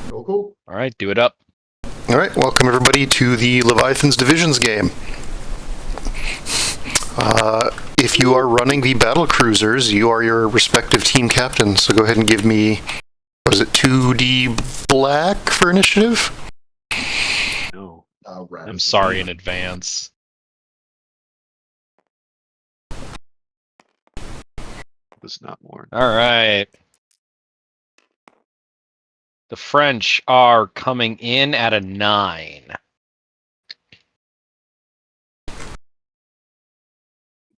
Cool. All right, do it up. All right, welcome everybody to the Leviathans Divisions game. If you are running the battle cruisers, you are your respective team captains. So go ahead and give me, was it 2D black for initiative? No. I'm sorry in advance. Was not more. All right. The French are coming in at a 9.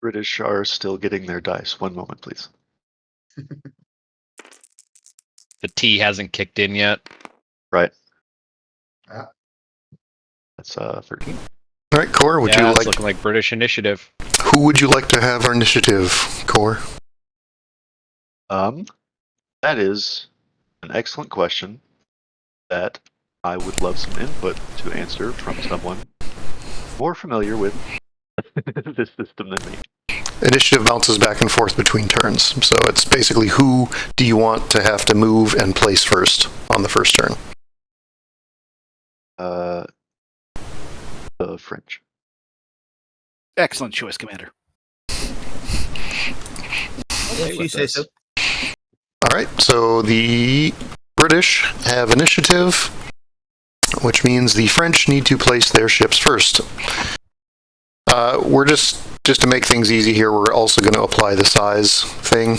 British are still getting their dice. One moment, please. The T hasn't kicked in yet. Right. Ah. That's 13. All right, Core, would Yeah, you it's like? looking like British initiative. Who would you like to have our initiative, Core? That is an excellent question that I would love some input to answer from someone more familiar with this system than me. Initiative bounces back and forth between turns, so it's basically who do you want to have to move and place first on the first turn? The French. Excellent choice, Commander. If you say so. All right, so the British have initiative, which means the French need to place their ships first. We're just to make things easy here, we're also going to apply the size thing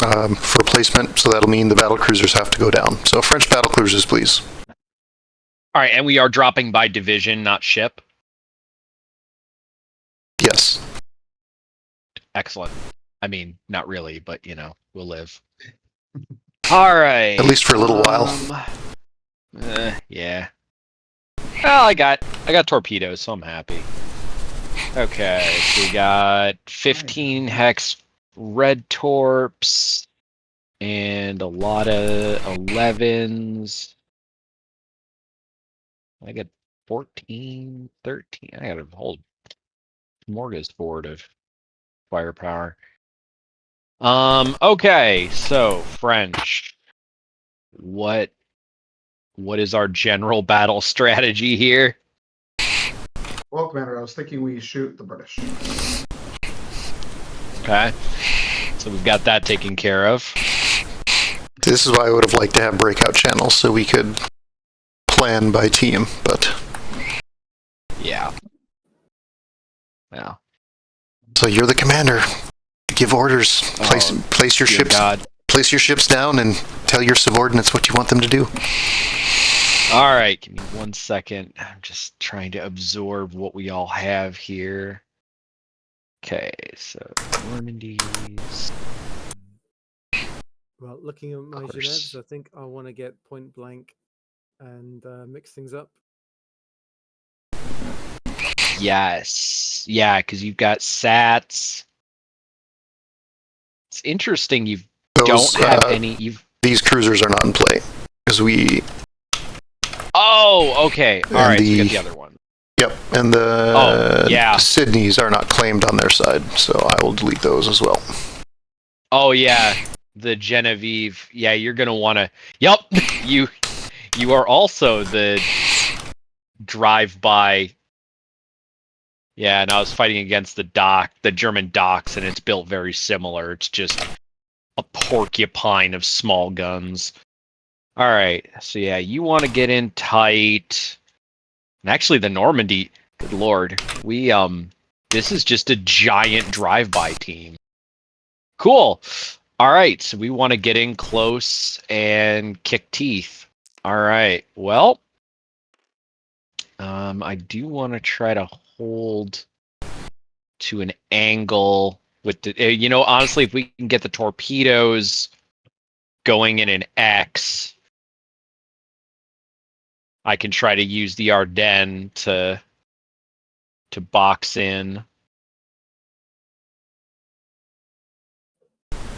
for placement, so that'll mean the battle cruisers have to go down. So French battle cruisers, please. All right, and we are dropping by division, not ship. Yes. Excellent. I mean, not really, but you know, we'll live. All right. At least for a little while. Yeah. Well, I got torpedoes, so I'm happy. Okay, so we got 15 hex red torps and a lot of 11s. I got 14, 13. I got a whole smorgasbord of firepower. Okay, so French. What is our general battle strategy here? Well, Commander, I was thinking we shoot the British. Okay. So we've got that taken care of. This is why I would have liked to have breakout channels so we could plan by team, but Yeah. Yeah. so you're the commander. Give orders. Place your ships. God. Place your ships down and tell your subordinates what you want them to do. All right, give me 1 second. I'm just trying to absorb what we all have here. Okay, so Normandies. Well, looking at my Of course. Genevs, I think I want to get point blank and mix things up. Yes. Yeah, because you've got Sats. It's interesting you don't have any. These cruisers are not in play because we. Oh, okay. All right, so you got the other one. Yep, and the Sydneys are not claimed on their side, so I will delete those as well. Oh yeah, the Genevieve. Yeah, you're gonna want to. Yep, you are also the drive-by. Yeah, and I was fighting against the German docks, and it's built very similar. It's just a porcupine of small guns. All right, so yeah, you want to get in tight. And actually, the Normandy, good lord, we this is just a giant drive-by team. Cool. All right, so we want to get in close and kick teeth. All right, well, I do want to try to hold to an angle with the, you know, honestly, if we can get the torpedoes going in an X, I can try to use the Ardennes to box in,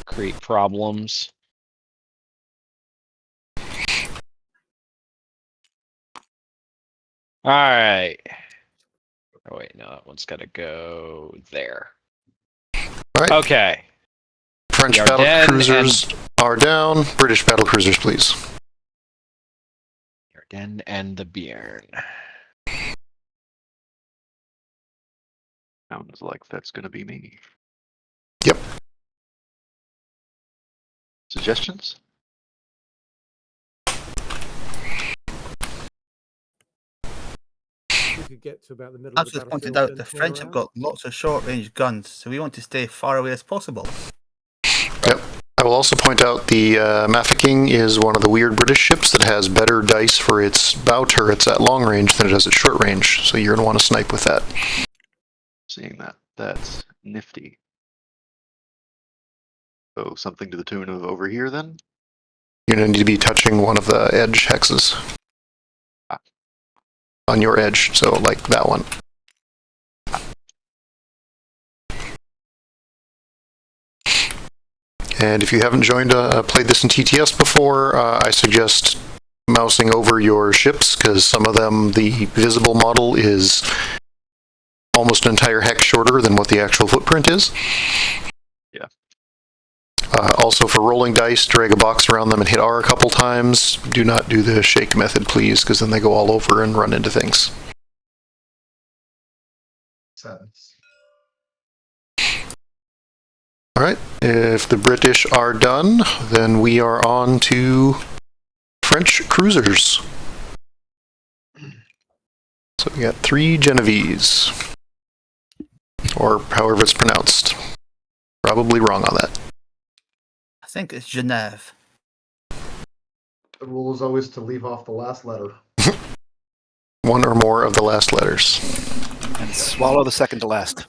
create problems. All right. Oh wait, no, that one's got to go there. All right. Okay. French battle cruisers are down. British battle cruisers, please. Ardennes and the Béarn. Sounds like that's going to be me. Yep. Suggestions? We could get to about the middle As of the was pointed battlefield out, the and turn French have around. got lots of short-range guns, so we want to stay far away as possible. Yep. I will also point out the Mafeking is one of the weird British ships that has better dice for its bow turrets at long range than it does at short range, so you're going to want to snipe with that. Seeing that. That's nifty. So something to the tune of over here then? You're going to need to be touching one of the edge hexes. On your edge, so like that one. And if you haven't played this in TTS before, I suggest mousing over your ships, because some of them, the visible model is almost an entire hex shorter than what the actual footprint is. Yeah. Also, for rolling dice, drag a box around them and hit R a couple times. Do not do the shake method, please, because then they go all over and run into things. Sevens. All right, if the British are done, then we are on to French cruisers. So we got 3 Genovese, or however it's pronounced. Probably wrong on that. I think it's Genève. The rule is always to leave off the last letter. One or more of the last letters. And swallow the second to last.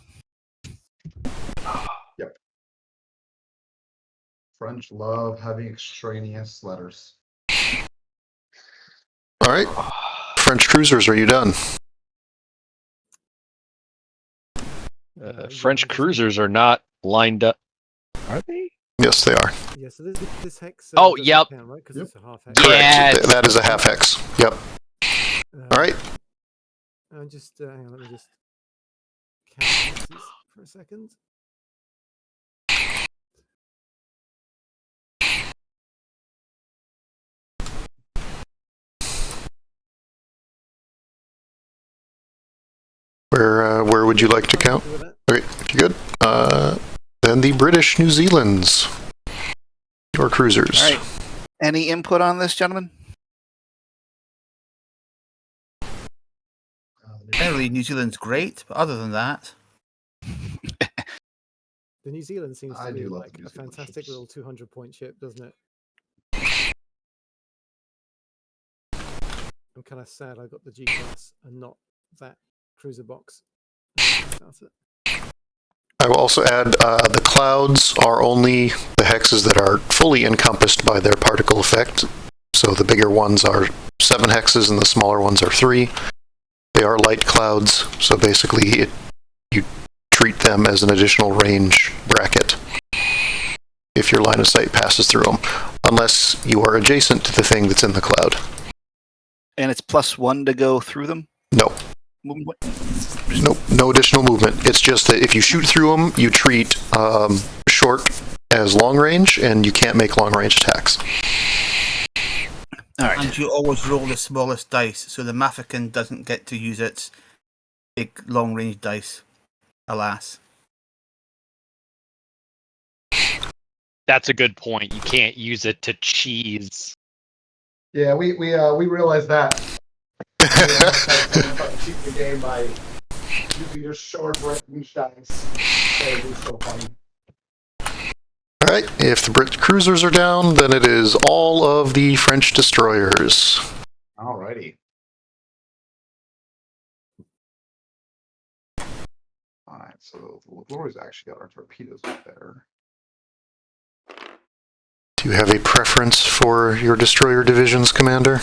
French love having extraneous letters. All right, French cruisers, are you done? French cruisers are not lined up. Are they? Yes, they are. Yeah, so this hex. Oh, doesn't yep. count, right? Because Yep. it's a half hex. Yeah. Correct. it's- That is a half hex. Yep. All right. I'm just hang on. Let me just count hexes for a second. Where would you like to count? Do that. Okay, if you're good. Then the British New Zealands. Your cruisers. All right. Any input on this, gentlemen? Generally, New Zealand's great, but other than that, The New Zealand seems to I be do love like the New a Zealand fantastic ships. little 200-point ship, doesn't it? I'm kind of sad I got the G class and not that cruiser box. That's it. I will also add the clouds are only the hexes that are fully encompassed by their particle effect. So the bigger ones are 7 hexes and the smaller ones are 3. They are light clouds, so basically you treat them as an additional range bracket if your line of sight passes through them, unless you are adjacent to the thing that's in the cloud. And it's +1 to go through them? No. Nope, no additional movement. It's just that if you shoot through them, you treat short as long range, and you can't make long range attacks. All right. and you always roll the smallest dice, so the Mafeking doesn't get to use its big long-range dice. Alas. That's a good point. You can't use it to cheese. Yeah, we realized that. Keep the game by using your short range dice. It was so funny. Alright, if the Brit cruisers are down, then it is all of the French destroyers. Alrighty. Alright, so the Glory's actually got our torpedoes up there. Do you have a preference for your destroyer divisions, Commander?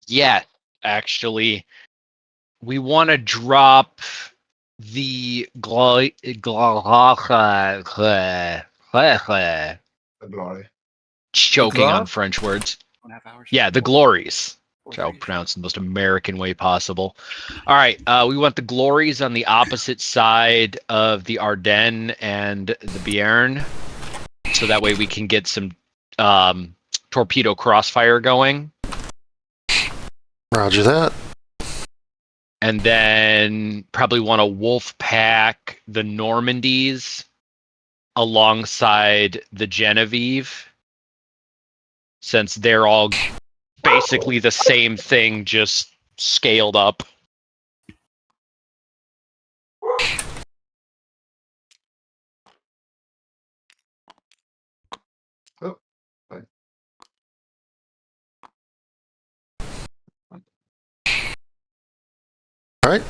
Yeah, actually. We want to drop the The Glory. choking Gloire? on French words. 1.5 hours. Yeah, the glories, which I'll pronounce in the most American way possible. All right, we want the glories on the opposite side of the Ardennes and the Béarn, so that way we can get some torpedo crossfire going. Roger that. And then probably want to wolf pack the Normandies alongside the Genevieve, since they're all basically the same thing, just scaled up. All right.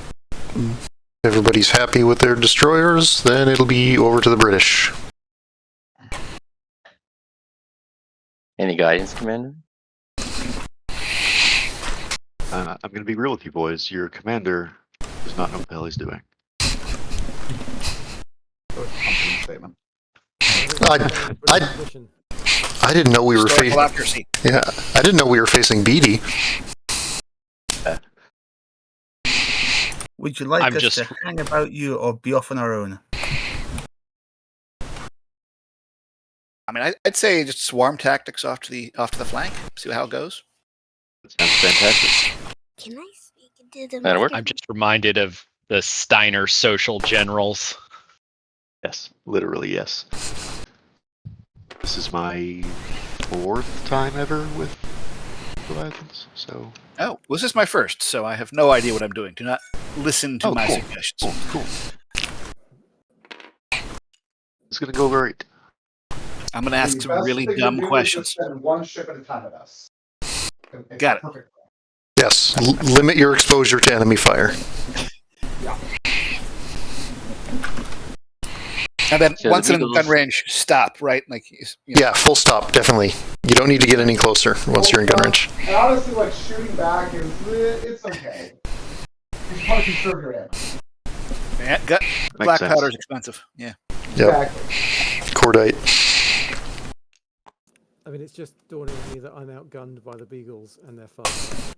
Everybody's happy with their destroyers, then it'll be over to the British. Any guidance, Commander? I'm going to be real with you boys. Your commander does not know what the hell he's doing. Statement. I didn't know we were Historical facing. accuracy. Yeah, I didn't know we were facing Beatty. Would you like I'm us just- to hang about you or be off on our own? I mean, I'd say just swarm tactics off to the flank. See how it goes. That sounds fantastic. Can I speak to the That'll work. I'm just reminded of the Steiner social generals. Yes, literally yes. This is my 4th time ever with Leviathans, so... Oh, well, this is my first, so I have no idea what I'm doing. Do not listen to Oh, my cool. suggestions. Cool. It's going to go great. I'm going to ask The some best really thing to dumb do is questions. just send one ship at a time at us. Got it. Perfect. Yes, limit your exposure to enemy fire. And then So the once in Beagles- gun range, stop, right? Like, Yeah, full stop, definitely. You don't need to get any closer once you're in gun range. And honestly, like shooting back it's okay. You should probably conserve your ammo. Yeah, black sense. powder is expensive. Yeah. Yep, Exactly. cordite. I mean, it's just dawning on me that I'm outgunned by the Beagles and they're fast.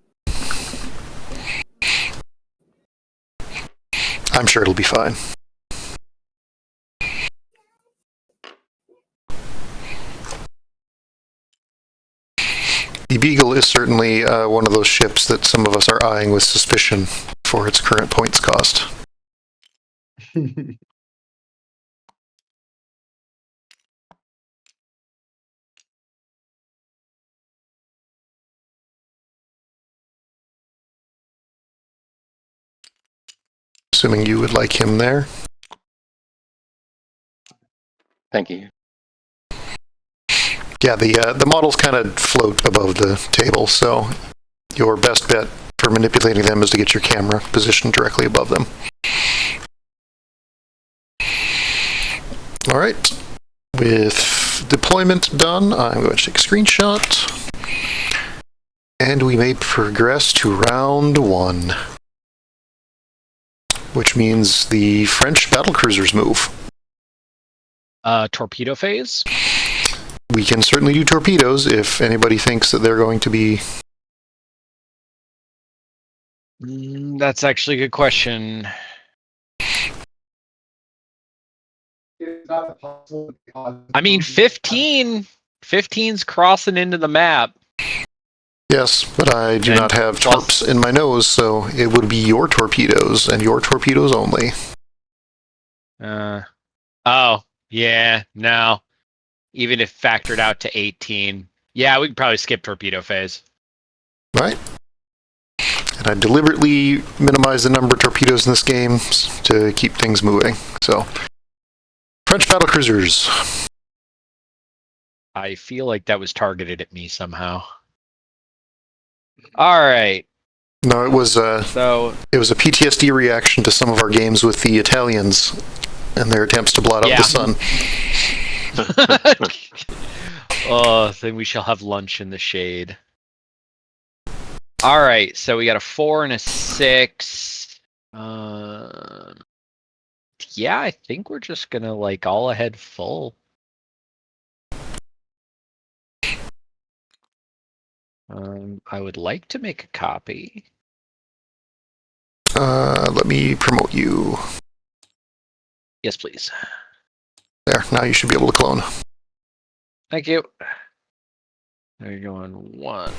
I'm sure it'll be fine. The Beagle is certainly one of those ships that some of us are eyeing with suspicion for its current points cost. Assuming you would like him there. Thank you. Yeah, the models kind of float above the table, so your best bet for manipulating them is to get your camera positioned directly above them. All right, with deployment done, I'm going to take a screenshot, and we may progress to round 1, which means the French battlecruisers move. Torpedo phase? We can certainly do torpedoes if anybody thinks that they're going to be... That's actually a good question. It's not possible. I mean, 15's crossing into the map. Yes, but I do And not have plus- torps in my nose, so it would be your torpedoes, and your torpedoes only. Oh, yeah, no. Even if factored out to 18. Yeah, we could probably skip torpedo phase. Right? And I deliberately minimize the number of torpedoes in this game to keep things moving. So, French battlecruisers. I feel like that was targeted at me somehow. All right. No, it was a So, PTSD reaction to some of our games with the Italians and their attempts to blot out Yeah. the sun. oh, then we shall have lunch in the shade. All right, so we got a 4 and a 6. Yeah, I think we're just gonna like all ahead full. I would like to make a copy. Let me promote you. Yes, please. There, now you should be able to clone. Thank you. They're going 1,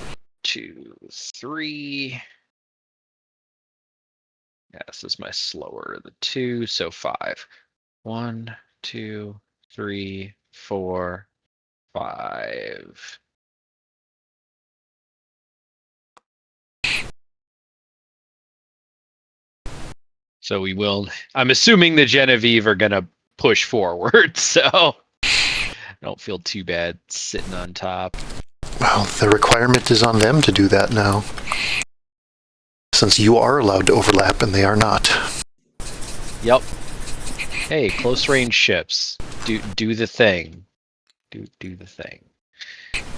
2, 3. Yeah, this is my slower of the 2, so 5. 1, 2, 3, 4, 5. So we will. I'm assuming the Genevieve are gonna push forward, so I don't feel too bad sitting on top. Well, the requirement is on them to do that now. Since you are allowed to overlap and they are not. Yep. Hey, close range ships. Do the thing. Do the thing.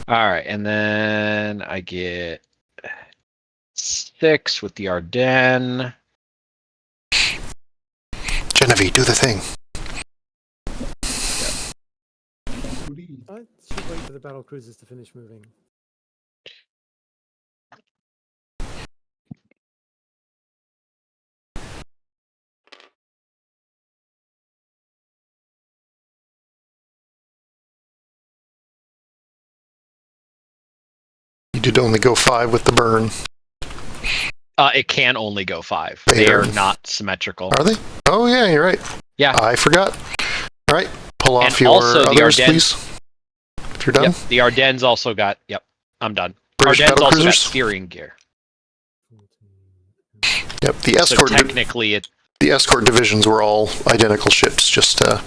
Alright, and then I get 6 with the Ardennes. Genevieve, do the thing. I should wait for the battle cruisers to finish moving. You did only go 5 with the burn. It can only go 5. They They are- are not symmetrical. Are they? Oh yeah, you're right. Yeah. I forgot. All right, pull off And your also the others, Ardennes- please. If you're done. Yep. The Ardennes also got. Yep. I'm done. British Ardennes also got battlecruisers? steering gear. Yep. The So escort. technically, it. The escort divisions were all identical ships, just to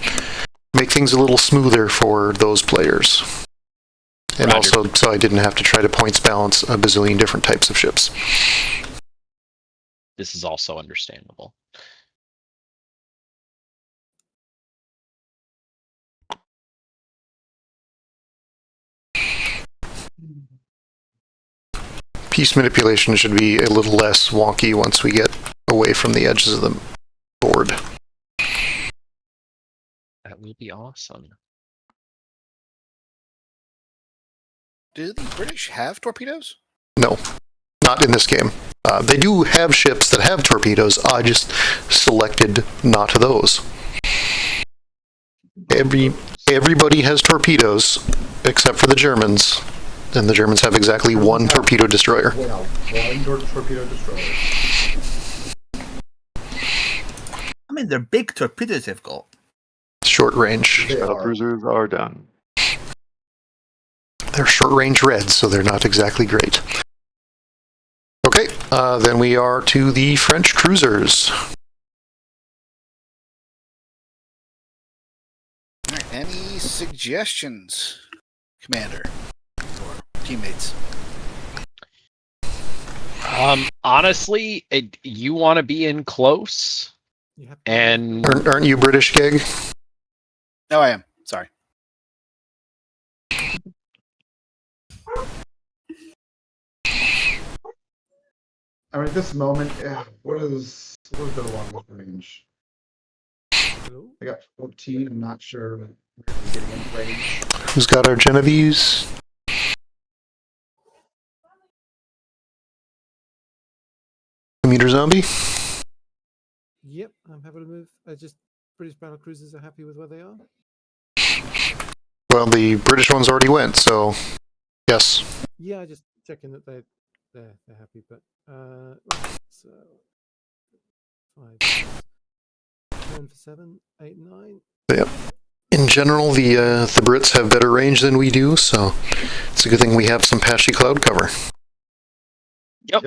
make things a little smoother for those players. And Roger. also, so I didn't have to try to points balance a bazillion different types of ships. This is also understandable. Piece manipulation should be a little less wonky once we get away from the edges of the board. That will be awesome. Do the British have torpedoes? No, not in this game. They do have ships that have torpedoes. I just selected not those. Everybody has torpedoes except for the Germans, and the Germans have exactly one torpedo destroyer. Well, one torpedo destroyer. I mean, they're big torpedoes they've got. Short range. They Battle are. cruisers are done. They're short range reds, so they're not exactly great. Okay, then we are to the French cruisers. All right, any suggestions, Commander or teammates? Honestly, you want to be in close, You have and Aren't you British, Gig? No, I am. Sorry. I mean, at this moment, what is the longest range? Hello? I got 14. I'm not sure but we're getting in range. Who's got our Genevieves? Commuter zombie? Yep, I'm happy to move. Just British battle cruisers are happy with where they are. Well, the British ones already went, so yes. Yeah, I just checking that they're happy. But right, so 5, 10 for 7, 8, 9. Yep. In general, the Brits have better range than we do, so it's a good thing we have some patchy cloud cover. Yep.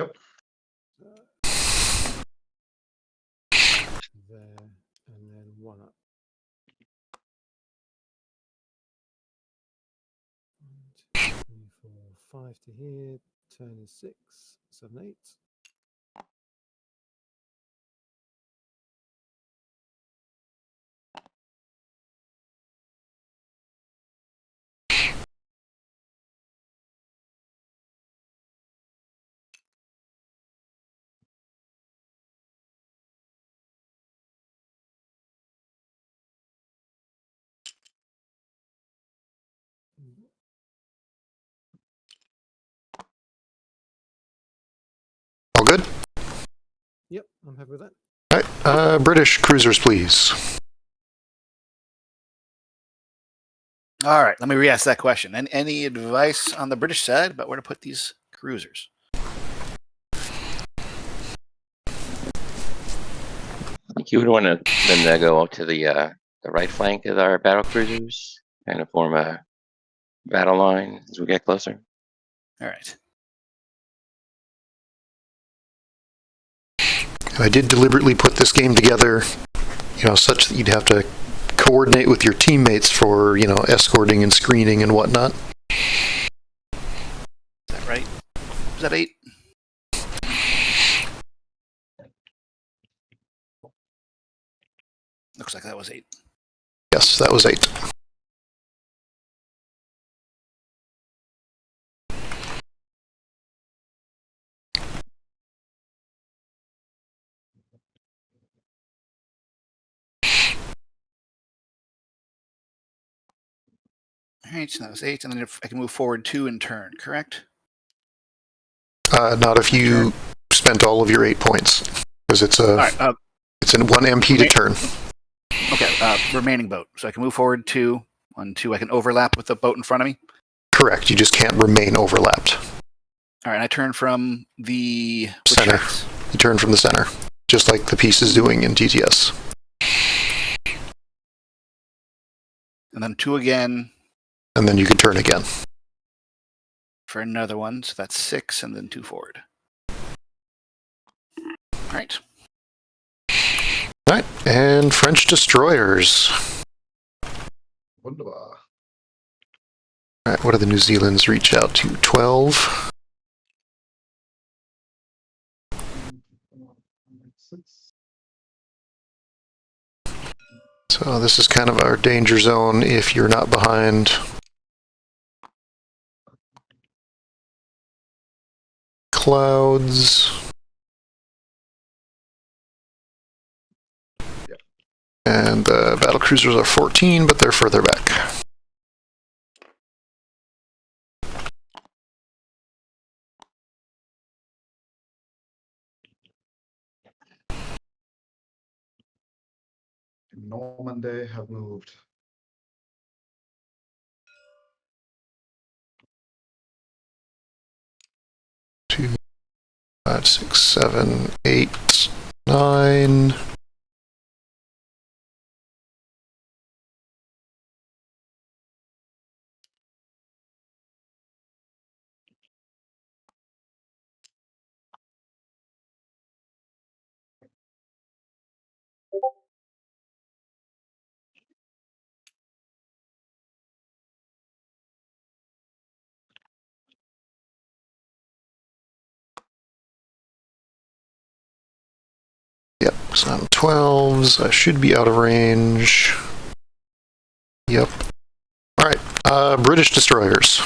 There, and then 1 up. 1, 2, 3, 4, 5 to here. Turn is 6, 7, 8. All good? Yep, I'm happy with that. All right, British cruisers, please. All right, let me re-ask that question. And any advice on the British side about where to put these cruisers? I think you would want to then go up to the right flank of our battle cruisers, kind of form a battle line as we get closer. All right. I did deliberately put this game together, such that you'd have to coordinate with your teammates for, escorting and screening and whatnot. Is that right? Is that 8? Looks like that was 8. Yes, that was 8. All right, so that was 8, and then if I can move forward 2 in turn, correct? Not if you spent all of your 8 points, because it's All right. it's in 1 MP to turn. Okay. Remaining boat, so I can move forward 2. On 2, I can overlap with the boat in front of me. Correct. You just can't remain overlapped. All right. I turn from the Center. tracks? You turn from the center, just like the piece is doing in TTS. And then 2 again. And then you can turn again. For another one, so that's 6, and then 2 forward. All right. All right, and French destroyers. Wunderbar. All right, what do the New Zealands reach out to? 12. So this is kind of our danger zone if you're not behind clouds. And the battle cruisers are 14, but they're further back. Normandy have moved. Two, 5, 6, 7, 8, 9. Yep, so I'm 12s. I should be out of range. Yep. Alright, British destroyers.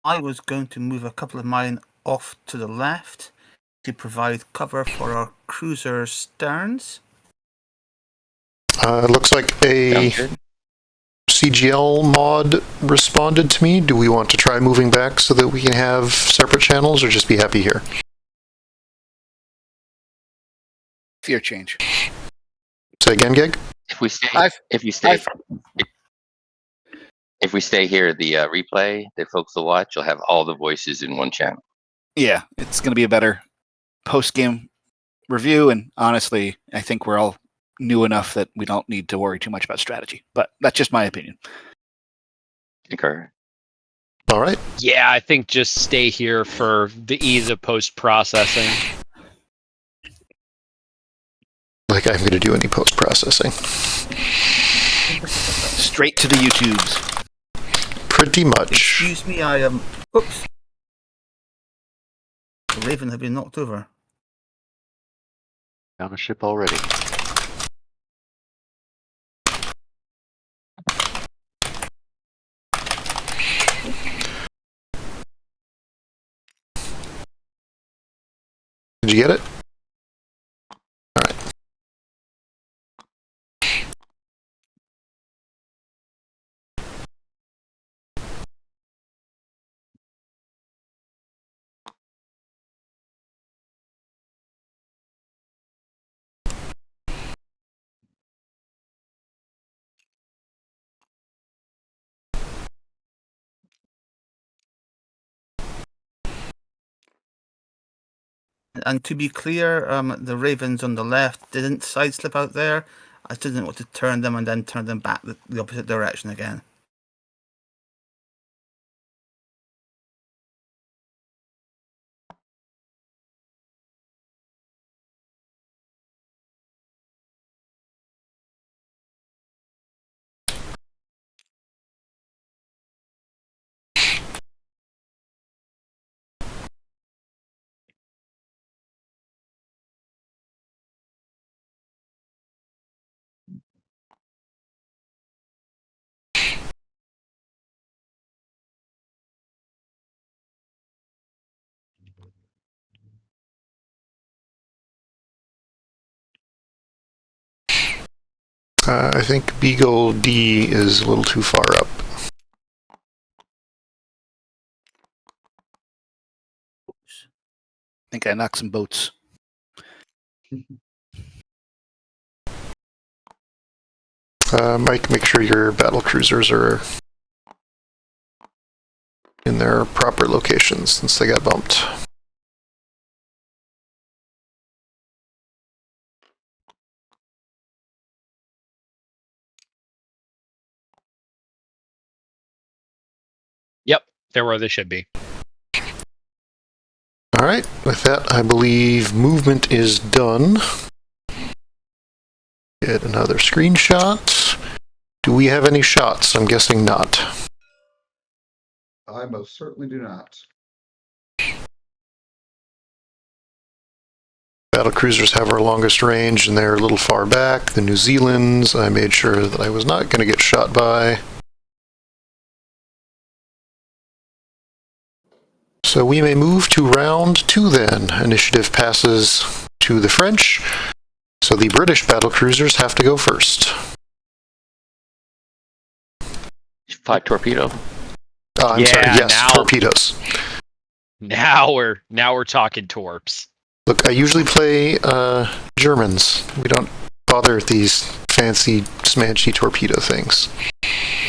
I was going to move a couple of mine off to the left to provide cover for our cruiser sterns. Looks like a Sounds good. CGL mod responded to me. Do we want to try moving back so that we can have separate channels, or just be happy here? Fear change. Say again, Gig? If we stay, I've- if you stay, if we stay here, the replay that folks will watch, you'll have all the voices in one channel. Yeah, it's going to be a better post-game review, and honestly, I think we're all new enough that we don't need to worry too much about strategy. But that's just my opinion. Concur. All right. Yeah, I think just stay here for the ease of post-processing. Like I'm going to do any post-processing. Straight to the YouTubes. Pretty much. Excuse me, I am. Oops. The Raven had been knocked over. Down a ship already. Did you get it? All right. And to be clear, the Ravens on the left didn't sideslip out there. I just didn't want to turn them and then turn them back the opposite direction again. I think Beagle D is a little too far up. I think I knocked some boats. Mike, make sure your battle cruisers are in their proper locations since they got bumped. Yep, they're where they should be. All right, with that, I believe movement is done. Get another screenshot. Do we have any shots? I'm guessing not. I most certainly do not. Battle cruisers have our longest range and they're a little far back. The New Zealands, I made sure that I was not going to get shot by. So we may move to round 2 then. Initiative passes to the French. So the British battle cruisers have to go first. 5 torpedo. I'm Yeah, sorry, yes, now- torpedoes. Now we're talking torps. Look, I usually play Germans. We don't bother with these fancy smanchy torpedo things.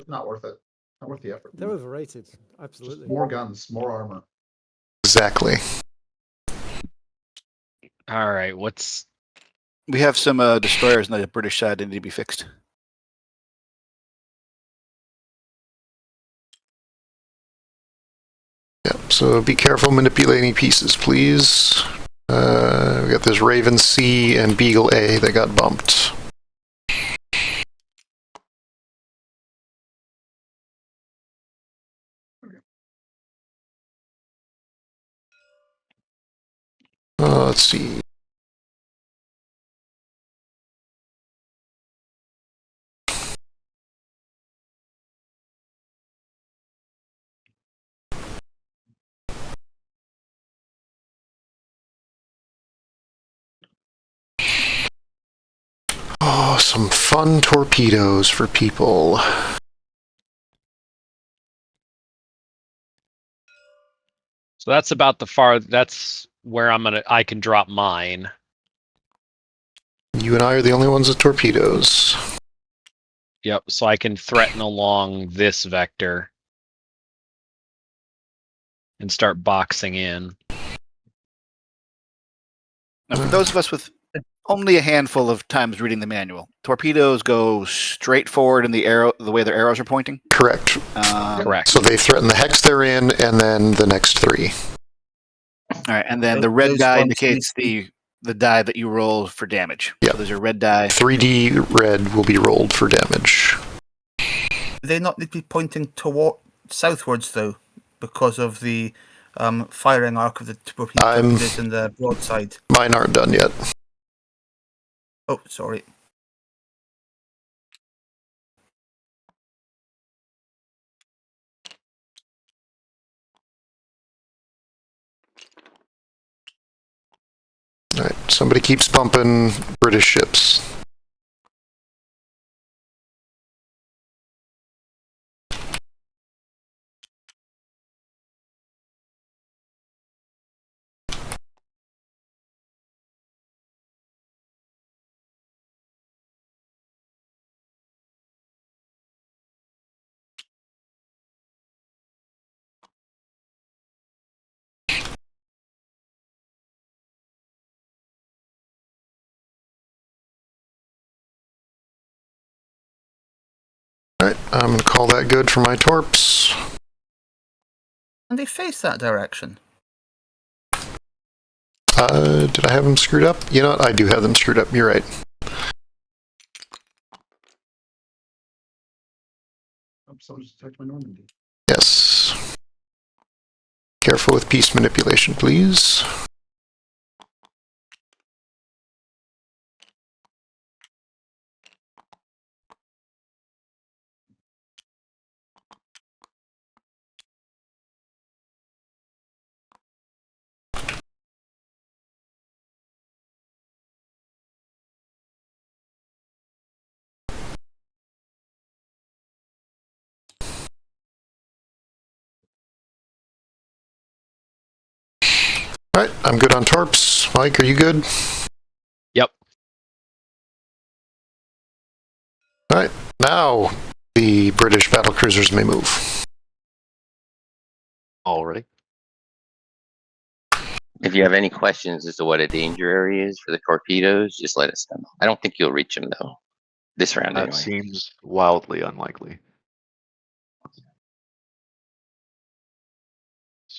Not worth it. Not worth the effort. They're overrated. Absolutely. Just more guns, more armor. Exactly. All right, what's We have some destroyers on the British side that need to be fixed. Yep, so be careful manipulating pieces, please. We got this Raven C and Beagle A that got bumped. Let's see. Oh, some fun torpedoes for people. so that's about that's where I can drop mine. You and I are the only ones with torpedoes. Yep, so I can threaten along this vector and start boxing in. Now, for those of us with only a handful of times reading the manual, torpedoes go straight forward in the way their arrows are pointing. Correct. Correct. So they threaten the hex they're in, and then the next 3. All right, and then the red Those die ones indicates the die that you roll for damage. Yep. So there's a red die. 3D red will be rolled for damage. Do they not need to be pointing toward southwards though, because of the firing arc of the torpedoes and the broadside? Mine aren't done yet. Oh, sorry. All right, somebody keeps bumping British ships. Alright, I'm going to call that good for my torps. And they face that direction. Did I have them screwed up? You know what? I do have them screwed up. You're right. Someone just attacked my Normandy. Yes. Careful with piece manipulation, please. Alright, I'm good on torps. Mike, are you good? Yep. Alright, now the British battlecruisers may move. Already. If you have any questions as to what a danger area is for the torpedoes, just let us know. I don't think you'll reach them though. This round That anyway. seems wildly unlikely.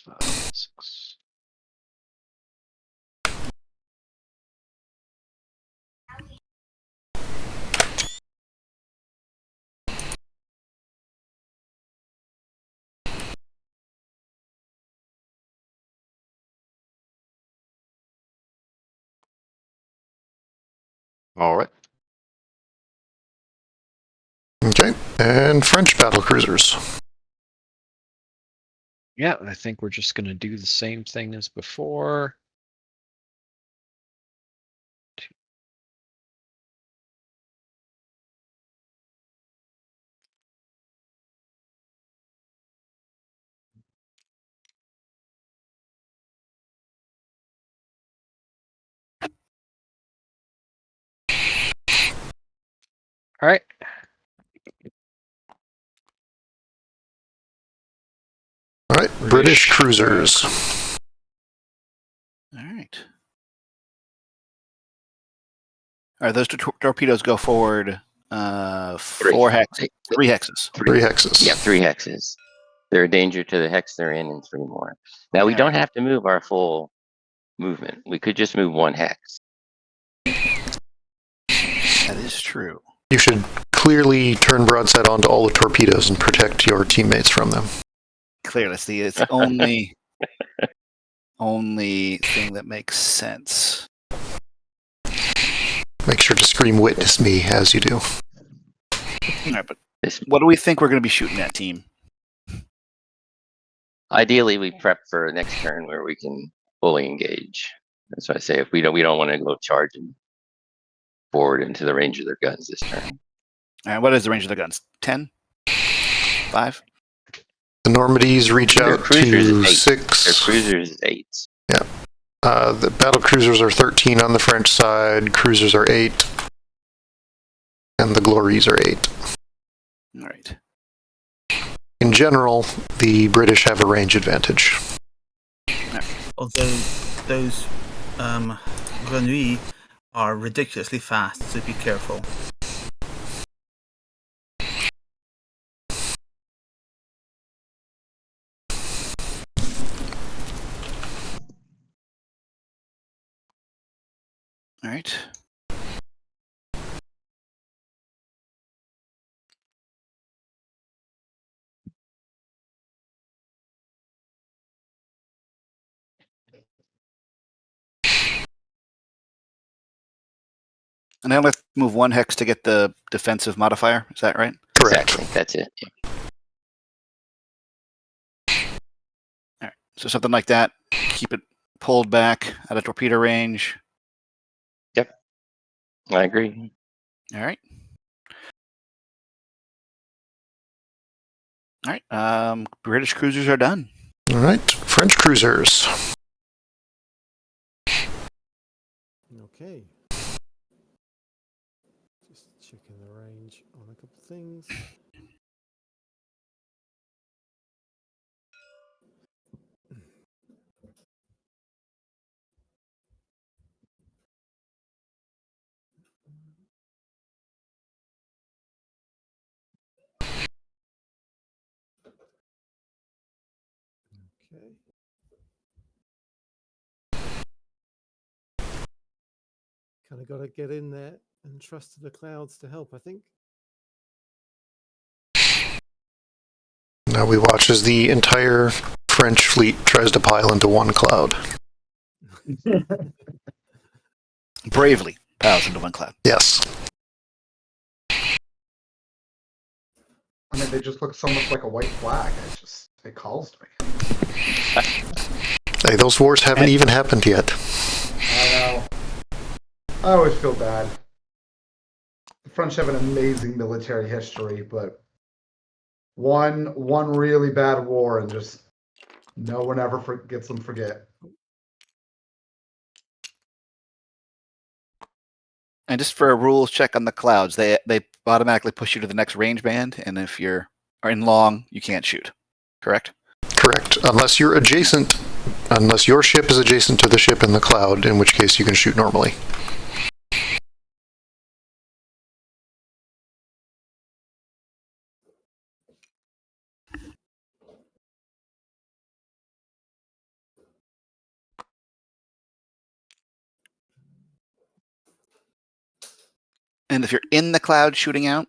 5, 6. All right. Okay, and French battlecruisers. Yeah, I think we're just going to do the same thing as before. All right. Alright, British cruisers. All right. All right, those torpedoes go forward 4 hex, 3 hexes. 3 hexes. Yeah, 3 hexes. They're a danger to the hex they're in and 3 more. Now we don't have to move our full movement. We could just move 1 hex. That is true. You should clearly turn broadside onto all the torpedoes and protect your teammates from them. Clearly, it's the only thing that makes sense. Make sure to scream "witness me" as you do. All right, but what do we think we're going to be shooting at, team? Ideally, we prep for next turn where we can fully engage. That's why I say if we don't want to go charging forward into the range of their guns this turn. All right, what is the range of the guns? 10? 5? The Normandies reach Their out cruisers to is 8. 6. Their cruisers is 8. Yeah. The battle cruisers are 13 on the French side, cruisers are 8, and the glories are 8. All right. In general, the British have a range advantage. Although those Grenouilles are ridiculously fast, so be careful. All right. And I only have to move 1 hex to get the defensive modifier. Is that right? Correct. Exactly. That's it. All right. So something like that. Keep it pulled back out of torpedo range. Yep. I agree. All right. All right. British cruisers are done. All right, French cruisers. Okay. Just checking the range on a couple of things. Okay. Kind of got to get in there and trust to the clouds to help, I think. Now we watch as the entire French fleet tries to pile into one cloud. Bravely piles into one cloud. Yes. I mean, they just look so much like a white flag. It calls to me. Hey, those wars haven't even happened yet. I know. I always feel bad. The French have an amazing military history, but one really bad war and just no one ever gets them forget. And just for a rules check on the clouds, they automatically push you to the next range band, and if you're in long, you can't shoot. Correct? Correct. Unless your ship is adjacent to the ship in the cloud, in which case you can shoot normally. And if you're in the cloud shooting out,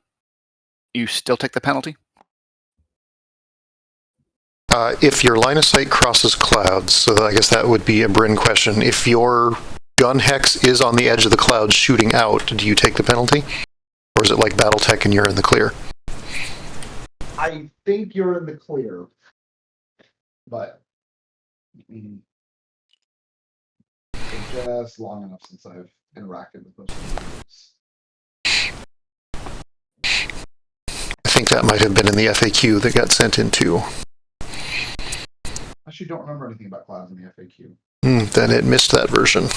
you still take the penalty? If your line of sight crosses clouds, so I guess that would be a Bryn question. If your gun hex is on the edge of the clouds shooting out, do you take the penalty? Or is it like Battletech and you're in the clear? I think you're in the clear, but it's just long enough since I've interacted with those computers. I think that might have been in the FAQ that got sent in too. I actually don't remember anything about clouds in the FAQ. Then it missed that version.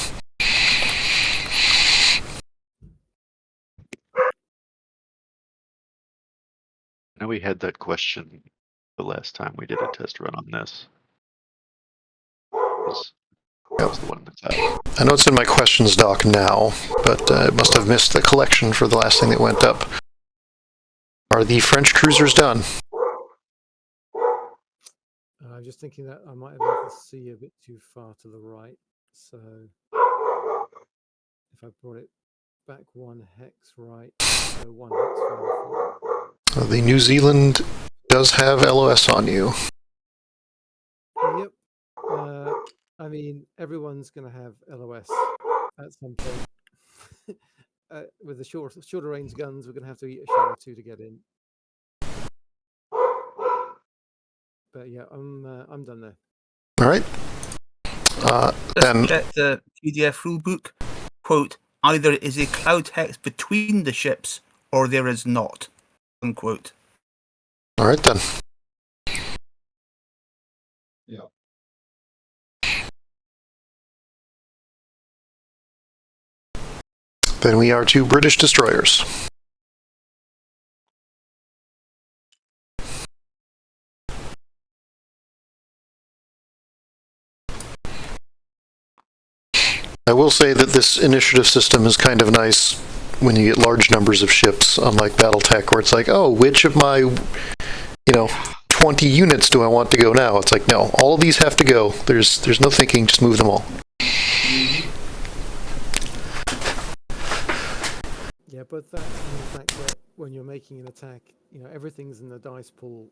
I know we had that question the last time we did a test run on this. That was the one in the cloud. I know it's in my questions doc now, but it must have missed the collection for the last thing that went up. Are the French cruisers done? I'm just thinking that I might have moved the sea a bit too far to the right. So if I brought it back one hex right, so one hex forward. The New Zealand does have LOS on you. Yep. I mean, everyone's going to have LOS at some point. With the shorter range guns, we're going to have to eat a shell or two to get in. But yeah, I'm done there. All right. Just check the PDF rulebook. Quote, either is a cloud hex between the ships or there is not. Unquote. All right then. Yeah. Then we are to British destroyers. I will say that this initiative system is kind of nice when you get large numbers of ships, unlike Battletech, where it's like, oh, which of my, 20 units do I want to go now? It's like, no, all of these have to go. There's no thinking, just move them all. Yeah, but that and the fact that when you're making an attack, everything's in the dice pool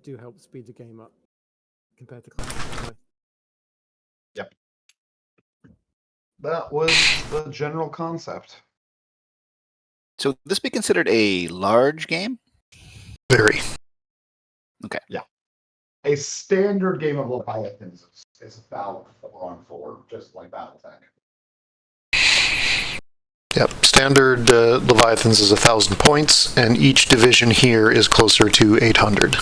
do help speed the game up compared to classic. Yep. That was the general concept. So would this be considered a large game? Very. Okay. Yeah. A standard game of Leviathans is about 4-on-4, just like Battletech. Yep. Standard Leviathans is 1,000 points, and each division here is closer to 800.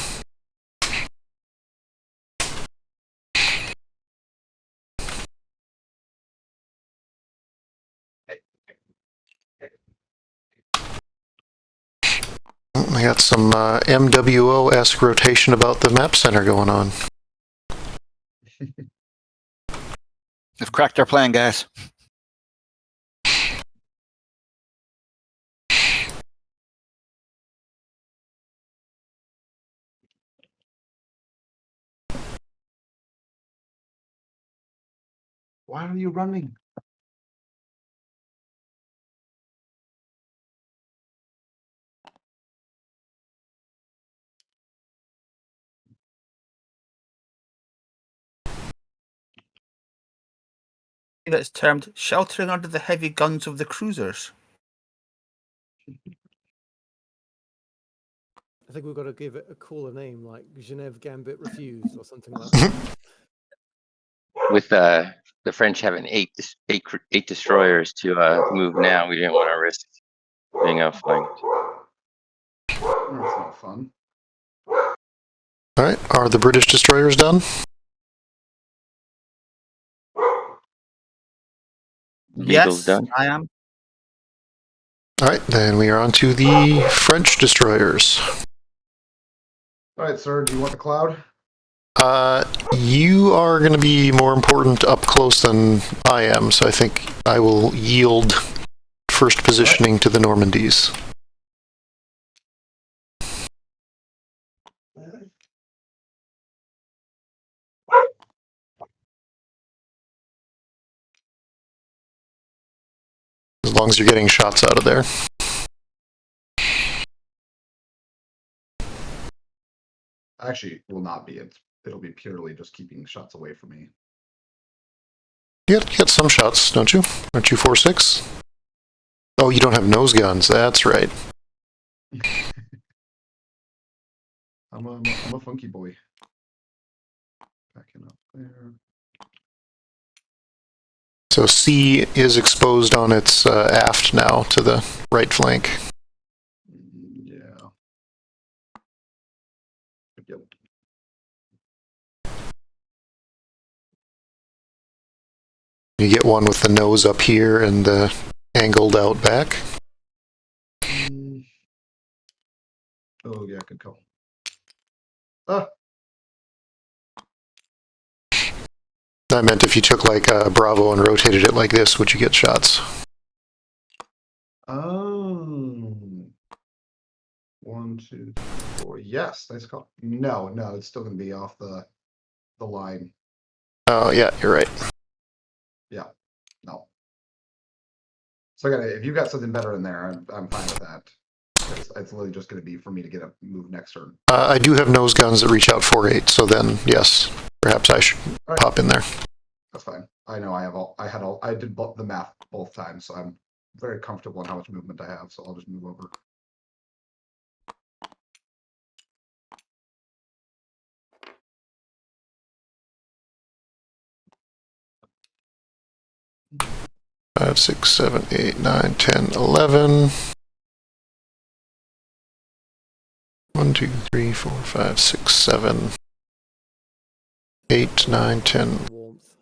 I got some MWO-esque rotation about the map center going on. They've cracked our plan, guys. Why are you running? That's termed sheltering under the heavy guns of the cruisers. I think we've got to give it a cooler name, like Genève Gambit Refused or something like that. With the French having eight destroyers to move now, we didn't want to risk being outflanked. That's not fun. All right, are the British destroyers done? Beagle's Yes, done. I am. All right, then we are on to the French destroyers. All right, sir. Do you want the cloud? You are going to be more important up close than I am, so I think I will yield first positioning to the Normandies. As long as you're getting shots out of there. Actually, it will not be. It'll be purely just keeping shots away from me. You get some shots, don't you? Aren't you 4-6? Oh, you don't have nose guns. That's right. I'm a funky boy. Backing up there. So C is exposed on its aft now to the right flank. Yeah. Yep. You get one with the nose up here and the angled out back. Oh yeah, good call. Ah. I meant if you took like a Bravo and rotated it like this, would you get shots? Oh. 1, 2, 3, 4. Yes, nice call. No, it's still gonna be off the line. Oh yeah, you're right. Yeah, no. So if you've got something better in there, I'm fine with that. It's literally just gonna be for me to get a move next turn. I do have nose guns that reach out 4-8, so then yes, perhaps I should pop in there. That's fine. I know I did the math both times, so I'm very comfortable in how much movement I have. So I'll just move over. Five, 6, 7, 8, 9, 10, 11. 1, 2, 3, 4, 5, 6, 7, 8, 9, 10. Warmth.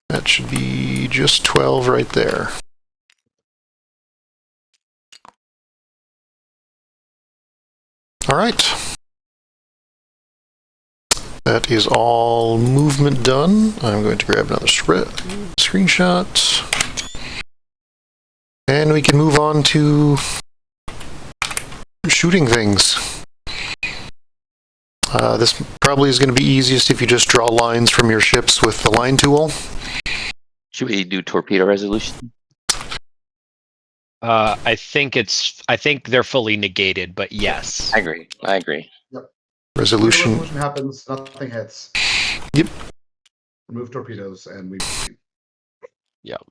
That should be just 12 right there. All right. That is all movement done. I'm going to grab another screenshot. And we can move on to shooting things. This probably is going to be easiest if you just draw lines from your ships with the line tool. Should we do torpedo resolution? I think they're fully negated, but yes. I agree. Yep. Resolution happens. Nothing hits. Yep. Remove torpedoes, and we. Yep.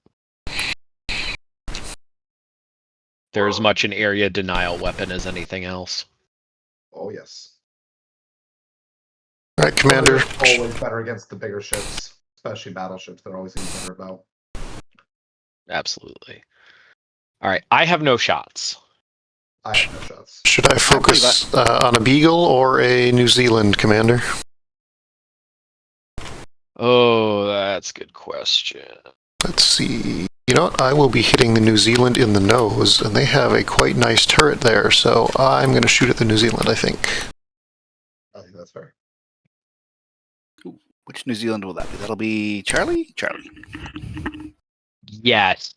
They're as much an area denial weapon as anything else. Oh yes. All right, Commander. They're always better against the bigger ships, especially battleships. They're always going to be better about. Absolutely. All right, I have no shots. I have no shots. Should I focus on a Beagle or a New Zealand, Commander? Oh, that's a good question. Let's see. You know what? I will be hitting the New Zealand in the nose, and they have a quite nice turret there, so I'm going to shoot at the New Zealand, I think. I think that's fair. Ooh, which New Zealand will that be? That'll be Charlie? Charlie. Yes.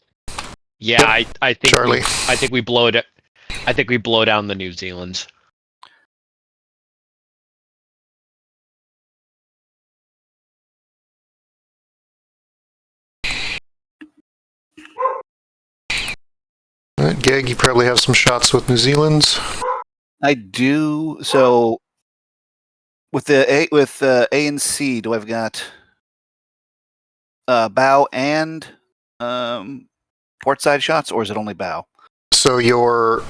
Yeah, Yep. I think Charlie. I think we blow it. I think we blow down the New Zealand. All right, Gag, you probably have some shots with New Zealand. I do. So with the A and C, do I've got bow and port side shots, or is it only bow? So your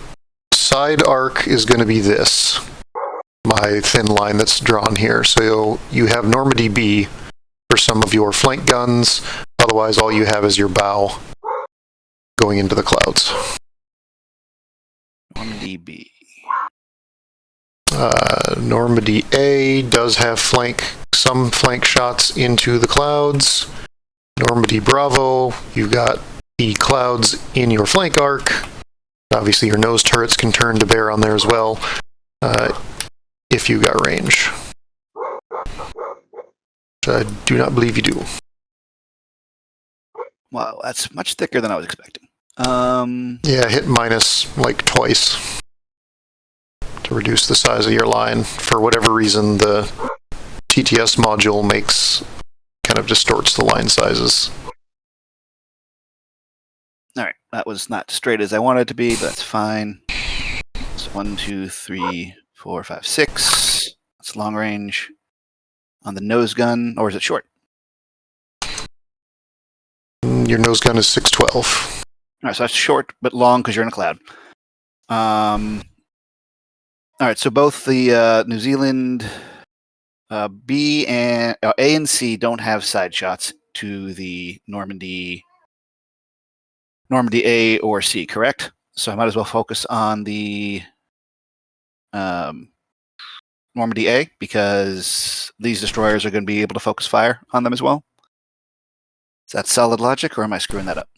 side arc is going to be this, my thin line that's drawn here. So you have Normandy B for some of your flank guns. Otherwise, all you have is your bow going into the clouds. Normandy B. Normandy A does have some flank shots into the clouds. Normandy Bravo, you've got the clouds in your flank arc. Obviously, your nose turrets can turn to bear on there as well, if you got range. Which I do not believe you do. Wow, that's much thicker than I was expecting. Yeah, hit minus like twice to reduce the size of your line. For whatever reason, the TTS module kind of distorts the line sizes. All right, that was not straight as I wanted it to be, but that's fine. So 1, 2, 3, 4, 5, 6. That's long range. On the nose gun, or is it short? Your nose gun is 612. All right, so that's short but long because you're in a cloud. All right, so both the New Zealand B and A and C don't have side shots to the Normandy A or C, correct? So I might as well focus on the Normandy A because these destroyers are going to be able to focus fire on them as well. Is that solid logic, or am I screwing that up?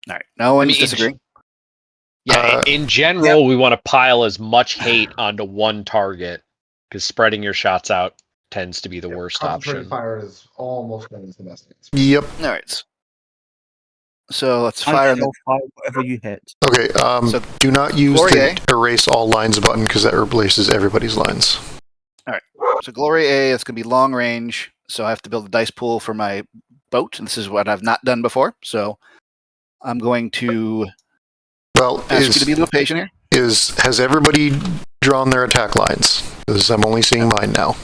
All right, no one's disagreeing. Yeah, in general, we want to pile as much hate onto one target because spreading your shots out tends to be the worst option. Fire is almost always the best answer. Yep. All right. So let's fire. Fire whatever you hit. Okay, So do not use Glory the erase all lines button because that replaces everybody's lines. All right. So Glory A, it's going to be long range. So I have to build a dice pool for my boat. And this is what I've not done before. So I'm going to ask you to be a little patient here. Has everybody drawn their attack lines? Because I'm only seeing mine now.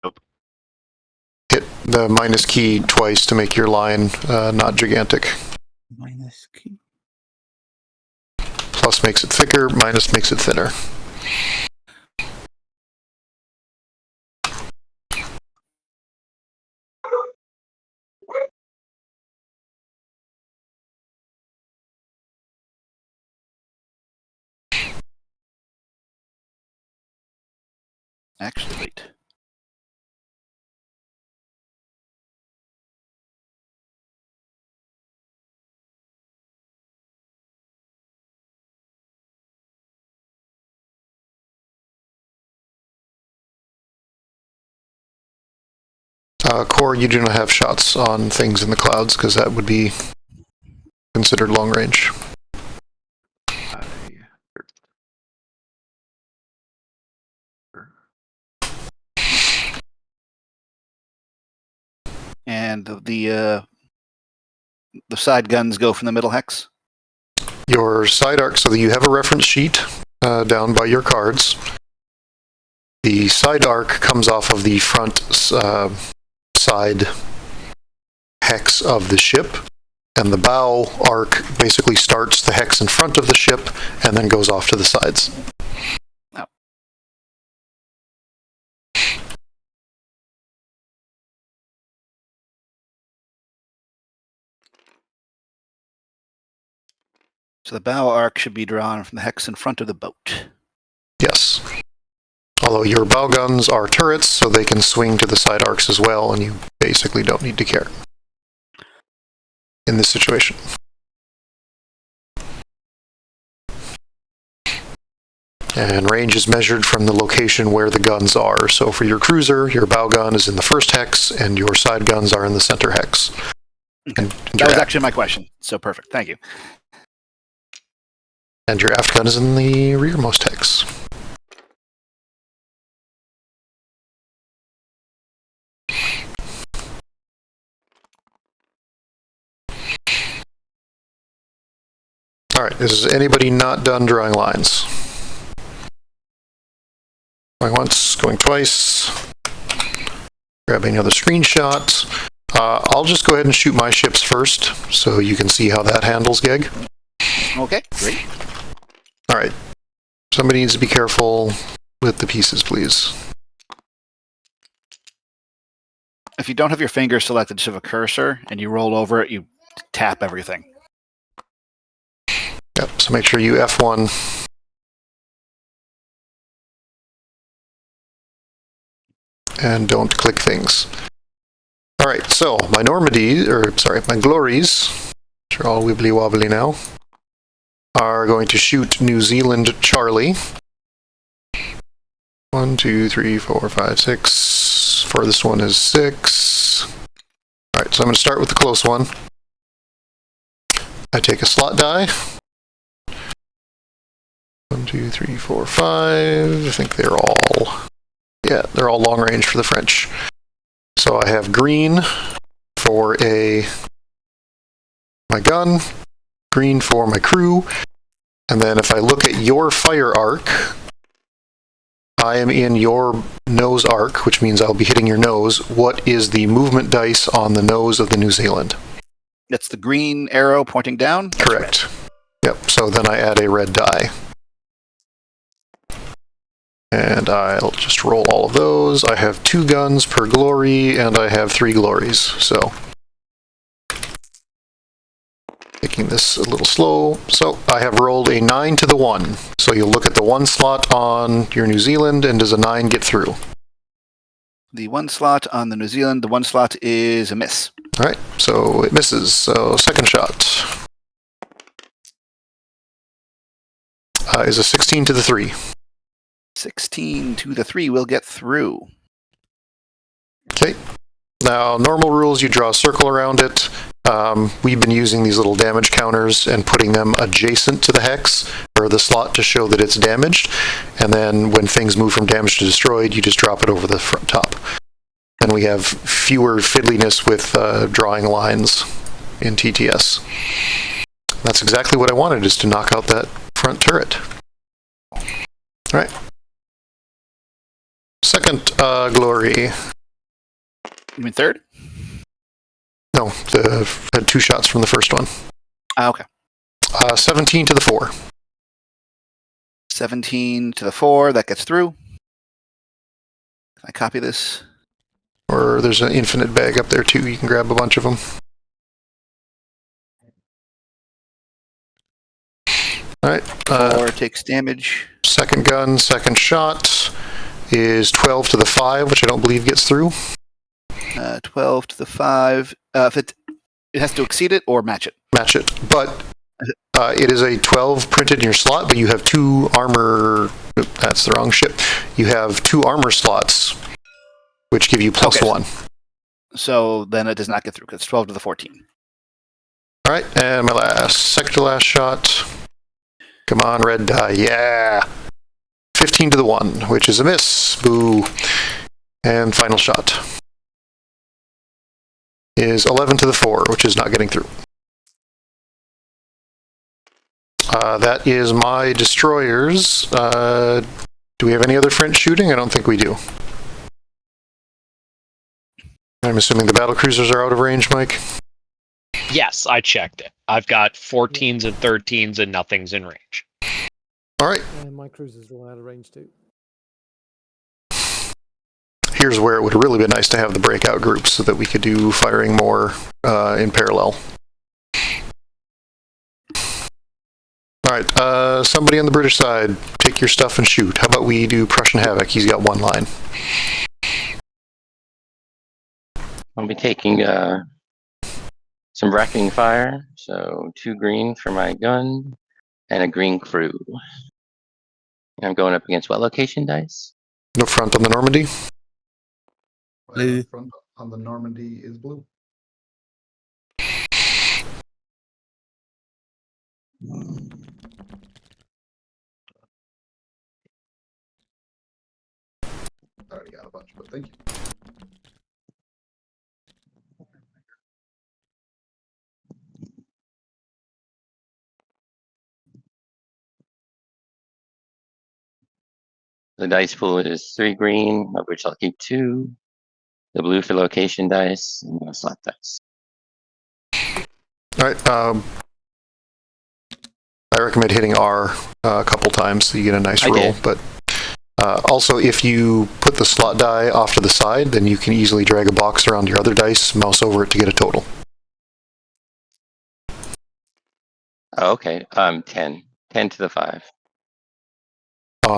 Nope. Hit the minus key twice to make your line not gigantic. Minus key. Plus makes it thicker, minus makes it thinner. Actually, wait. Core, you do not have shots on things in the clouds because that would be considered long range. And the side guns go from the middle hex? Your side arc, so that you have a reference sheet down by your cards. The side arc comes off of the front side hex of the ship, and the bow arc basically starts the hex in front of the ship and then goes off to the sides. Oh. So the bow arc should be drawn from the hex in front of the boat. Yes. Although your bow guns are turrets, so they can swing to the side arcs as well, and you basically don't need to care in this situation. And range is measured from the location where the guns are. So for your cruiser, your bow gun is in the first hex, and your side guns are in the center hex. Okay. That was actually my question. So perfect. Thank you. And your aft gun is in the rearmost hex. right, is anybody not done drawing lines? Going once, going twice. Grabbing another screenshot. I'll just go ahead and shoot my ships first, so you can see how that handles Geg. Okay, great. All right. Somebody needs to be careful with the pieces, please. If you don't have your finger selected, just have a cursor, and you roll over it, you tap everything. Yep, so make sure you F1. And don't click things. All right, so my my glories, which are all wibbly wobbly now, are going to shoot New Zealand Charlie. 1, 2, 3, 4, 5, 6. Farthest one is 6. All right, so I'm going to start with the close one. I take a slot die. 1, 2, 3, 4, 5. I think they're all long range for the French. So I have green for my gun, green for my crew, and then if I look at your fire arc, I am in your nose arc, which means I'll be hitting your nose. What is the movement dice on the nose of the New Zealand? That's the green arrow pointing down? Correct. Yep, so then I add a red die. And I'll just roll all of those. I have 2 guns per glory, and I have 3 glories, so making this a little slow. So I have rolled a 9 to the 1. So you'll look at the 1 slot on your New Zealand, and does a 9 get through? The 1 slot on the New Zealand, the 1 slot is a miss. All right, so it misses. So second shot is a 16 to the 3. 16 to the 3 will get through. Okay. Now, normal rules, you draw a circle around it. We've been using these little damage counters and putting them adjacent to the hex, or the slot, to show that it's damaged. And then when things move from damaged to destroyed, you just drop it over the front top. And we have fewer fiddliness with drawing lines in TTS. That's exactly what I wanted, is to knock out that front turret. All right. Second glory. You mean third? No, had 2 shots from the first one. Okay. 17 to the 4. 17 to the 4, that gets through. Can I copy this? Or there's an infinite bag up there too, you can grab a bunch of them. Alright. 4 takes damage. Second gun, second shot is 12 to the 5, which I don't believe gets through. 12 to the 5. If it has to exceed it or match it. Match it. But it is a 12 printed in your slot, but you have 2 armor... Oop, that's the wrong ship. You have 2 armor slots, which give you +1. So then it does not get through, because it's 12 to the 14. Alright, and my second to last shot. Come on, red die. Yeah! 15 to the 1, which is a miss. Boo. And final shot is 11 to the 4, which is not getting through. That is my destroyers. Do we have any other French shooting? I don't think we do. I'm assuming the battle cruisers are out of range, Mike? Yes, I checked it. I've got 14s and 13s and nothing's in range. All right. And my cruisers are all out of range too. Here's where it would really be nice to have the breakout groups so that we could do firing more in parallel. All right, somebody on the British side, take your stuff and shoot. How about we do Prussian Havoc? He's got 1 line. I'll be taking some wrecking fire, so 2 green for my gun and a green crew. And I'm going up against what location dice? No front on the Normandy. Blue. Front on the Normandy is blue. I already got a bunch, but thank you. The dice pool is 3 green, of which I'll keep 2. The blue for location dice, and the slot dice. All right. I recommend hitting R a couple times so you get a nice I roll. did. But also, if you put the slot die off to the side, then you can easily drag a box around your other dice, mouse over it to get a total. Oh, okay. 10. 10 to the 5.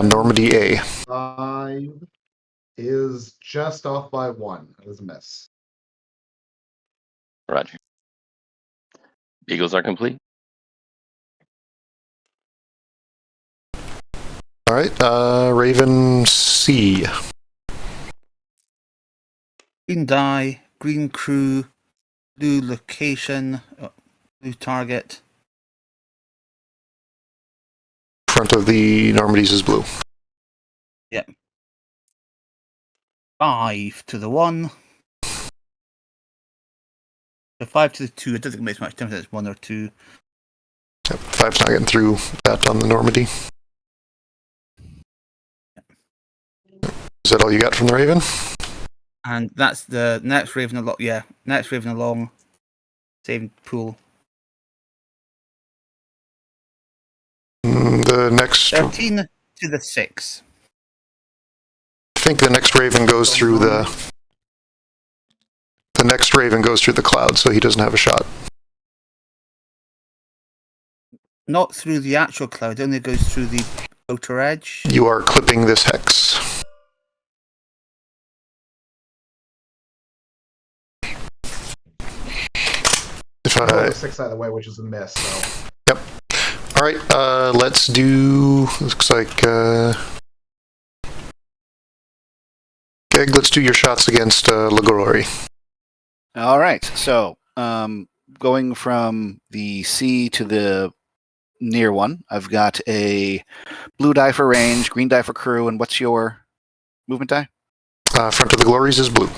Normandy A. 5 is just off by 1. It was a miss. Roger. Beagles are complete. All right. Raven C. Green die, green crew, blue location, blue target. Front of the Normandies is blue. 5 to the 1. So 5 to the 2. It doesn't make much difference if it's 1 or 2. Yep, 5's not getting through that on the Normandy. Is that all you got from the Raven? And that's the next Raven along. Yeah, next Raven along. Same pool. The next, 13 to the 6. I think the next Raven goes through the next Raven goes through the cloud, so he doesn't have a shot. Not through the actual cloud, it only goes through the outer edge. You are clipping this hex. If I rolled I, a 6 either way, which is a miss. So yep. All right. Let's do. Looks like. Keg, let's do your shots against Lagori. All right. So, going from the C to the near one, I've got a blue die for range, green die for crew, and what's your movement die? Front of the Glories is blue.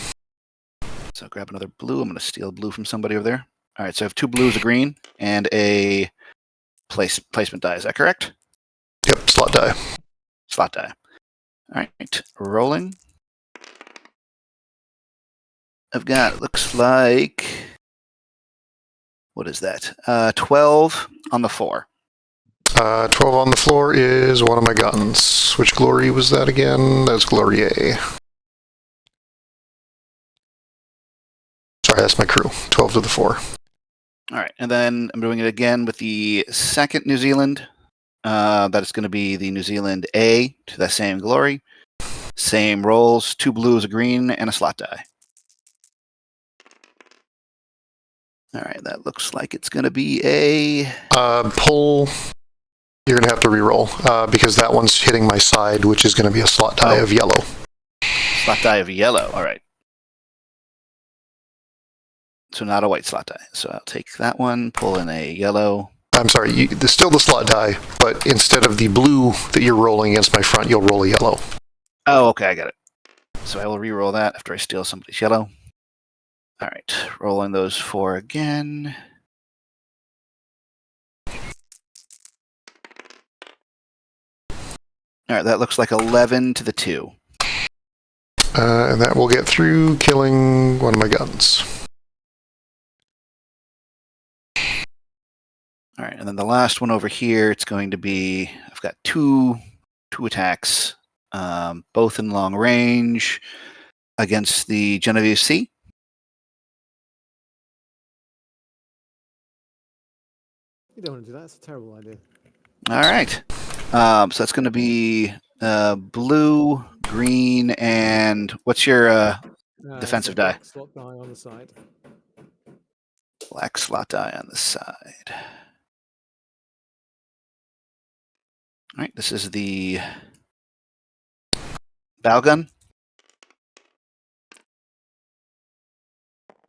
So grab another blue. I'm going to steal blue from somebody over there. All right. So I have 2 blues, a green, and a placement die. Is that correct? Yep, slot die. Slot die. All right. Rolling. I've got, looks like, what is that? 12 on the 4. 12 on the floor is one of my guns. Which glory was that again? That's Glory A. Sorry, that's my crew. 12 to the 4. All right. And then I'm doing it again with the second New Zealand. That is going to be the New Zealand A to that same glory. Same rolls, 2 blues, a green, and a slot die. All right, that looks like it's going to be a... Pull. You're going to have to re-roll because that one's hitting my side, which is going to be a slot die of yellow. Slot die of yellow. All right. So not a white slot die. So I'll take that one, pull in a yellow. I'm sorry, there's still the slot die, but instead of the blue that you're rolling against my front, you'll roll a yellow. Oh, okay, I got it. So I will re-roll that after I steal somebody's yellow. All right, rolling those 4 again. All right, that looks like 11 to the 2. And that will get through, killing one of my guns. All right, and then the last one over here, it's going to be, I've got two attacks, both in long range against the Genevieve C. You don't want to do that. It's a terrible idea. All right. So that's going to be blue, green, and what's your defensive die? Black slot die on the side. Black slot die on the side. All right, this is the bow gun,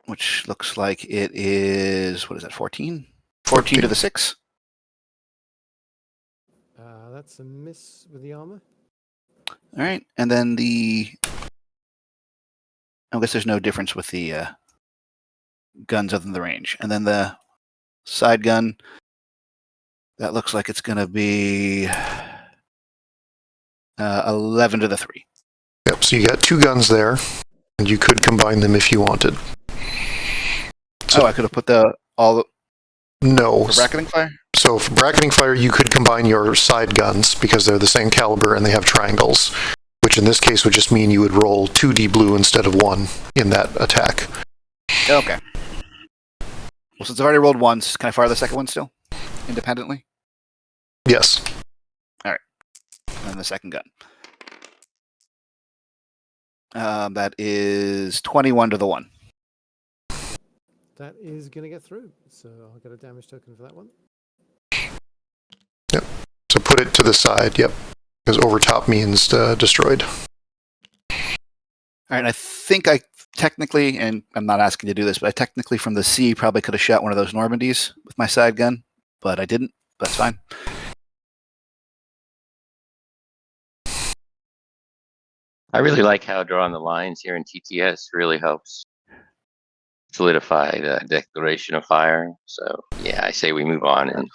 which looks like it is, what is that, 14? 14 to the 6. That's a miss with the armor. All right, and then I guess there's no difference with the guns other than the range. And then the side gun, that looks like it's going to be 11 to the 3. Yep, so you got 2 guns there, and you could combine them if you wanted. So I could have put No. for bracketing fire? So for bracketing fire, you could combine your side guns because they're the same caliber and they have triangles, which in this case would just mean you would roll 2d blue instead of 1 in that attack. Okay. Well, since I've already rolled once, can I fire the second one still? Independently? Yes. And the second gun. That is 21 to the 1. That is going to get through. So I'll get a damage token for that one. Yep. So put it to the side, yep. Because over top means destroyed. All right, I think I technically, and I'm not asking you to do this, but I technically from the sea probably could have shot one of those Normandies with my side gun, but I didn't. That's fine. I really like how drawing the lines here in TTS really helps solidify the declaration of fire. So yeah, I say we move on, and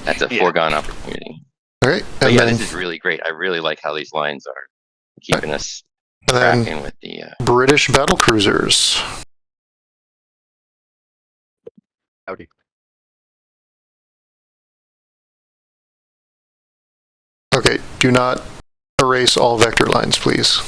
that's a foregone opportunity. All right. But And yeah, then, this is really great. I really like how these lines are keeping us and then tracking with the. British battle cruisers. Howdy. Okay, do not erase all vector lines, please.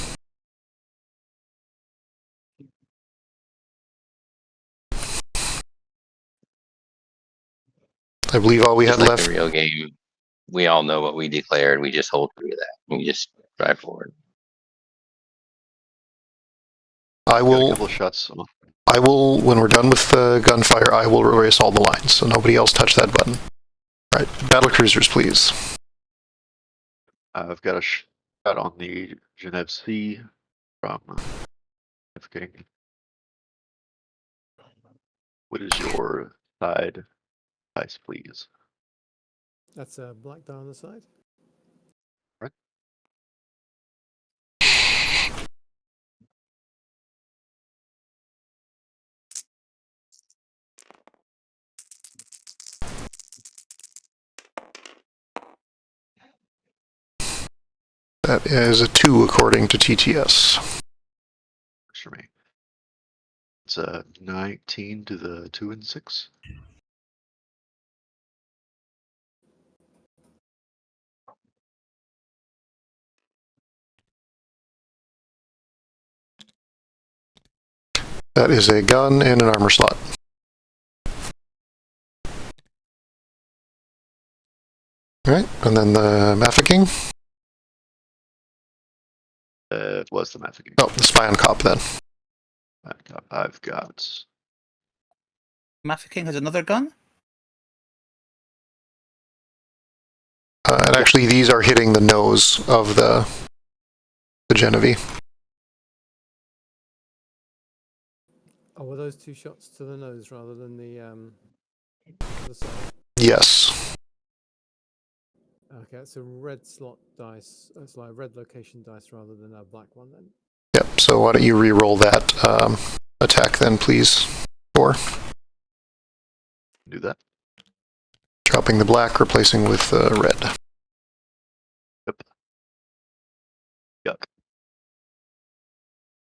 I believe all we Just had like left. the real game, we all know what we declared. We just hold true to that. We just drive forward. I Got a will, couple of shots. when we're done with gunfire, I will erase all the lines, so nobody else touch that button. All right, battle cruisers, please. I've got a shot on the Genève Sea from King. What is your side dice, please? That's a black die on the side. Right. That is a 2 according to TTS. Works for me. It's a 19 to the 2 and 6. That is a gun and an armor slot. All right, and then the Mafeking. It was the Mafeking. Oh, the spy on cop then. I've got. Mafeking has another gun? And actually, these are hitting the nose of the Genevieve. Oh, were those 2 shots to the nose rather than the side? Yes. Okay, it's a red slot dice. It's like a red location dice rather than a black one then. Yep. So why don't you re-roll that attack then, please? 4. Do that. Dropping the black, replacing with red. Yep.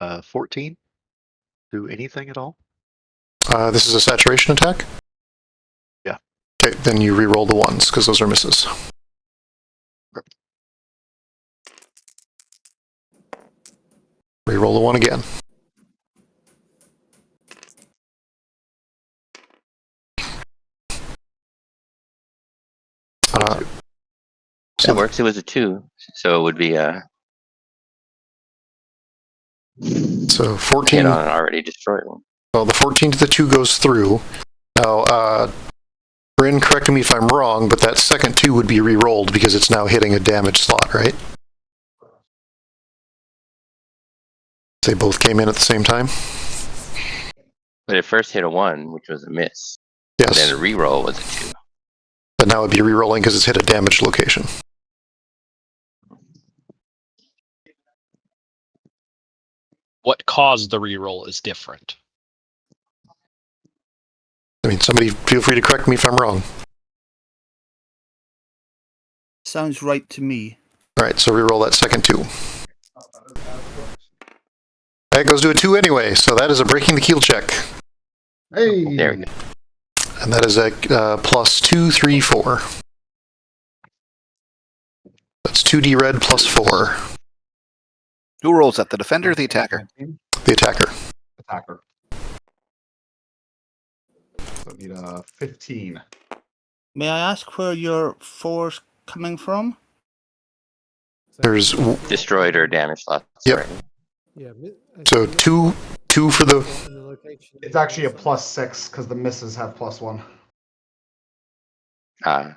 Yuck. 14. Do anything at all? This is a saturation attack? Yeah. Okay, then you re-roll the 1s, because those are misses. Re-roll the 1 again. That works. It was a 2, so it would be So 14. hit on an already destroyed one. Well, the 14 to the 2 goes through. Now, Bryn, correct me if I'm wrong, but that second 2 would be re-rolled because it's now hitting a damaged slot, right? They both came in at the same time? But it first hit a 1, which was a miss. Yes. Then a reroll was a 2. But now it'd be re-rolling because it's hit a damaged location. What caused the reroll is different. I mean, somebody feel free to correct me if I'm wrong. Sounds right to me. All right, so reroll that second 2. That goes to a 2 anyway, so that is a breaking the keel check. Hey. There we go. And that is a plus 2, 3, 4. That's 2d red plus 4. Who rolls that? The defender or the attacker? The attacker. Attacker. So I need a 15. May I ask where your 4's coming from? There's Destroyed or damaged lots. Yep. Right? Yeah. so two for the. It's actually a +6 because the misses have +1. Ah,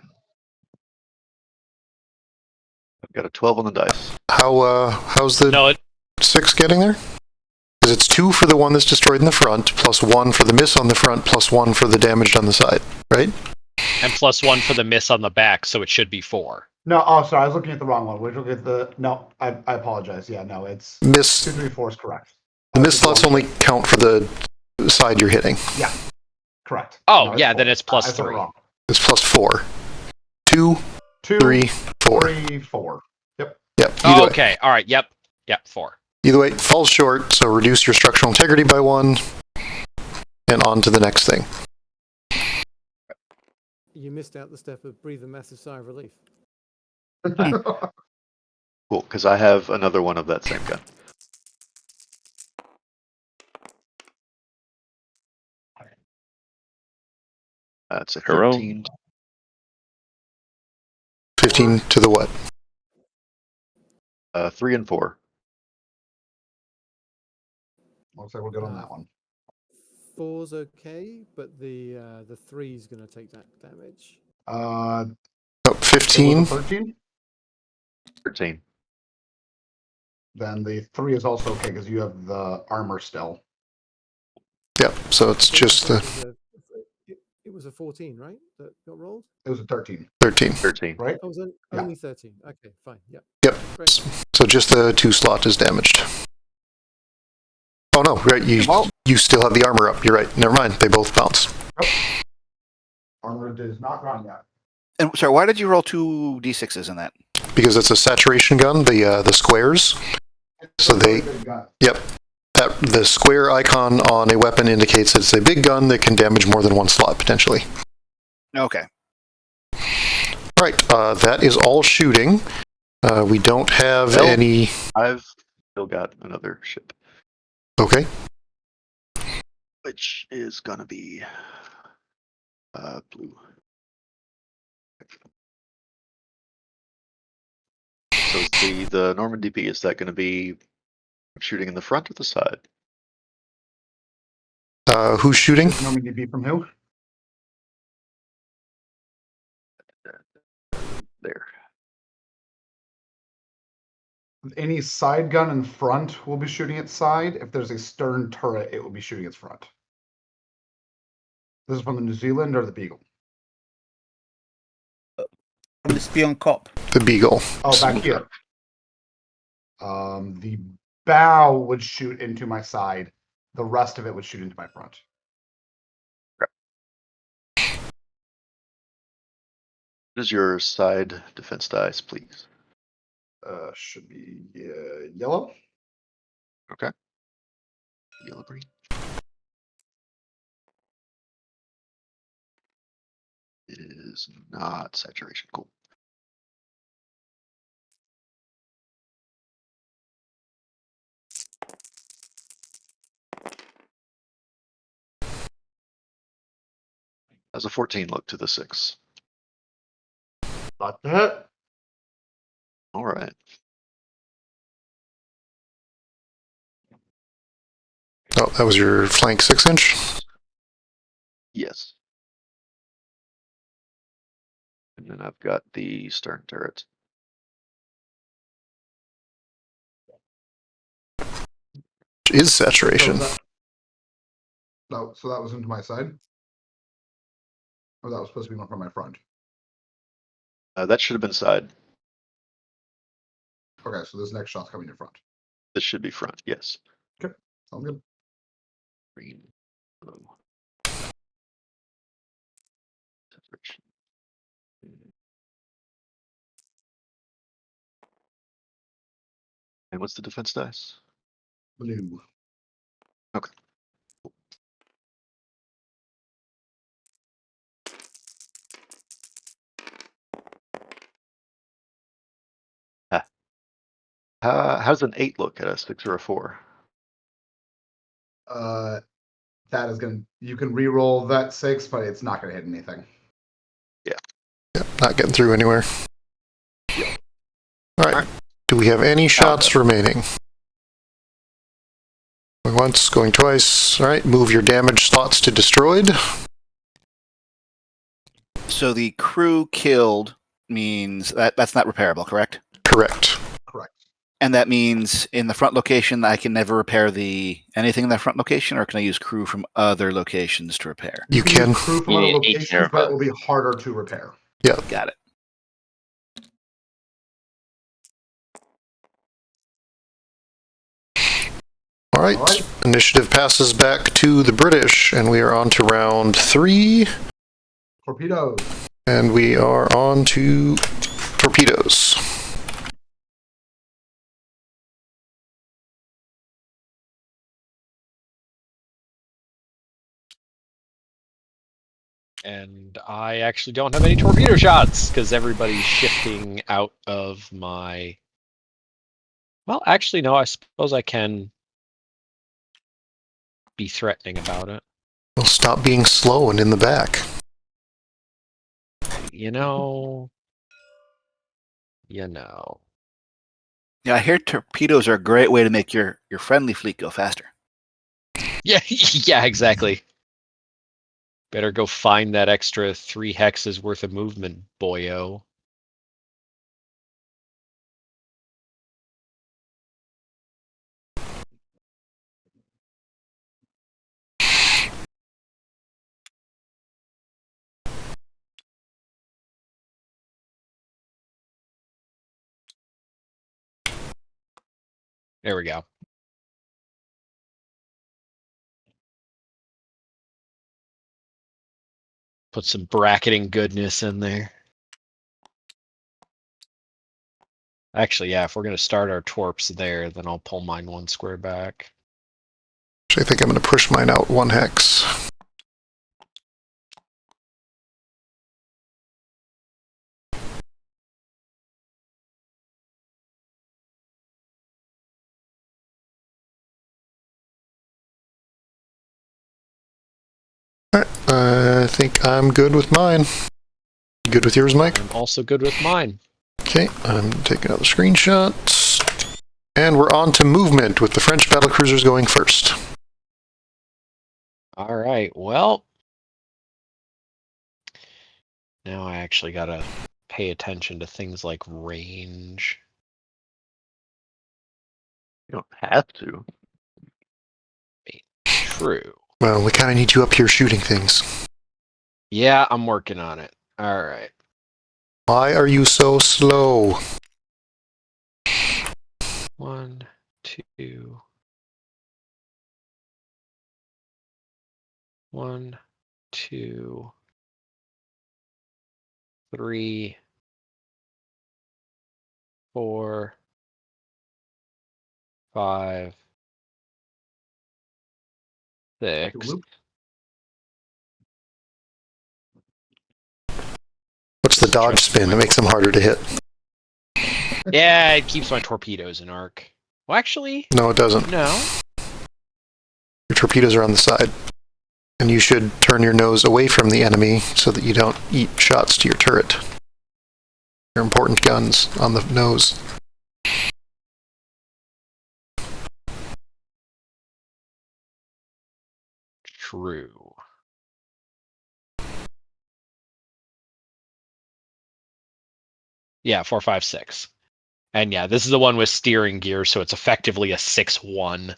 I've got a 12 on the dice. How's the No, 6 getting there? Because it's 2 for the one that's destroyed in the front, plus 1 for the miss on the front, plus 1 for the damaged on the side, right? and +1 for the miss on the back, so it should be 4. No, oh, sorry, I was looking at the wrong one. We're looking at the. No, I apologize. Yeah, no, it's Miss. 2, 3, 4 is correct. The miss slots only count for the side you're hitting. Yeah, correct. Oh, No, it's yeah, 4. then it's I said it +3. wrong. It's plus 4. 2, 2, 3, 4. 3, 4. Yep. Yep. Oh, okay. All right. Yep. 4. Either way, it falls short, so reduce your structural integrity by 1, and on to the next thing. You missed out the step of breathe a massive sigh of relief. Cool, because I have another one of that same gun. That's a Hero. 13. 15 to the what? 3 and 4. Looks like we're good on that one. 4's okay, but the 3's going to take that damage. Uh, Oh, 15. 13. 13. Then the 3 is also okay because you have the armor still. Yep, so it's just the It was a 14, right? That got rolled? It was a 13, 13. 13. right? Oh, it was Yeah. only 13. Okay, fine. Yep. Yep. Great. So just the 2 slot is damaged. Oh no, right, you still have the armor up. You're right. Never mind. They both bounce. Armor is not gone yet. And sorry, why did you roll 2 d6s in that? Because it's a saturation gun, the squares. So they that the square icon on a weapon indicates it's a big gun that can damage more than 1 slot potentially. Okay. Right, that is all shooting. We don't have Well- any. I've still got another ship, Okay. which is gonna be blue. So is the Norman DP, is that gonna be shooting in the front or the side? Who's shooting? Norman DB from who? There. Any side gun in front will be shooting its side. If there's a stern turret, it will be shooting its front. This is from the New Zealand or the Beagle? From the Spion Cop. The Beagle. Oh, back here. The bow would shoot into my side. The rest of it would shoot into my front. What is your side defense dice, please? Should be yellow. Okay. Yellow green. It is not saturation. Cool. As a 14 look to the 6. Got that. All right. Oh, that was your flank 6-inch? Yes. And then I've got the stern turret. Is saturation. No, so that was into my side? Or that was supposed to be one from my front? That should have been side. Okay, so this next shot's coming in front. This should be front. Yes. Sounds good. Green. Blue. Saturation. And what's the defense dice? Blue. Okay. How's an 8 look at a 6 or a 4? That is gonna. You can re-roll that 6, but it's not gonna hit anything. Yeah, not getting through anywhere. Yeah. All right. Do we have any shots remaining? Going once, going twice. All right. Move your damage slots to destroyed. So the crew killed means that's not repairable, correct? Correct. Correct. And that means in the front location, I can never repair anything in that front location, or can I use crew from other locations to repair? You can. Use crew from You other need 18 or locations, but it above. will be harder to repair. Yeah. Got it. All right. All right. Initiative passes back to the British, and we are on to round 3. Torpedoes. And we are on to torpedoes. And I actually don't have any torpedo shots because everybody's shifting out of my. Well, actually, no. I suppose I can be threatening about it. Well, stop being slow and in the back. You know. Yeah, I hear torpedoes are a great way to make your friendly fleet go faster. Yeah, yeah, exactly. Better go find that extra 3 hexes worth of movement, boyo. There we go. Put some bracketing goodness in there. Actually, yeah, if we're going to start our torps there, then I'll pull mine 1 square back. Actually, I think I'm going to push mine out 1 hex. All right. I think I'm good with mine. Good with yours, Mike? I'm also good with mine. Okay, I'm taking another screenshot. And we're on to movement with the French battlecruisers going first. All right, well. Now I actually got to pay attention to things like range. You don't have to. True. Well, we kind of need you up here shooting things. Yeah, I'm working on it. All right. Why are you so slow? 1, 2. 1, 2, 3, 4, 5, 6. What's the dodge spin? It makes them harder to hit. Yeah, it keeps my torpedoes in arc. Well, actually, No, it doesn't. no. Your torpedoes are on the side. And you should turn your nose away from the enemy so that you don't eat shots to your turret. They're important guns on the nose. True. Yeah, 4, 5, 6. And yeah, this is the one with steering gear, so it's effectively a 6-1.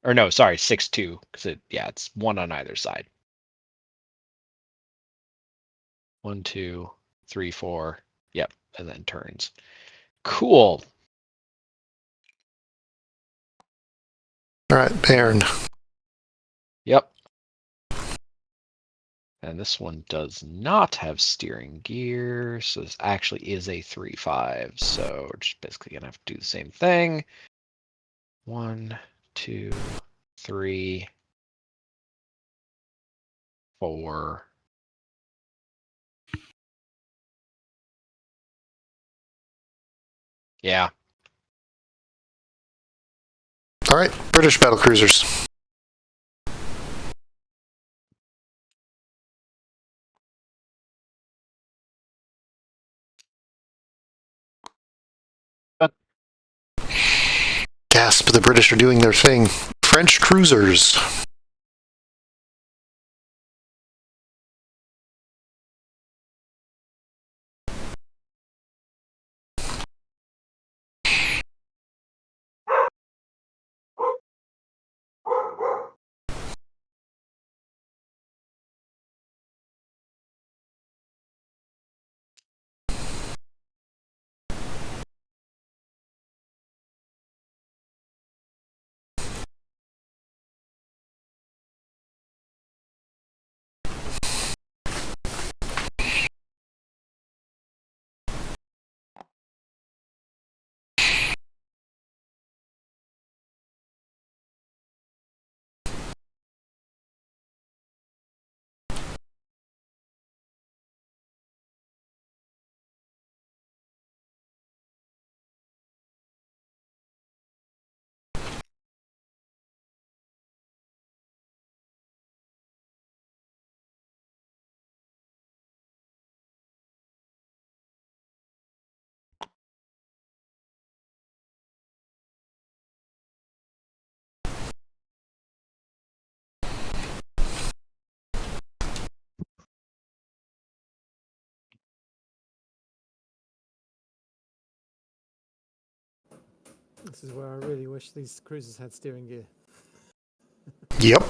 Or no, sorry, 6-2. Because it's 1 on either side. 1, 2, 3, 4. Yep, and then turns. Cool. All right, Bairn. Yep. And this one does not have steering gear, so this actually is a 3-5. So we're just basically gonna have to do the same thing. 1, 2, 3, 4. Yeah. All right, British battle cruisers. Gasp, the British are doing their thing. French cruisers. This is where I really wish these cruisers had steering gear. Yep.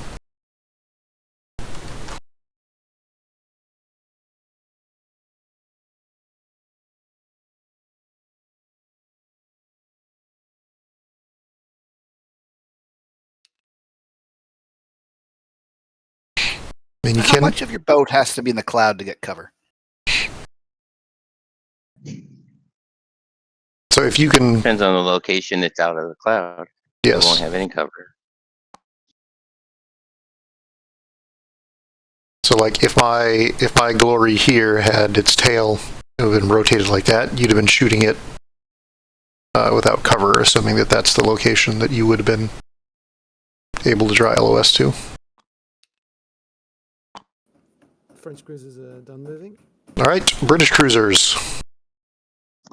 And you How can. much of your boat has to be in the cloud to get cover? So if you can, Depends on the location it's out of the cloud. It won't yes. have any cover. So like if my glory here had its tail been rotated like that, you'd have been shooting it without cover, assuming that that's the location that you would have been able to draw LOS to. French cruisers are done moving. All right, British cruisers.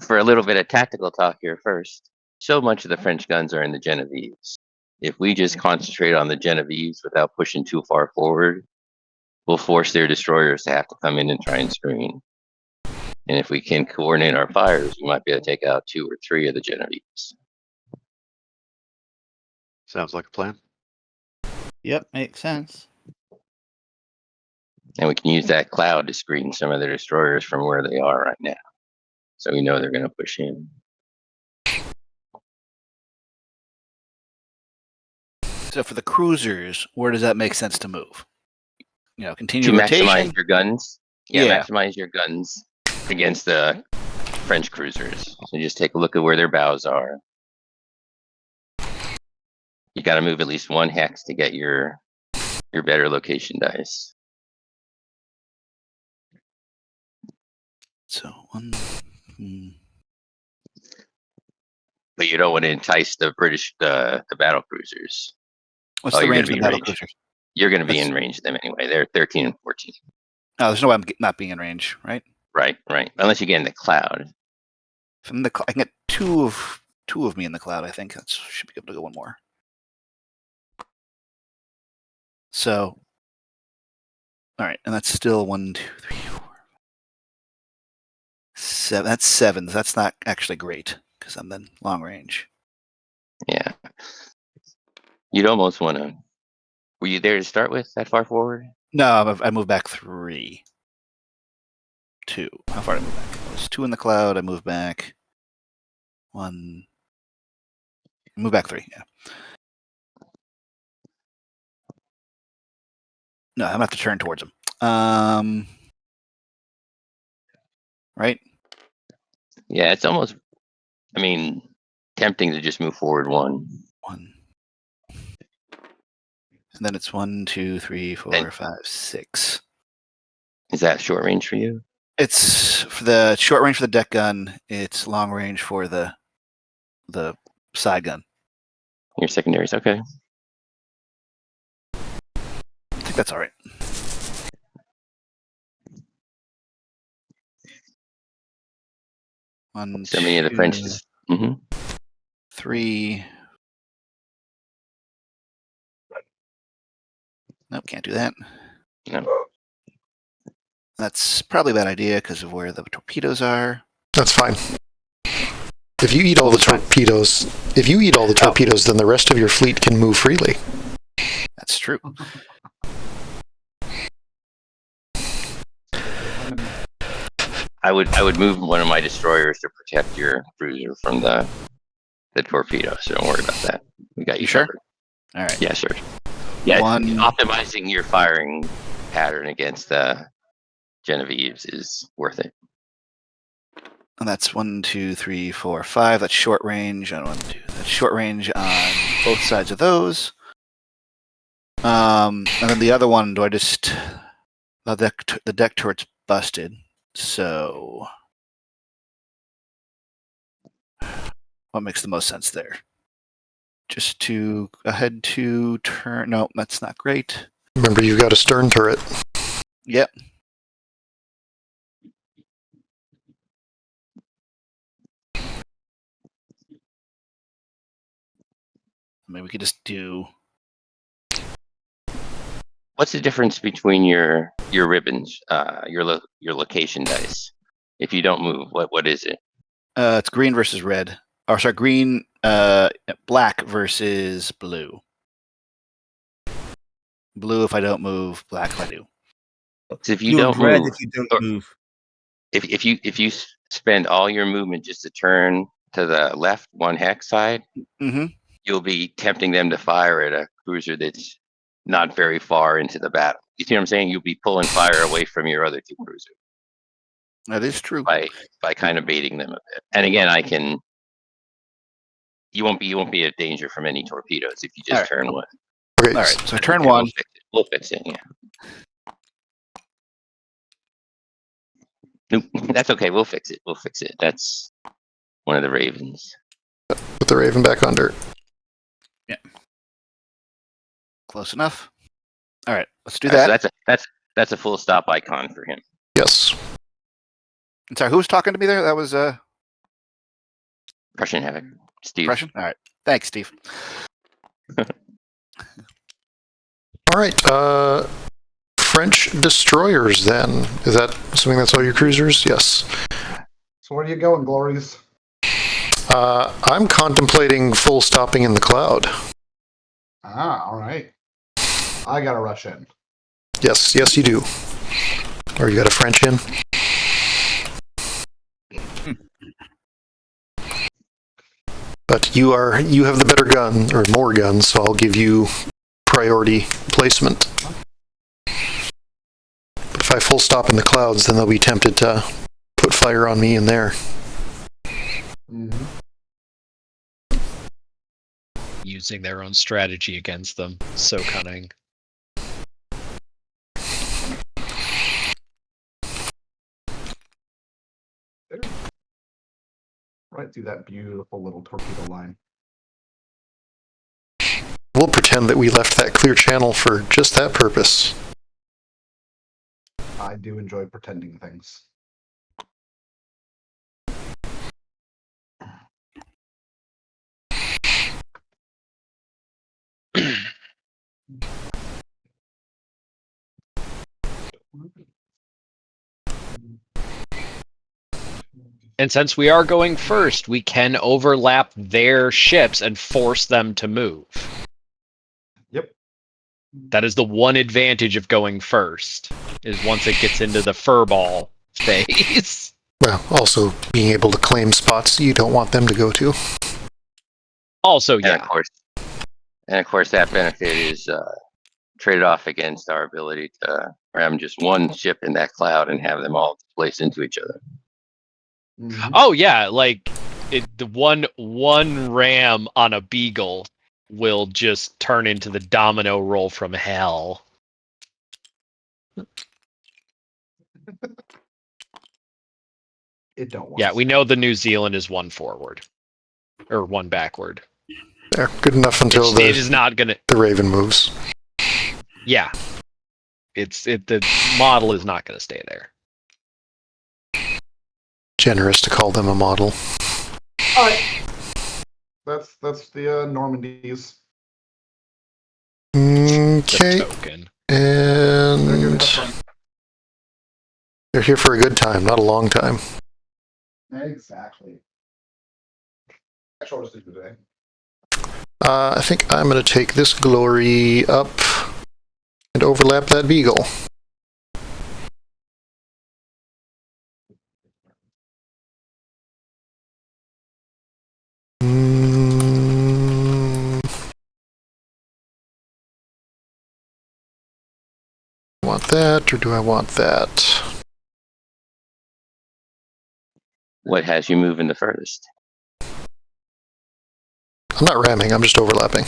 For a little bit of tactical talk here first, so much of the French guns are in the Genevieves. If we just concentrate on the Genevieves without pushing too far forward, we'll force their destroyers to have to come in and try and screen. And if we can coordinate our fires, we might be able to take out 2 or 3 of the Genevieves. Sounds like a plan. Yep, makes sense. And we can use that cloud to screen some of the destroyers from where they are right now. So we know they're going to push in. So for the cruisers, where does that make sense to move? You know, continue To rotation. maximize your guns. Yeah, Yeah. maximize your guns against the French cruisers. So just take a look at where their bows are. You got to move at least 1 hex to get your better location dice. So one. But you don't want to entice the British, the battle cruisers. What's Oh, the you're range gonna of the be battle range. cruisers? You're going to be That's- in range of them anyway. They're 13 and 14. Oh, there's no way I'm not being in range, right? Right. Unless you get in the cloud. From the I can get two of me in the cloud. I think that should be able to go one more. So, all right, and that's still 1, 2, 3, 4, 7. That's 7. That's not actually great because I'm then long range. Yeah. You'd almost want to. Were you there to start with that far forward? No, I moved back 3. 2. How far did I move back? I was 2 in the cloud. I moved back 1. Move back 3. Yeah. No, I'm gonna have to turn towards them. Right? Yeah, it's almost, I mean, tempting to just move forward one. 1. And then it's 1, 2, 3, 4, 5, 6. Is that short range for you? It's for the short range for the deck gun. It's long range for the side gun. Your secondaries, okay. I think that's all right. 1, So many of the 2, Frenches. Mm-hmm. 3. Nope, can't do that. No. That's probably a bad idea because of where the torpedoes are. That's fine. If you eat all the torpedoes, then the rest of your fleet can move freely. That's true. I would move one of my destroyers to protect your cruiser from the torpedo, so don't worry about that. We got you sure? covered. All right. Yeah, sure. Yeah, 1. optimizing your firing pattern against Genevieve's is worth it. And that's 1, 2, 3, 4, 5. That's short range. And 1, 2. That's short range on both sides of those. And then the other one, the deck turret's busted. So what makes the most sense there? Just to ahead to turn. No, that's not great. Remember, you've got a stern turret. Yep. I mean, we could just do. What's the difference between your ribbons, your location dice? If you don't move, what is it? It's green versus red. Or sorry, black versus blue. Blue if I don't move, black if I do. So if you don't red move, if you don't move. if you spend all your movement just to turn to the left 1 hex side, Mm-hmm. you'll be tempting them to fire at a cruiser that's not very far into the battle. You see what I'm saying? You'll be pulling fire away from your other 2 cruisers That is true. by kind of baiting them a bit. And again, you won't be a danger from any torpedoes if you just All turn one. Okay. All right, so turn Okay, 1. We'll fix it. Yeah. Nope, that's okay. We'll fix it. That's one of the Ravens. Put the Raven back under. Close enough. All right, let's do All right, that. so that's a full stop icon for him. Yes. I'm sorry, who was talking to me there? That was Prussian Havoc. Steve. Prussian? All right. Thanks, Steve. All right. French destroyers, then. Is that assuming that's all your cruisers? Yes. So where are you going, Glories? I'm contemplating full stopping in the cloud. Ah, all right. I gotta rush in. Yes, you do. Or you got a French in? But you have the better gun, or more guns, so I'll give you priority placement. But if I full stop in the clouds, then they'll be tempted to put fire on me in there. Mm-hmm. Using their own strategy against them. So cunning. Right through that beautiful little torpedo line. We'll pretend that we left that clear channel for just that purpose. I do enjoy pretending things. And since we are going first, we can overlap their ships and force them to move. Yep. That is the one advantage of going first, is once it gets into the furball phase. Well, also being able to claim spots you don't want them to go to. Also, And yeah. of course, that benefit is traded off against our ability to or have them just one ship in that cloud and have them all place into each other. Mhm. Oh yeah, like the one ram on a beagle will just turn into the domino roll from hell. It don't work. Yeah, we know the New Zealand is one forward or one backward. Yeah, good enough until It is not gonna. the Raven moves. Yeah, the model is not gonna stay there. Generous to call them a model. All right. That's the Normandies. Okay, The token. They're gonna and have fun. they're here for a good time, not a long time. Exactly. That's what I was doing today. I think I'm going to take this glory up and overlap that beagle. Want that, or do I want that? What has you moving the furthest? I'm not ramming, I'm just overlapping.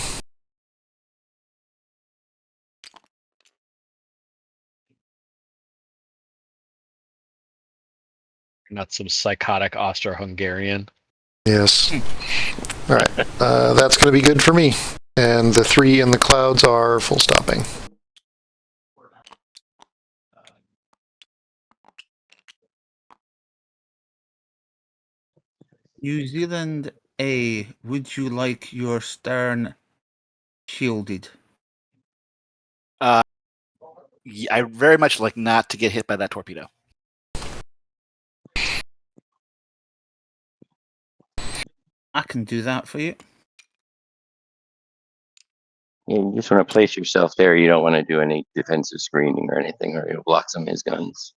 Not some psychotic Austro-Hungarian. Yes. All right, that's going to be good for me. And the 3 in the clouds are full stopping. New Zealand A, would you like your stern shielded? I very much like not to get hit by that torpedo. I can do that for you. You just want to place yourself there. You don't want to do any defensive screening or anything, or you'll block some of his guns.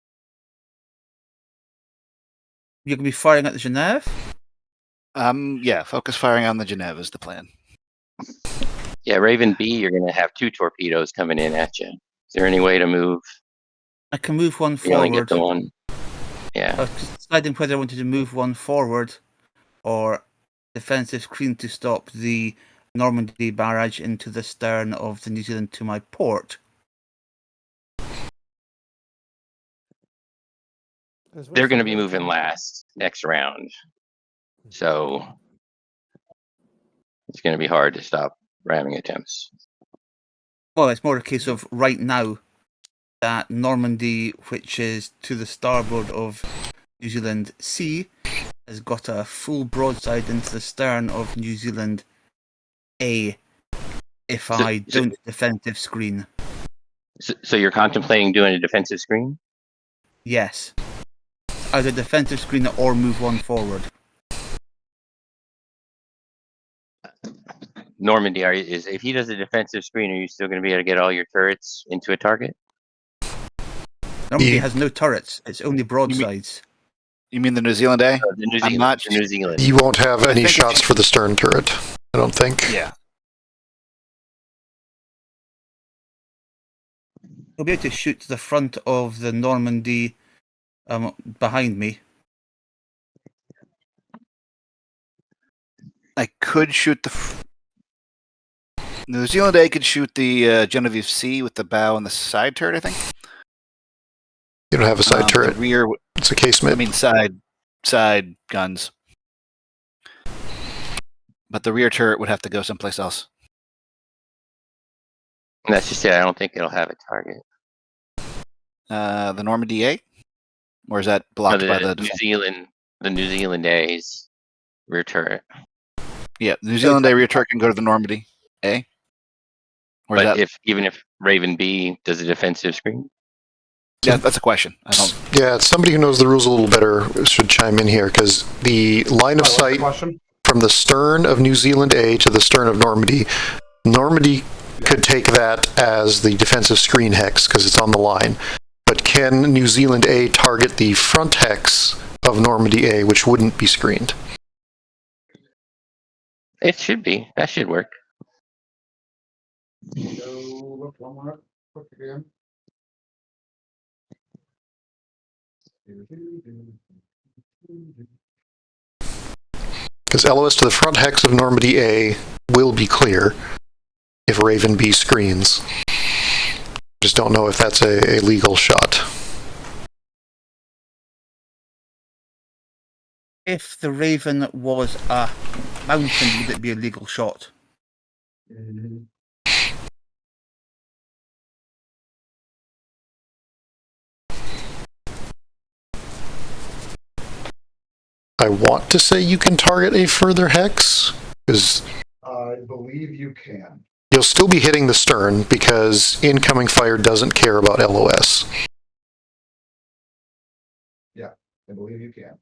You're going to be firing at the Genève? Yeah, focus firing on the Genève is the plan. Yeah, Raven B, you're going to have 2 torpedoes coming in at you. Is there any way to move? I can move one You only get forward. the one. Yeah. I was deciding whether I wanted to move one forward or defensive screen to stop the Normandy barrage into the stern of the New Zealand to my port. They're going to be moving last next round. So it's going to be hard to stop ramming attempts. Well, it's more a case of right now that Normandy, which is to the starboard of New Zealand C, has got a full broadside into the stern of New Zealand A if I don't defensive screen. So you're contemplating doing a defensive screen? Yes. Either defensive screen or move one forward. Normandy, if he does a defensive screen, are you still going to be able to get all your turrets into a target? Normandy has no turrets. It's only broadsides. You mean the New Zealand A? The New Zealand. I'm not. The New Zealand. You won't have any shots for the stern turret, I don't think. Yeah. You'll be able to shoot to the front of the Normandy behind me. I could shoot the New Zealand A could shoot the Genevieve C with the bow and the side turret, I think. You don't have a side turret. The rear, it's a casement. I mean, side guns. But the rear turret would have to go someplace else. That's just it. I don't think it'll have a target. The Normandy A? Or is that blocked by the New Zealand? The New Zealand A's rear turret. Yeah, the New Zealand A rear turret can go to the Normandy A. Or But is that... even if Raven B does a defensive screen? Yeah, that's a question. I don't. Yeah, somebody who knows the rules a little better should chime in here, because the line of sight from the stern of New Zealand A to the stern of Normandy, could take that as the defensive screen hex because it's on the line. But can New Zealand A target the front hex of Normandy A, which wouldn't be screened? It should be. That should work. Go look one more quick again. Because LOS to the front hex of Normandy A will be clear if Raven B screens. Just don't know if that's a legal shot. If the Raven was a mountain, would it be a legal shot? I want to say you can target a further hex, because I believe you can. you'll still be hitting the stern, because incoming fire doesn't care about LOS. I believe you can.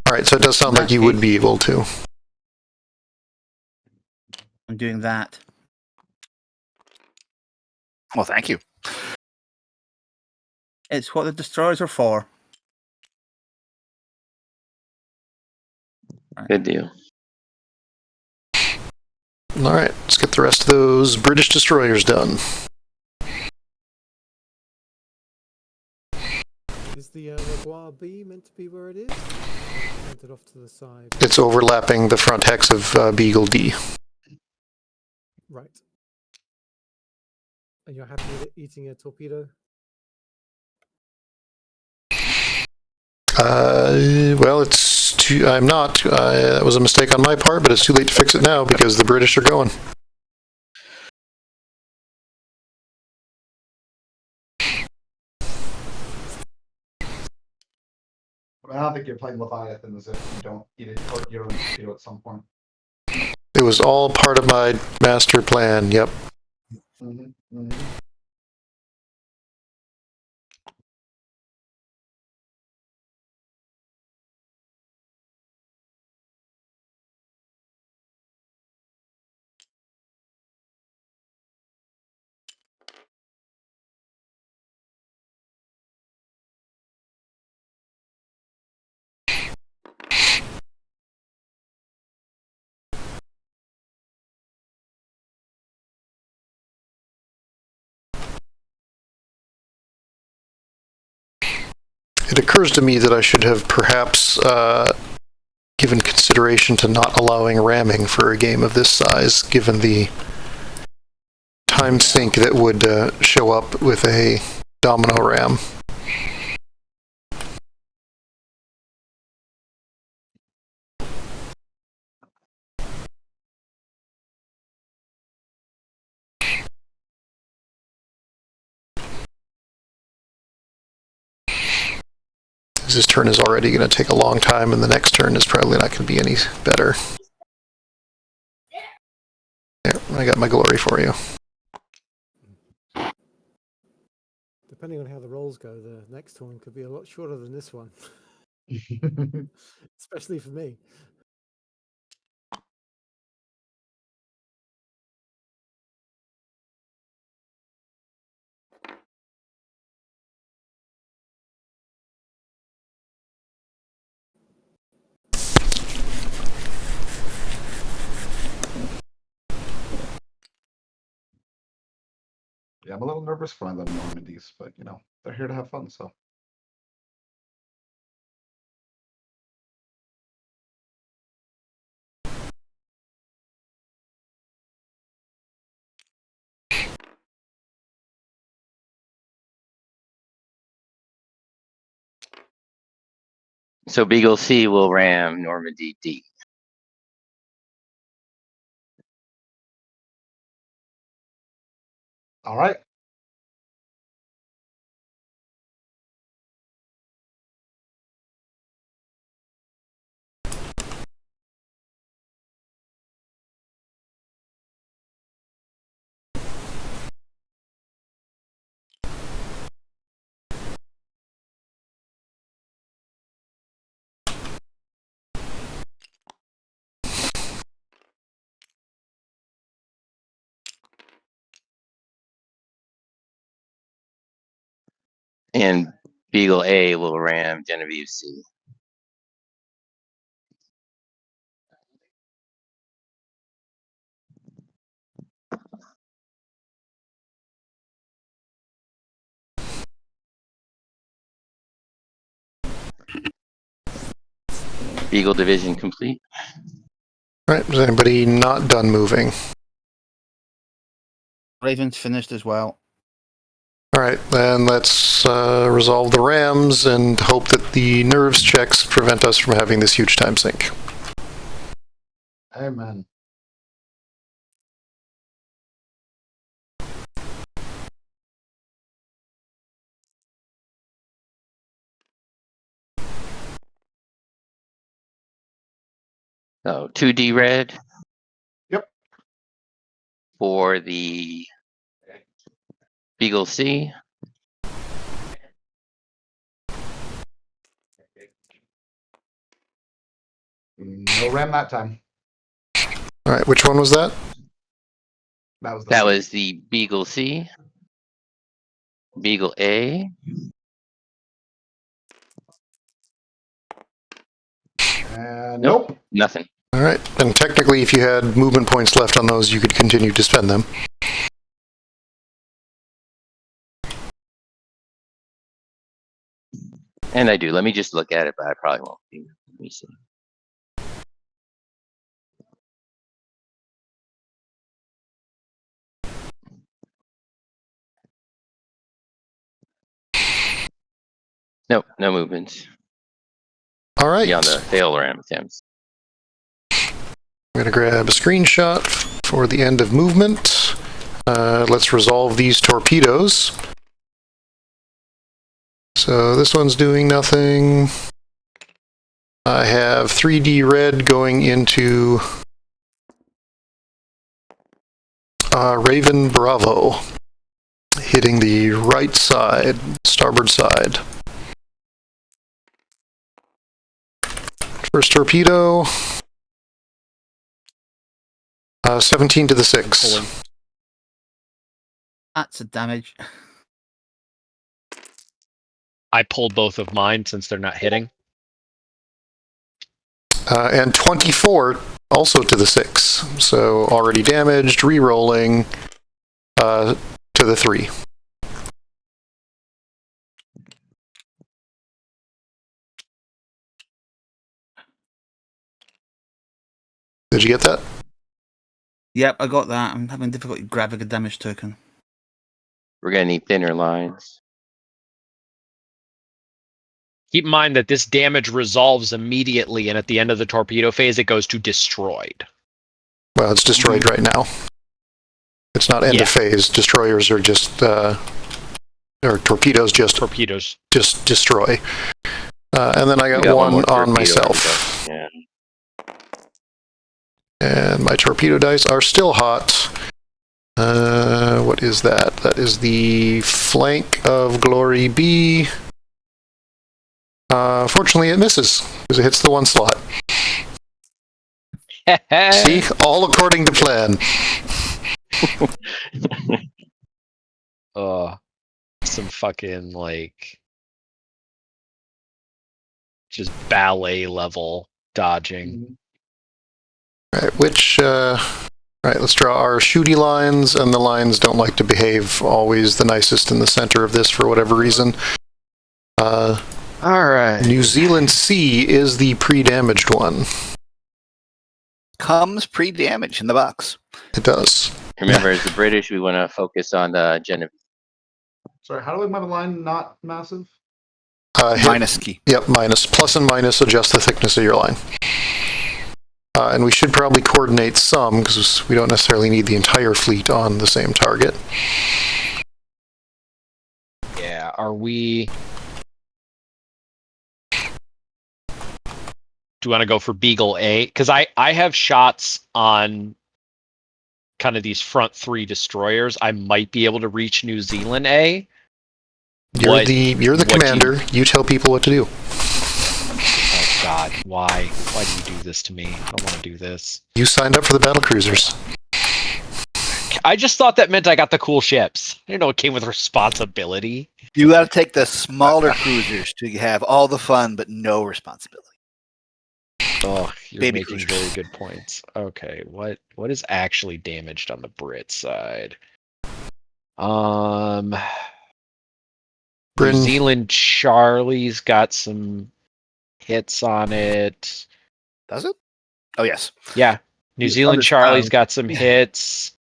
Alright, so it does sound like you would be able to. I'm doing that. Well, thank you. It's what the destroyers are for. Good deal. Alright, let's get the rest of those British destroyers done. Is the Lagoire B meant to be where it is? Sent it off to the side. It's overlapping the front hex of Beagle D. Right. And you're happy with it eating a torpedo? Well, it's too. I'm not. That was a mistake on my part, but it's too late to fix it now because the British are going. I don't think you're playing Leviathans if you don't eat it or your own torpedo at some point. It was all part of my master plan. Yep. It occurs to me that I should have perhaps given consideration to not allowing ramming for a game of this size, given the time sink that would show up with a domino ram. This turn is already going to take a long time, and the next turn is probably not going to be any better. There, I got my glory for you. Depending on how the rolls go, the next one could be a lot shorter than this one. Especially for me. Yeah, I'm a little nervous for the Normandies, but you know, they're here to have fun, so. So Beagle C will ram Normandy D. All right. And Beagle A will ram Genevieve C. Beagle division complete. All right, is anybody not done moving? Raven's finished as well. All right, then let's resolve the rams and hope that the nerves checks prevent us from having this huge time sink. Amen. So 2D red. Yep. For the Beagle C. No ram that time. All right, which one was that? That was the Beagle C. Beagle A. Nope. Nothing. All right, and technically, if you had movement points left on those, you could continue to spend them. And I do. Let me just look at it, but I probably won't. Let me see. Nope, no movements. All right. Beyond the fail ram attempts. I'm going to grab a screenshot for the end of movement. Let's resolve these torpedoes. So this one's doing nothing. I have 3D red going into Raven Bravo, hitting the right side, starboard side. First torpedo, 17 to the 6. That's a damage. I pulled both of mine since they're not hitting. And 24 also to the 6. So already damaged, re-rolling to the 3. Did you get that? Yep, I got that. I'm having difficulty grabbing a damage token. We're gonna need thinner lines. Keep in mind that this damage resolves immediately, and at the end of the torpedo phase, it goes to destroyed. Well, it's destroyed right now. It's not end of phase. Destroyers are just, or torpedoes just destroy. And then I got one on myself. Yeah. And my torpedo dice are still hot. What is that? That is the flank of Glory B. Fortunately, it misses, because it hits the one slot. See? All according to plan. Some fucking, like, just ballet level dodging. Right, right, let's draw our shooty lines, and the lines don't like to behave always the nicest in the center of this for whatever reason. All right. New Zealand C is the pre-damaged one. Comes pre-damage in the box. It does. Remember, as the British, we want to focus on the Genevieve. Sorry, how do I have a line not massive? Minus key. Yep, minus. Plus and minus adjust the thickness of your line. And we should probably coordinate some, because we don't necessarily need the entire fleet on the same target. Yeah, are we... Do you want to go for Beagle A? Because I have shots on kind of these front 3 destroyers. I might be able to reach New Zealand A. You're the commander. You tell people what to do. Oh God, why? Why do you do this to me? I don't want to do this. You signed up for the battle cruisers. I just thought that meant I got the cool ships. I didn't know it came with responsibility. You got to take the smaller cruisers to have all the fun but no responsibility. Oh, you're Baby making cruisers. very good points. Okay, what is actually damaged on the Brit side? New Bryn, Zealand Charlie's got some hits on it. Does it? Oh, yes. Yeah. New It's Zealand under Charlie's sound. got some hits.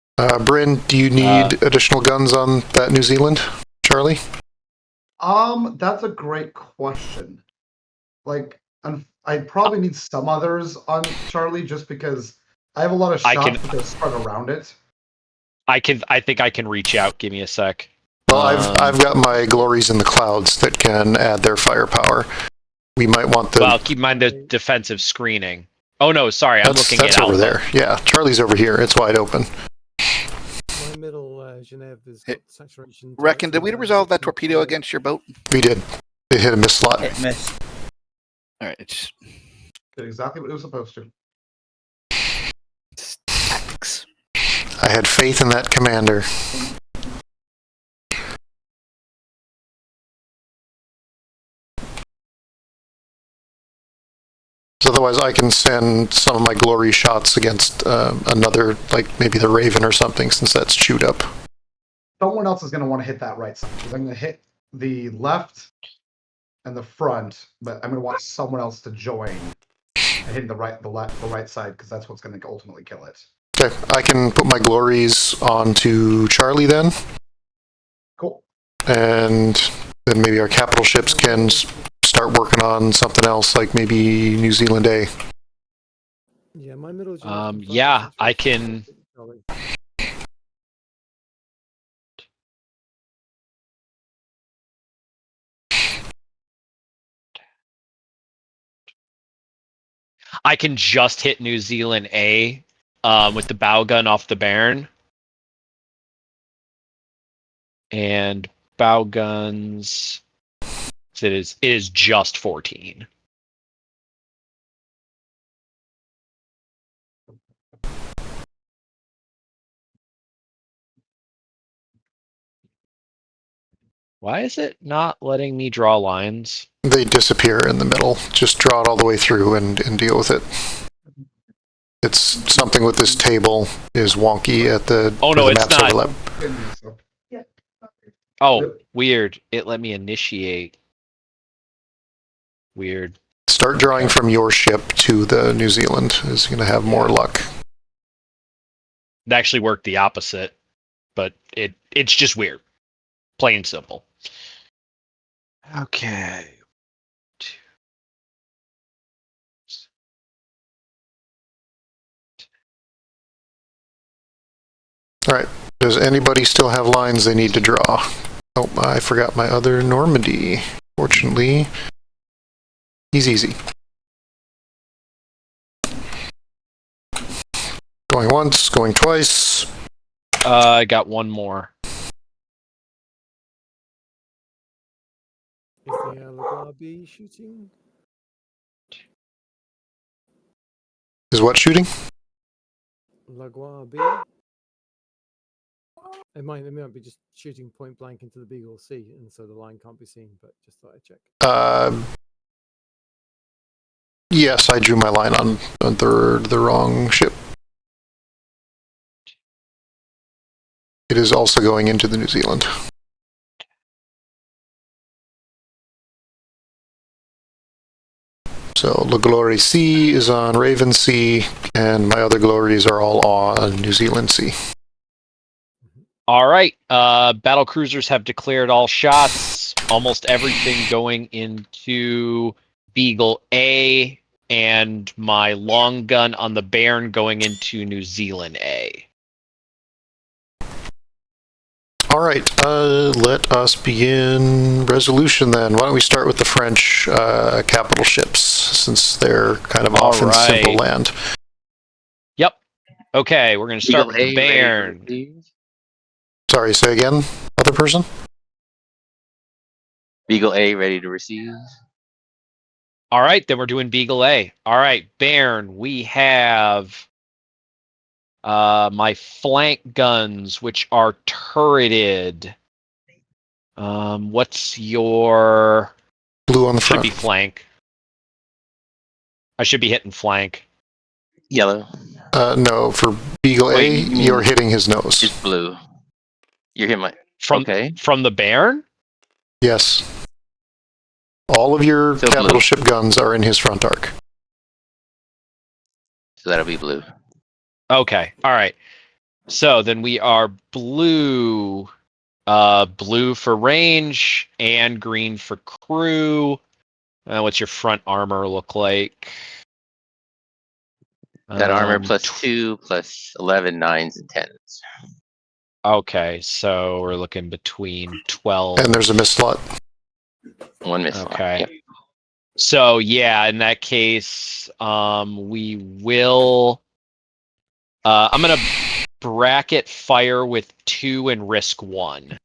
Bryn, do you need additional guns on that New Zealand, Charlie? That's a great question. Like, I probably need some others on Charlie just because I have a lot of I shots can- that are spread around it. I think I can reach out. Give me a sec. Well, I've got my glories in the clouds that can add their firepower. We might want the. Well, keep in mind the defensive screening. Oh no, sorry, I'm looking that's at over Alpha. there. Yeah, Charlie's over here. It's wide open. My middle Genève is Hey, saturation. Reckon, did we resolve that torpedo against your boat? We did. It hit a miss slot. Hit miss. All right, it's Did exactly what it was supposed to. tactics. I had faith in that commander. Otherwise, I can send some of my glory shots against another, like maybe the Raven or something, since that's chewed up. Someone else is going to want to hit that right side because I'm going to hit the left and the front, but I'm going to want someone else to join and hitting the right side because that's what's going to ultimately kill it. Okay, I can put my glories onto Charlie then, Cool. and then maybe our capital ships can start working on something else, like maybe New Zealand A. Yeah, my middle Genève. Yeah, I can. I can just hit New Zealand A with the bow gun off the Baron. And bow guns. It is just 14. Why is it not letting me draw lines? They disappear in the middle. Just draw it all the way through and deal with it. It's something with this table is wonky at the. Oh no, the it's maps not. overlap. Oh, weird. It let me initiate. Weird. Start drawing from your ship to the New Zealand is going to have more luck. It actually worked the opposite, but it's just weird. Plain and simple. Okay. All right. Does anybody still have lines they need to draw? Oh, I forgot my other Normandy. Fortunately, he's easy. Going once, going twice. I got one more. Is the Lagoa B shooting? Is what shooting? Lagoa B? It might be just shooting point blank into the Beagle Sea, and so the line can't be seen, but just thought I'd check. Yes, I drew my line on the wrong ship. It is also going into the New Zealand. So the Glory C is on Raven C, and my other glories are all on New Zealand C. All right. Battle cruisers have declared all shots. Almost everything going into Beagle A, and my long gun on the Baron going into New Zealand A. All right, let us begin resolution then. Why don't we start with the French capital ships, since they're kind of off in simple land. Yep. Okay, we're going to start with the Beagle A, ready to Baron. receive. Sorry, say again, other person? Beagle A ready to receive. All right, then we're doing Beagle A. All right, Baron, we have my flank guns, which are turreted. What's your... Blue on the Should front. be flank. I should be hitting flank. Yellow. No, for Beagle Wait, A, you mean- you're hitting his nose. It's blue. You're hitting my... From Okay. from the Baron? Yes. All of your So capital blue. ship guns are in his front arc. So that'll be blue. Okay. All right. So then we are blue. Blue for range and green for crew. What's your front armor look like? Got armor Um, plus 2, plus 11, 9s, and 10s. Okay, so we're looking between 12. And there's a miss slot. One miss slot. Okay. Yep. So yeah, in that case, we will. I'm gonna bracket fire with 2 and risk 1.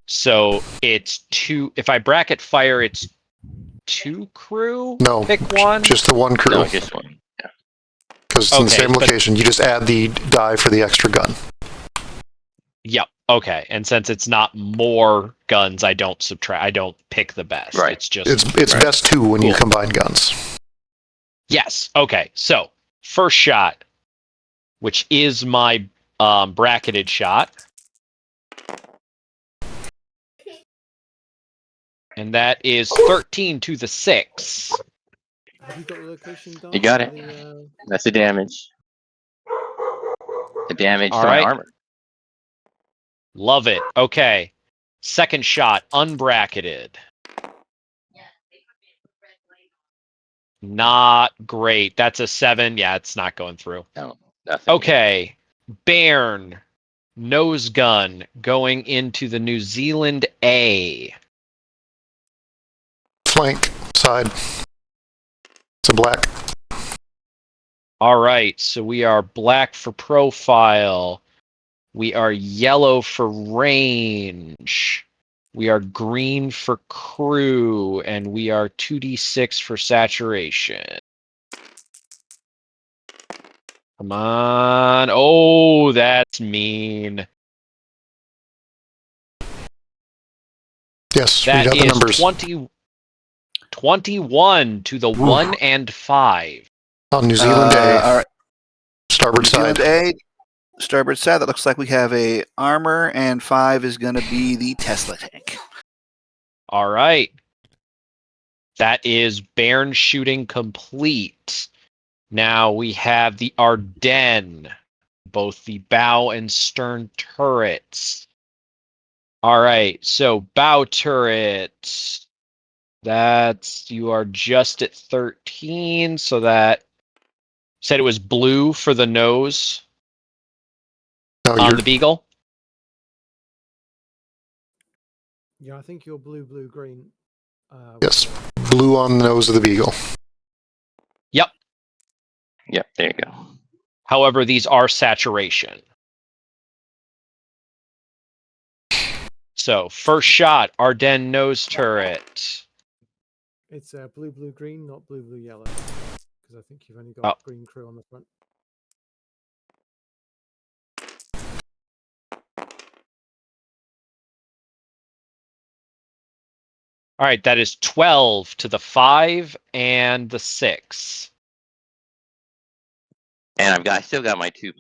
So it's 2. If I bracket fire, it's 2 crew. No, Pick one. just the one crew. No, just one. Yeah. Because it's in the Okay, same but- location. You just add the die for the extra gun. Yep. Okay. And since it's not more guns, I don't subtract. I don't pick the best. Right. It's just It's Right. best 2 when you Cool. combine guns. yes. Okay. So first shot, which is my bracketed shot, and that is 13 to the 6. Have you got the location, Don? You got for it. the, That's the damage. The damage All to right. my armor. Love it. Okay. Second shot, unbracketed. Not great. That's a 7. Yeah, it's not going through. No, nothing. Okay. Bairn. Nose gun going into the New Zealand A. Flank, side. It's a black. All right. So we are black for profile. We are yellow for range. We are green for crew. And we are 2d6 for saturation. Come on. Oh, that's mean. Yes, we That got the is numbers. 21 to the 1 and 5. On New Zealand A, All right. starboard New Zealand side. A, starboard side. That looks like we have a armor, and 5 is going to be the Tesla tank. All right. That is Bairn shooting complete. Now we have the Ardennes, both the bow and stern turrets. All right, so bow turret. That's you are just at 13, so that said it was blue for the nose No, on you're the Beagle. yeah, I think you're blue, blue, green. yes, blue on the nose of the Beagle. Yep, there you go. However, these are saturation. So first shot, Ardennes nose turret. It's blue, blue, green, not blue, blue, yellow. Because I think you've only got green crew on the front. All right, that is 12 to the 5 and the 6. And I still got my 2+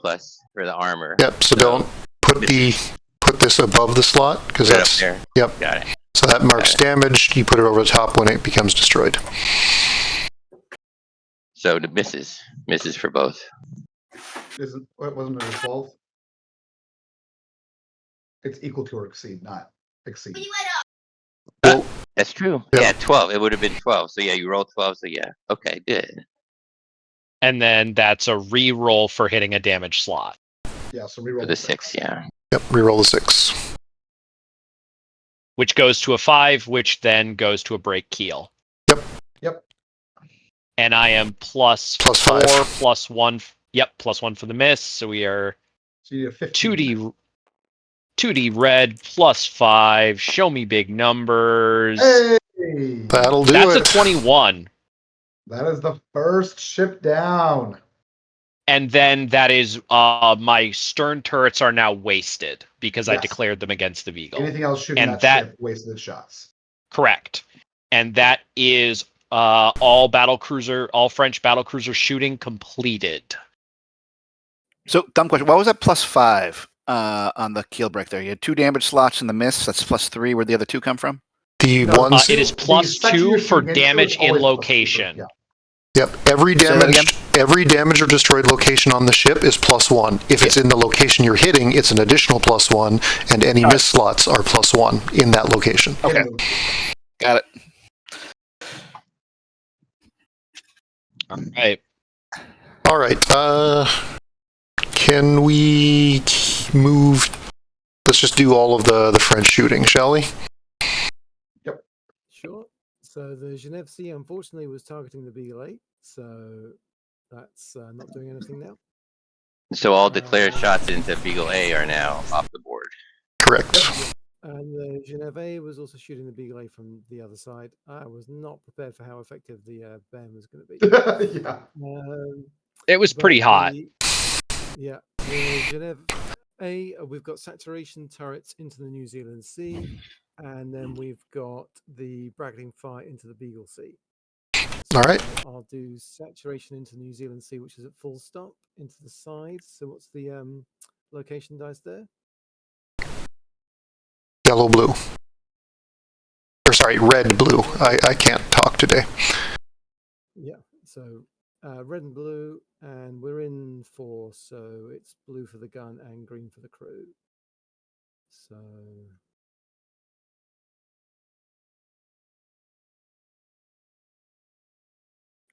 for the armor. Yep. So don't put this above the slot because Right up that's there. yep. Got it. So that marks damage. You put it over the top when it becomes destroyed. So the misses for both. Wasn't it a 12? It's equal to or exceed, not exceed. Well, That's true. Yeah. Yeah, 12. It would have been 12. So yeah, you rolled 12. So yeah. Okay, good. And then that's a re-roll for hitting a damage slot. Yeah, so For reroll the 6, yeah. yep. Reroll the 6. Which goes to a 5, which then goes to a break keel. Yep. And I am plus Plus 4, 5. plus 1. Yep, plus 1 for the miss. So we are So you get 15. 2D red plus 5. Show me big numbers. Hey! That'll do That's it. a 21. That is the first ship down. And then that is my stern turrets are now wasted because I Yes. declared them against the Beagle. Anything else shooting And that ship wasted shots. Correct. And that is all French battle cruiser shooting completed. So, dumb question. What was that +5 on the keel break there? You had 2 damage slots in the miss. That's +3. Where'd the other 2 come from? The No, ones It is The plus section 2 you're for shooting into is damage in always +2, location. yeah. Yep. Every Say that damaged or destroyed location on the ship is +1. If it's in the location you're hitting, it's an additional +1, and any miss slots are +1 in that location. Okay. Got it. All right. All right. Can we move? Let's just do all of the French shooting, shall we? Sure. So the Genève C, unfortunately, was targeting the Beagle 8, so that's not doing anything now. So all declared shots into Beagle A are now off the board. Correct. And the Genève A was also shooting the Beagle A from the other side. I was not prepared for how effective the BAM was going to be. Yeah. It was pretty hot. The Genève A, we've got saturation turrets into the New Zealand Sea, and then we've got the bracketing fire into the Beagle Sea. So All right. I'll do saturation into New Zealand Sea, which is at full stop, into the side. So what's the location dice there? Yellow, blue. Or sorry, red, blue. I can't talk today. Yeah, so red and blue, and we're in 4, so it's blue for the gun and green for the crew. So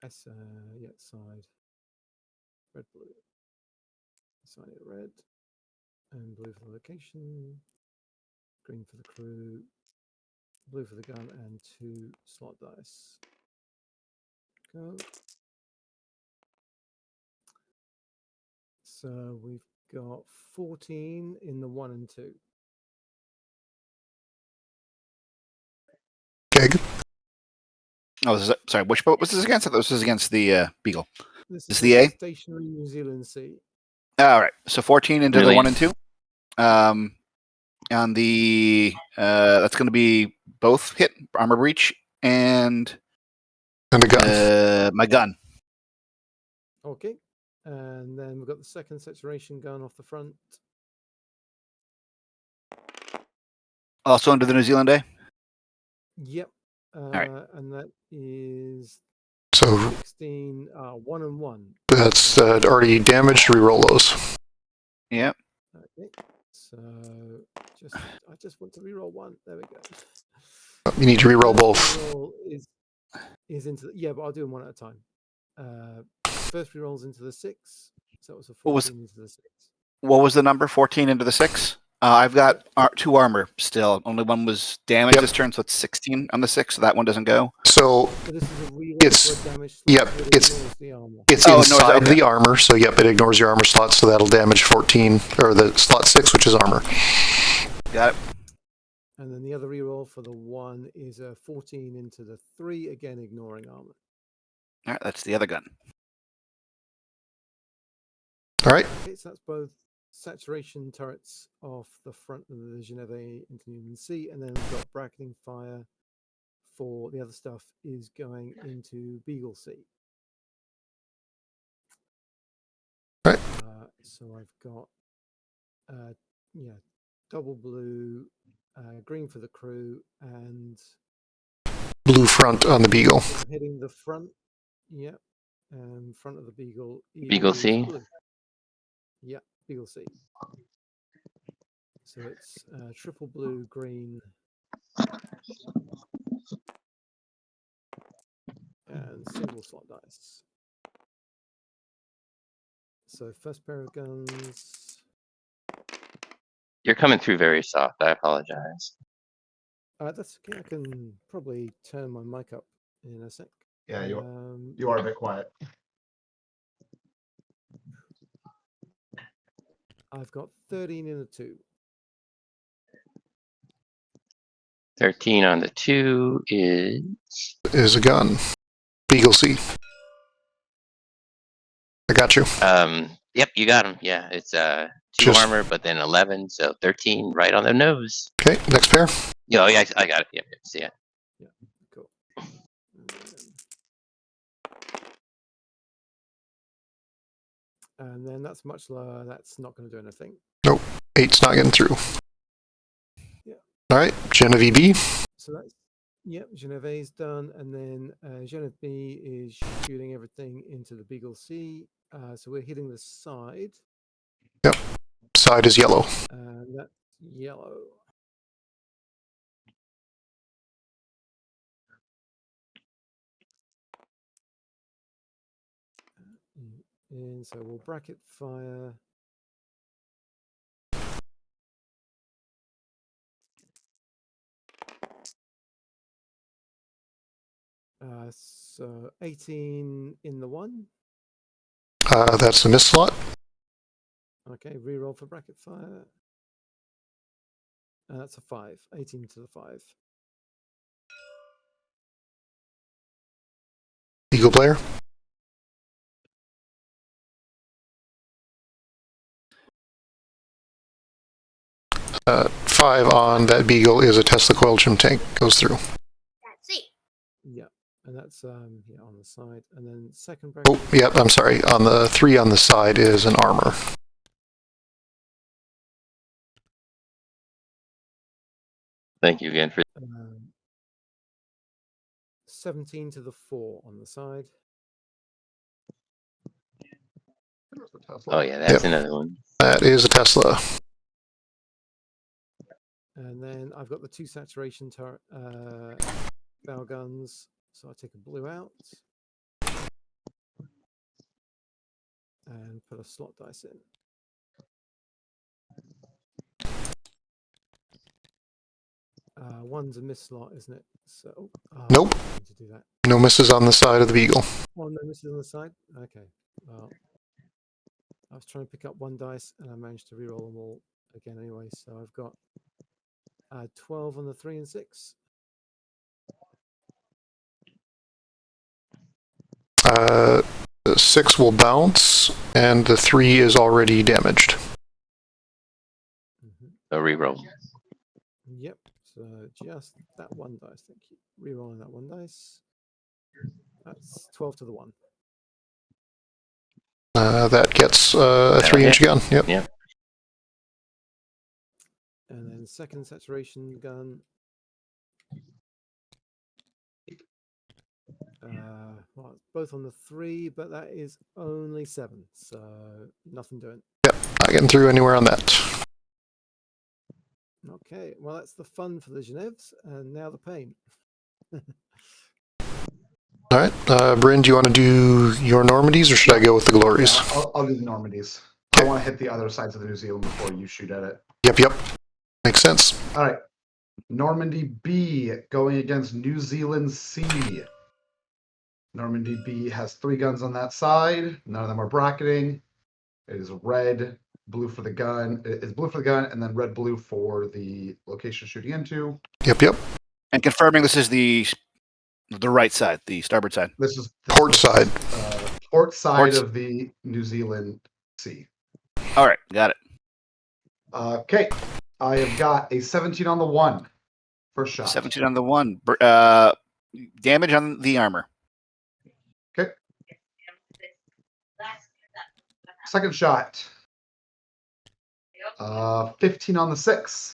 that's side red, blue, side it red, and blue for the location, green for the crew, blue for the gun, and 2 slot dice. Go. So we've got 14 in the 1 and 2. Okay. Oh, sorry. Which boat was this against? I thought this was against the Beagle. This is is the A? Stationary New Zealand Sea. All right. So 14 into Really? the 1 and 2. On the that's going to be both hit armor breach and And the gun. my gun. Okay. And then we've got the second saturation gun off the front. Also under the New Zealand A. Yep. right. And that is So 16, 1 and 1. that's already damaged. Reroll those. Yep. Okay. So I just want to reroll 1. There we go. You need to reroll both. Reroll is into but I'll do them one at a time. First rerolls into the 6. So it was a 14 into the 6. What was the number? 14 into the 6. I've got 2 armor still. Only one was damaged this turn, so it's 16 on the 6. So that one doesn't go. So this is a reroll it's for a damage slot, yep, but it ignores the armor. it's inside the armor. So yep, it ignores your armor slot. So that'll damage 14 or the slot 6, which is armor. Got it. And then the other reroll for the 1 is a 14 into the 3, again ignoring armor. All right, that's the other gun. All right. Okay, so that's both saturation turrets off the front of the Genève into New Zealand Sea, and then we've got bracketing fire for the other stuff is going into Beagle Sea. Right. So I've got double blue, green for the crew, and Blue front on the Beagle. hitting the front. Yep. Front of the Beagle. Beagle C? Blue. Yeah, Beagle C. So it's triple blue, green, and single slot dice. So first pair of guns. You're coming through very soft. I apologize. That's okay. I can probably turn my mic up in a sec. Yeah, you are a bit quiet. I've got 13 in a 2. 13 on the 2 is a gun. Beagle C. I got you. Yep, you got him. Yeah, it's 2 armor, but then 11, so 13 right on the nose. Okay, next pair. Yeah, yeah, I got it. Yep, see it. Yeah, cool. And then that's much lower. That's not going to do anything. Nope. 8's not getting through. Yeah. All right, Genevieve B. So Yep, Geneviève's done, and then Geneviève B is shooting everything into the Beagle C. So we're hitting the side, Side is yellow. and that's yellow. And so we'll bracket fire. So 18 in the one. That's the miss slot. Okay, reroll for bracket fire. That's a 5. 18 to the 5. Eagle player. Five on that Beagle is a Tesla coil trim tank. Goes through. That's it. Yeah, and that's on the side, and then second Oh, bracket. yep. I'm sorry. On the 3 on the side is an armor. Thank you again for 17 to the 4 on the side. There's the Tesla. Oh yeah, that's another one. That is a Tesla. And then I've got the 2 saturation bow guns, so I take a blue out and put a slot dice in. One's a miss slot, isn't it? So Nope. I need to do that. No misses on the side of the Beagle. One no misses on the side. Okay. Well, I was trying to pick up one dice and I managed to reroll them all again anyway. So I've got 12 on the 3 and 6. The 6 will bounce, and the 3 is already damaged. A reroll. Yep. So just that one dice. Thank you. Rerolling that one dice. That's 12 to the 1. That gets a 3-inch gun. Yep. Yep. And then second saturation gun. Well, it's both on the 3, but that is only 7, so nothing doing. Yep. Not getting through anywhere on that. Okay, well, that's the fun for the Geneves, and now the pain. All right. Bryn, do you want to do your Normandies, or should I go with the Glories? Yeah, I'll do the Normandies. I want to hit the other sides of the New Zealand before you shoot at it. Yep. Makes sense. All right. Normandy B going against New Zealand C. Normandy B has 3 guns on that side. None of them are bracketing. It is red, blue for the gun. It's blue for the gun, and then red, blue for the location shooting into. Yep. And confirming this is the right side, the starboard side. This is Port side. Port side Ports. of the New Zealand Sea. All right, got it. Okay. I have got a 17 on the 1. First shot. 17 on the 1. Damage on the armor. Okay. Second shot. 15 on the 6.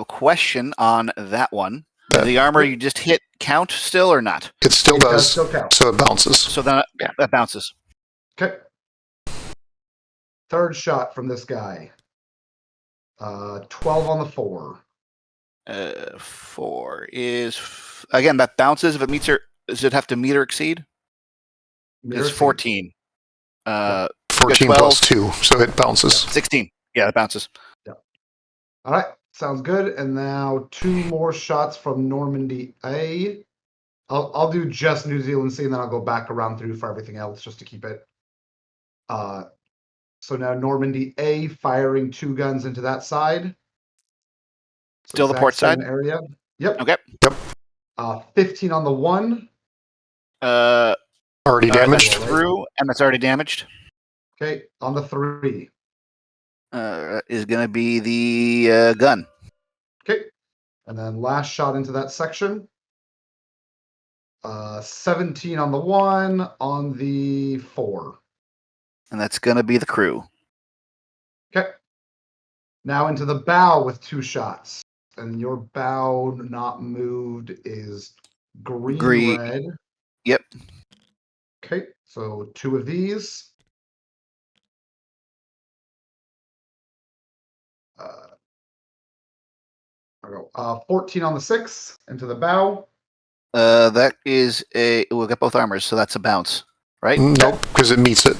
Question on that one. Does the armor you just hit count still or not? It still does. Still count. So it bounces. So then that bounces. Okay. Third shot from this guy. 12 on the 4. 4 is again that bounces if it meets or does it have to meet or exceed? It's 14. 14 plus 2, so it bounces. 16. Yeah, it bounces. All right. Sounds good. And now 2 more shots from Normandy A. I'll do just New Zealand C, and then I'll go back around through for everything else just to keep it. So now Normandy A firing 2 guns into that side. So Still the port side area. Yep. Okay. Yep. 15 on the 1. Already damaged. That's through, and that's already damaged. Okay. On the 3. Is going to be the gun. Okay. And then last shot into that section. 17 on the 1, on the 4. And that's going to be the crew. Okay. Now into the bow with 2 shots. and your bow not moved is green, Green. red. Yep. Okay, so 2 of these. I'll go 14 on the 6 into the bow. That is we'll get both armors, so that's a bounce, right? Nope, because it meets it.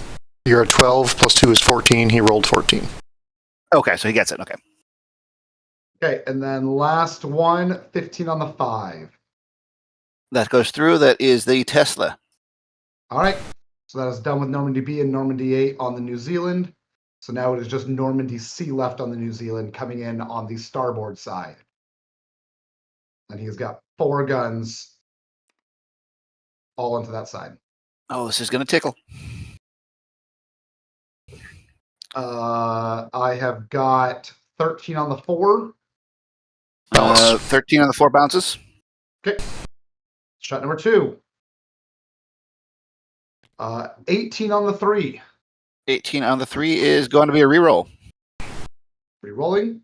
You're at 12 plus 2 is 14. He rolled 14. Okay, so he gets it. Okay. Okay, and then last one, 15 on the 5. That goes through. That is the Tesla. All right, so that is done with Normandy B and Normandy A on the New Zealand. So now it is just Normandy C left on the New Zealand coming in on the starboard side. And he's got 4 guns all into that side. Oh, this is going to tickle. I have got 13 on the 4. 13 on the 4 bounces. Okay. Shot number 2. 18 on the 3. 18 on the 3 is going to be a reroll. Rerolling.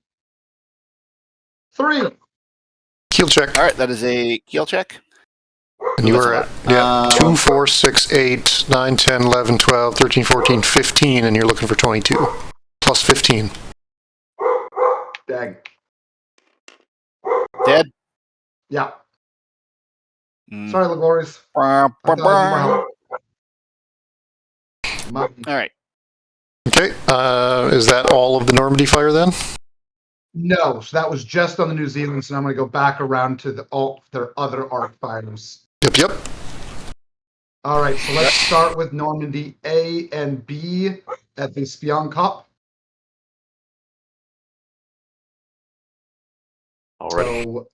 3. Keel check. All right, that is a keel check. And you That's were a at 2, 4, 6, 8, 9, 10, 11, 12, 13, 14, 15, and you're looking for 22. Plus 15. Dang. Dead. Yeah. Mm. Sorry, LaGlories. Bah, I thought bah, I need more bah. help. All right. Okay, is that all of the Normandy fire then? No, so that was just on the New Zealand. So now I'm going to go back around to their other arc fighters. Yep. All right, so let's start with Normandy A and B at the Spion Cup. Already. So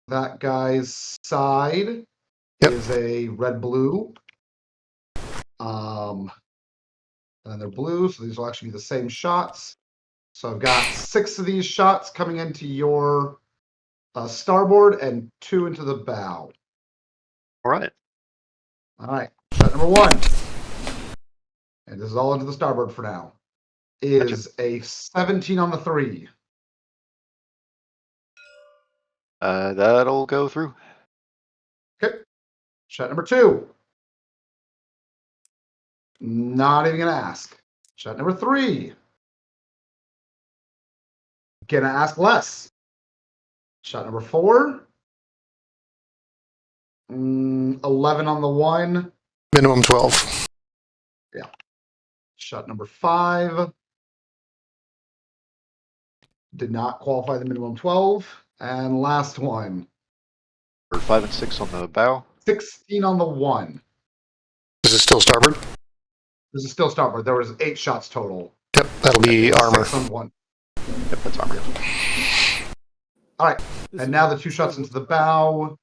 that guy's side Yep. is a red-blue. And they're blue, so these will actually be the same shots. So I've got 6 of these shots coming into your starboard and 2 into the bow. All right. All right, shot number 1. And this is all into the starboard for now. Is a 17 on the 3. That'll go through. Okay. Shot number 2. Not even gonna ask. Shot number 3. Gonna ask less. Shot number 4. 11 on the 1. Minimum 12. Shot number 5. Did not qualify the minimum 12. And last one. For 5 and 6 on the bow. 16 on the 1. Is it still starboard? This is still starboard. There was 8 shots total. Yep, that'll be armor. 6 on 1. Yep, that's armor. All right. This And is now the 2 shots into the bow,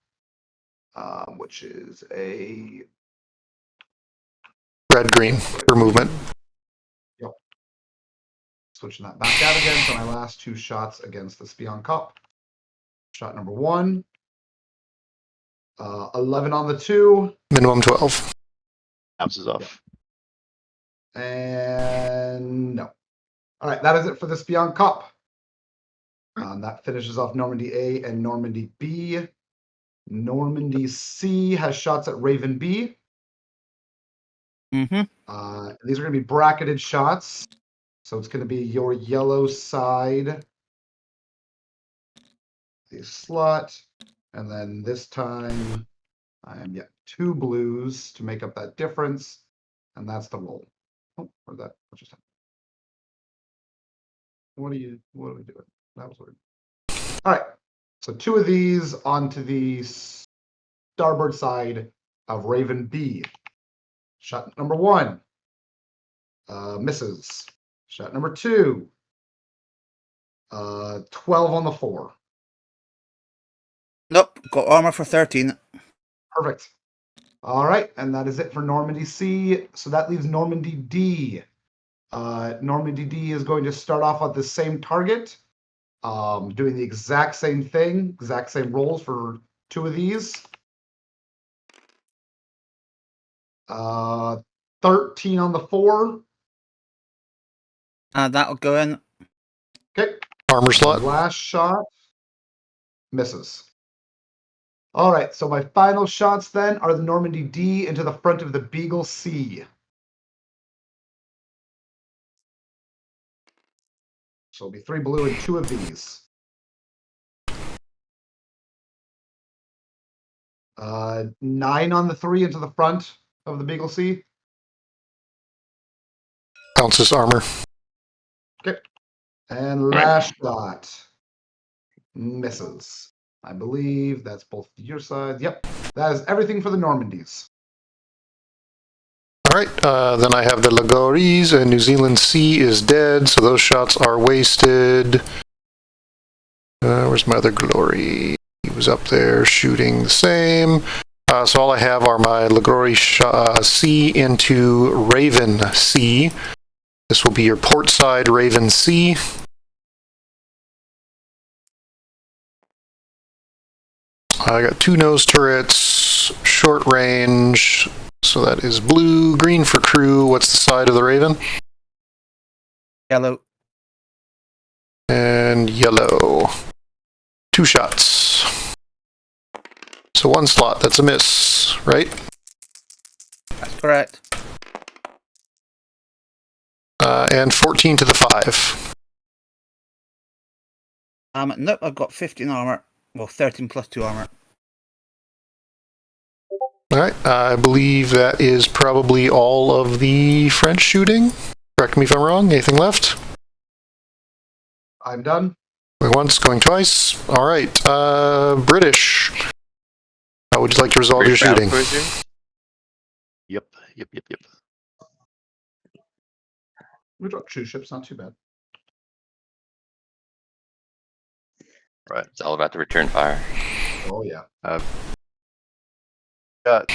which is a Red, green for movement. switching that back out again for my last 2 shots against the Spion Cup. Shot number 1. 11 on the 2. Minimum 12. Bounces off. And no. All right, that is it for the Spion Cup. That finishes off Normandy A and Normandy B. Normandy C has shots at Raven B. Mm-hmm. These are going to be bracketed shots. So it's going to be your yellow side, the slot, and then this time I am yet 2 blues to make up that difference, and that's the roll. Oh, where'd that? What just happened? What are we doing? That was weird. All right, so 2 of these onto the starboard side of Raven B. Shot number 1 misses. Shot number 2, 12 on the 4. Nope, got armor for 13. Perfect. All right, and that is it for Normandy C. So that leaves Normandy D. Normandy D is going to start off on the same target, doing the exact same thing, exact same rolls for 2 of these. 13 on the 4. That'll go in. Okay. Armor slot. Last shot. Misses. All right, so my final shots then are the Normandy D into the front of the Beagle C. So it'll be 3 blue and 2 of these. 9 on the 3 into the front of the Beagle C. Bounces armor. Okay. And last shot. Misses. I believe that's both your sides. Yep. That is everything for the Normandies. All right, then I have the Lagories, and New Zealand C is dead, so those shots are wasted. Where's my other glory? He was up there shooting the same. So all I have are my Lagorie C into Raven C. This will be your port side Raven C. I got 2 nose turrets, short range. So that is blue, green for crew. What's the side of the Raven? Yellow. And yellow. 2 shots. So 1 slot, that's a miss, right? That's correct. And 14 to the 5. Nope, I've got 15 armor. Well, 13 plus 2 armor. Alright, I believe that is probably all of the French shooting. Correct me if I'm wrong. Anything left? I'm done. Going once, going twice. Alright, British. How would you like to resolve your shooting? Yep. We dropped 2 ships, not too bad. Right. It's all about the return fire. Oh, yeah. Got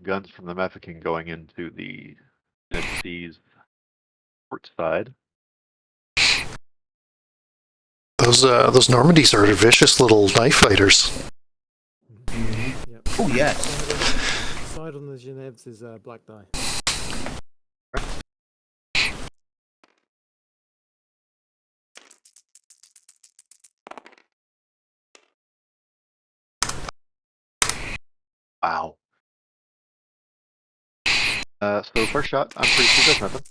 guns from the Mephican going into the C's port side. Those Normandies are vicious little knife fighters. Yep. Oh, yes. Side on the Genevs is black die. Wow. So first shot, I'm pretty sure does nothing.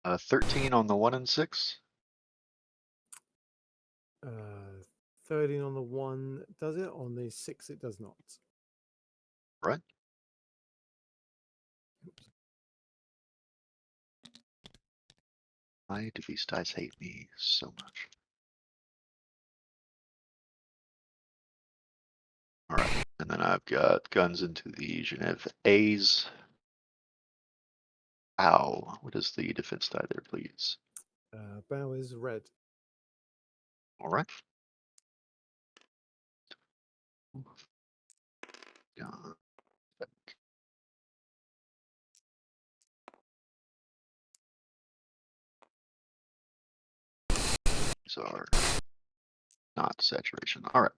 Uh, 13 on the 1 and 6. 13 on the 1 does it, on the 6 it does not. Right. Why do these dice hate me so much? Alright, and then I've got guns into the Genève A's. Ow. What is the defense die there, please? Bow is red. Alright. Gun. These are not saturation. Alright.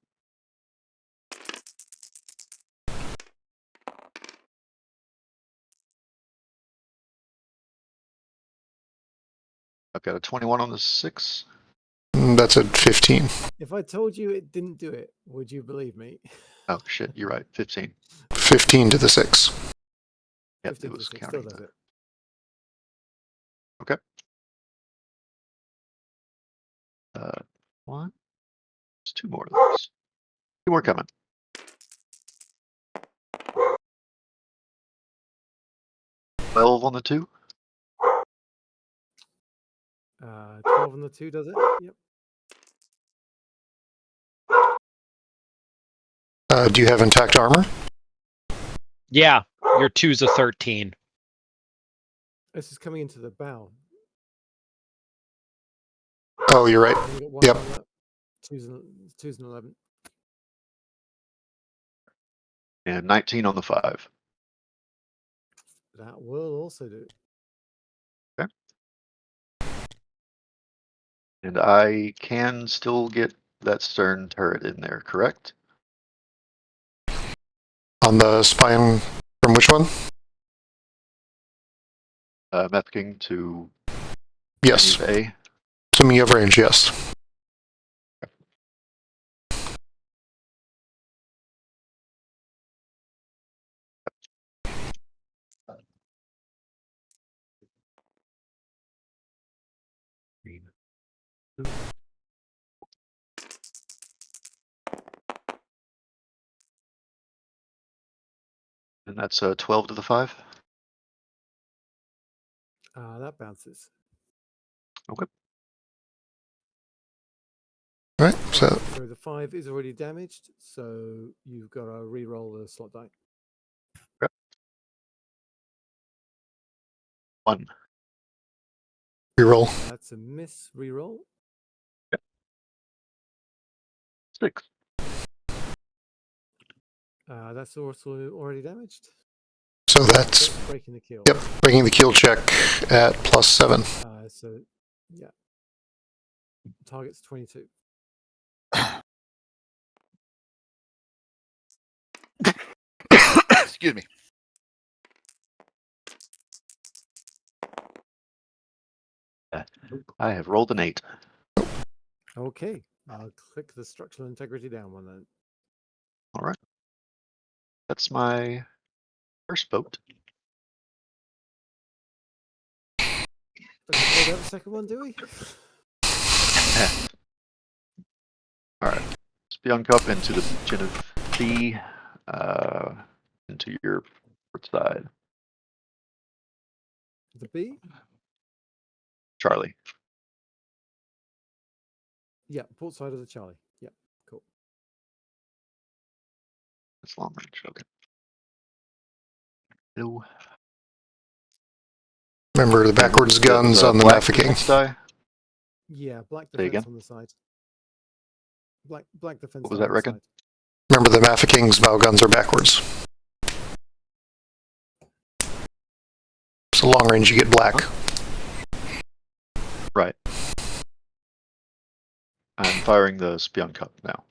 I've got a 21 on the 6. That's a 15. If I told you it didn't do it, would you believe me? Oh shit, you're right. 15. 15 to the 6. Yep, 15 it to was 6 counting still does that. it. Okay. One. There's 2 more of those. 2 more coming. Twelve on the 2. 12 on the 2 does it? Yep. Do you have intact armor? Yeah, your 2's a 13. This is coming into the bow. Oh, you're right. Only got 1 Yep. on that. 2's an 11. And 19 on the 5. That will also do. Okay. And I can still get that stern turret in there, correct? On the spine from which one? Meth King to Yes. A. Assuming you have range, yes. And that's 12 to the 5. That bounces. Okay. All right, so So the 5 is already damaged, so you've got to re-roll the slot die. Yep. 1. reroll. That's a miss. Re-roll. 6. That's also already damaged. So that's Breaking the kill. yep, bringing the kill check at +7. So yeah, target's 22. Excuse me. I have rolled an 8. Okay, I'll click the structural integrity down one then. All right. That's my first boat. Okay, we have a second one, do we? All right. Spionk up into the Gin of C, into your port side. The B? Charlie. Yeah, port side of the Charlie. Yeah, cool. That's long range. Okay. No. Remember the backwards guns on the black Mafeking. defense die. Yeah, black Say defense again? on the side. Black defense What was die that, on the Reckon? side. Remember the Mafeking's bow guns are backwards. So long range, you get black. Right. I'm firing the Spionk up now.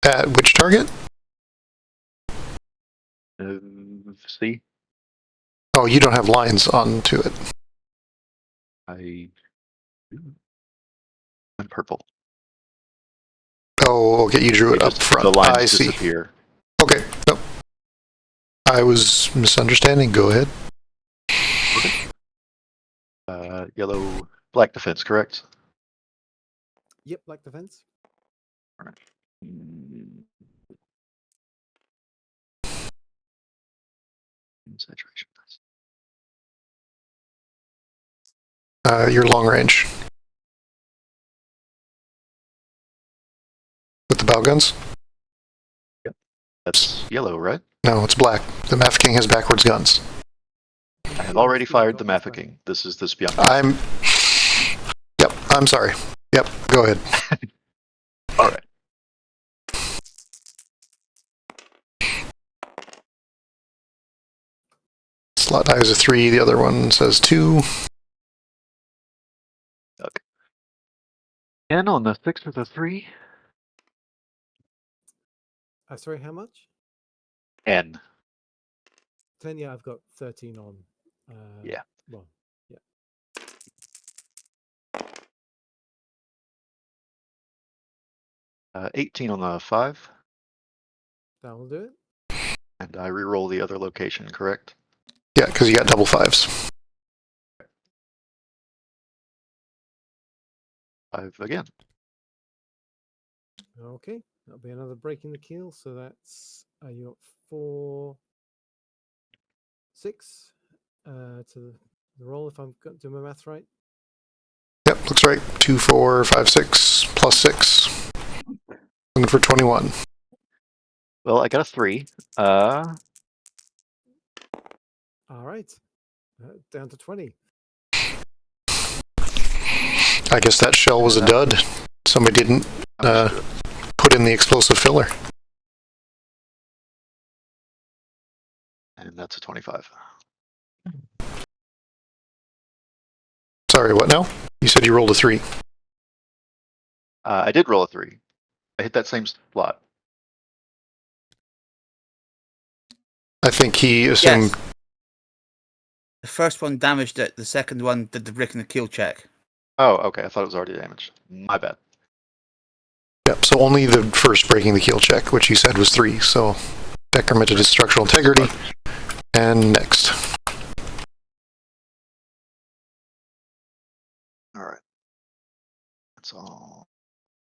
At which target? C. Oh, you don't have lines onto it. I'm purple. Oh, okay, you drew it up Just front. the lines I see. disappear. Okay, no. I was misunderstanding. Go ahead. Yellow, black defense, correct? Yep, black defense. All right. Saturation. Your long range. With the bow guns? That's yellow, right? No, it's black. The Mafeking has backwards guns. I have already fired the Mafeking. This is the Spionk. Yep, I'm sorry. Yep, go ahead. All right. Slot die is a 3, the other one says 2. Okay. And on the 6 or the 3? Sorry, how much? N. 10, yeah, I've got 13 on. Yeah. Well, yeah. 18 on the 5. That will do it. And I re-roll the other location, correct? Yeah, because you got double 5s. 5 again. Okay, that'll be another breaking the keel. So that's you got 4, 6 to the roll. If I'm doing my math right. Yep, looks right. 2, 4, 5, 6, plus 6. Looking for 21. Well, I got a 3. All right, down to 20. I guess that shell was a dud. Somebody didn't put in the explosive filler. And that's a 25. Sorry, what now? You said you rolled a 3. I did roll a 3. I hit that same slot. I think he assumed The first one damaged it. The second one did the break and the kill check. Oh, okay. I thought it was already damaged. My bad. Yep, so only the first breaking the keel check, which you said was 3, so decrement to structural integrity. And next. Alright. That's all.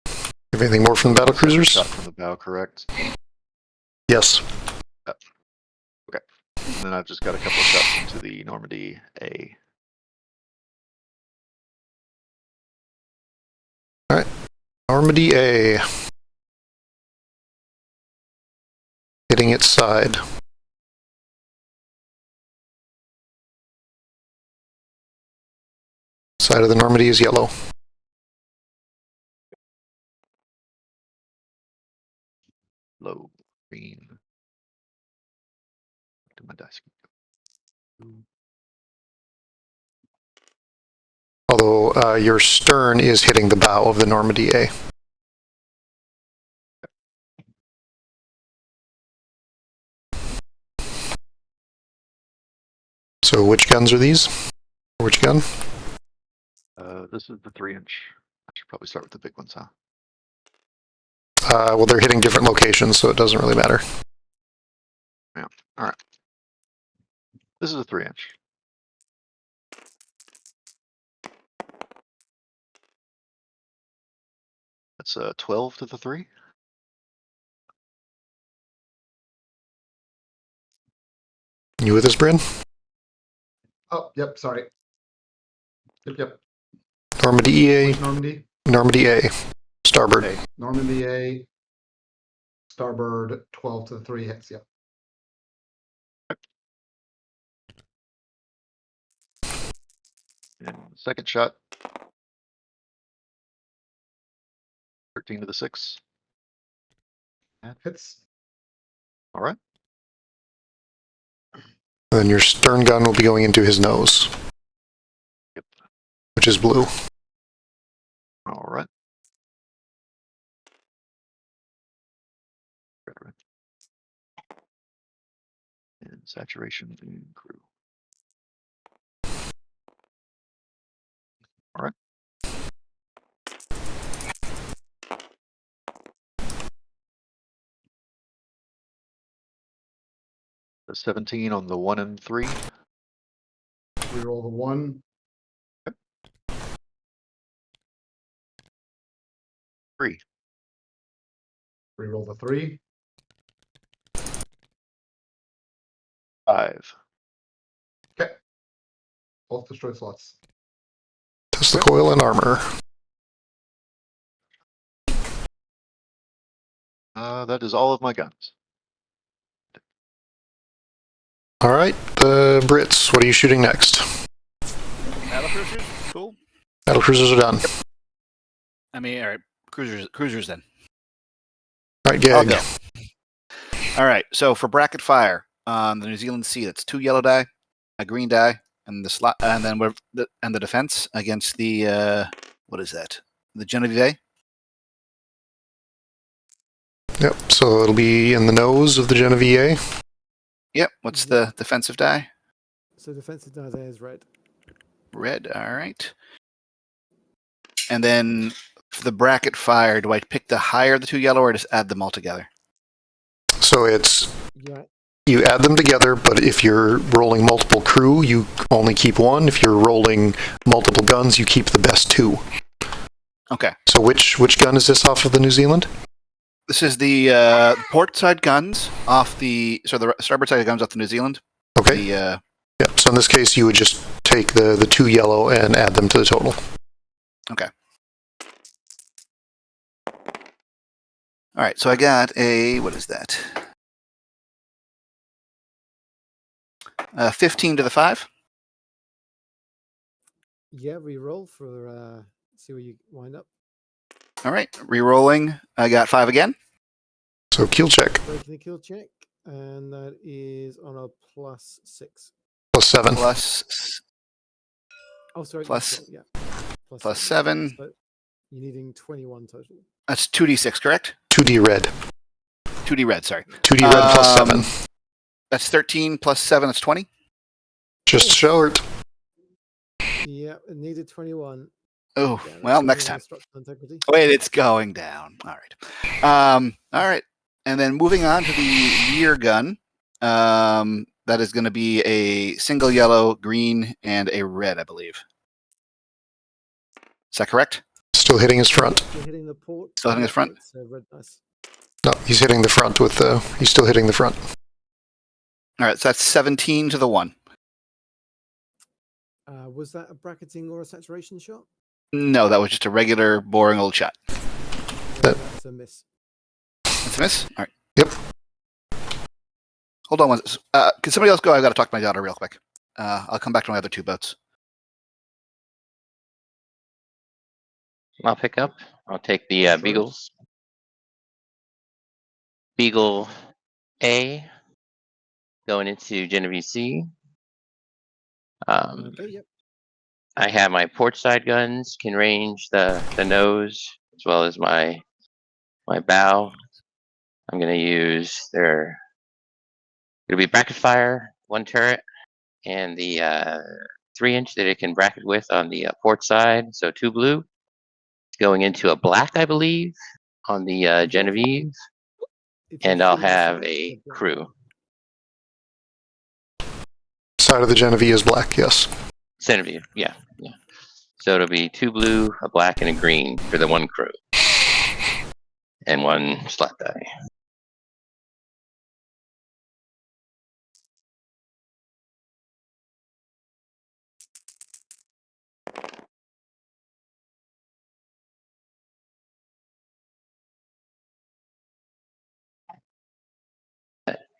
Have anything more from the battle cruisers? Shot from the bow, correct? Yes. And then I've just got a couple of shots into the Normandy A. Normandy A. Hitting its side. Side of the Normandy is yellow. Low green. To my dice. Although your stern is hitting the bow of the Normandy A. So which guns are these? Which gun? This is the 3-inch. I should probably start with the big ones, huh? Well, they're hitting different locations, so it doesn't really matter. Yeah. Alright. This is a 3-inch. That's 12 to the 3. You with us, Bryn? Oh, yep, sorry. Yep. Normandy EA, Which Normandy? Normandy A, starboard. A. Normandy A, starboard, 12 to the 3 hits, yep. And second shot. 13 to the 6. Hits. Alright. Then your stern gun will be going into his nose. Yep. Which is blue. Alright. Red. And saturation and crew. Alright. The 17 on the 1 and 3. Reroll the 1. 3. Reroll the 3. 5. Okay. Both destroyed slots. Test the coil and armor. That is all of my guns. Alright, the Brits, what are you shooting next? Battle cruisers? Cool. Battle cruisers are done. I mean, all right, cruisers then. Alright, I'll Gag. go. All right, so for bracket fire on the New Zealand Sea, that's 2 yellow die, a green die, and the slot, and then the defense against the what is that? The Genevieve. Yep, so it'll be in the nose of the Genevieve. Yep. What's the defensive die? So defensive die there is red. Red. All right. And then for the bracket fire, do I pick the higher of the 2 yellow or just add them all together? So it's Yeah. you add them together, but if you're rolling multiple crew, you only keep 1. If you're rolling multiple guns, you keep the best 2. Okay. So which gun is this off of the New Zealand? This is the port side guns off the starboard side guns off the New Zealand. Okay. The Yeah. So in this case, you would just take the 2 yellow and add them to the total. okay. All right. So I got a what is that? 15 to the 5. Yeah, reroll for see where you wind up. All right. Rerolling. I got 5 again. So keel check Breaking the kill check, and that is on a +6. plus 7. Plus Oh, sorry. Plus- yeah. plus 7. So you're needing 21 total. That's 2d6, correct? 2D red. 2d red. Sorry. 2D red plus 7. That's 13 plus 7. That's 20. Just short. Yeah, it needed 21. Oh, Yeah, well, that's next something on time. structural integrity. Wait, it's going down. All right. All right. And then moving on to the rear gun. That is going to be a single yellow, green, and a red, I believe. Is that correct? Still hitting his front. You're hitting the port. Still hitting his front? It's red dice. No, he's hitting the front with the. He's still hitting the front. All right, so that's 17 to the 1. Was that a bracketing or a saturation shot? No, that was just a regular, boring old shot. That's a miss. That's a miss? All right. Yep. Hold on. Can somebody else go? I've got to talk to my daughter real quick. I'll come back to my other 2 boats. I'll pick up. I'll take the Sure. Beagles. Beagle A going into Genevieve C. Okay, yep. I have my port side guns, can range the nose as well as my bow. I'm going to use their. It'll be bracket fire, 1 turret, and the 3-inch that it can bracket with on the port side. So 2 blue. Going into a black, I believe, on the Genevieve. If you're And I'll shooting the have side, a the black. crew. Side of the Genevieve is black. Yes. Genevieve, yeah. So it'll be 2 blue, a black, and a green for the 1 crew. And 1 slot die.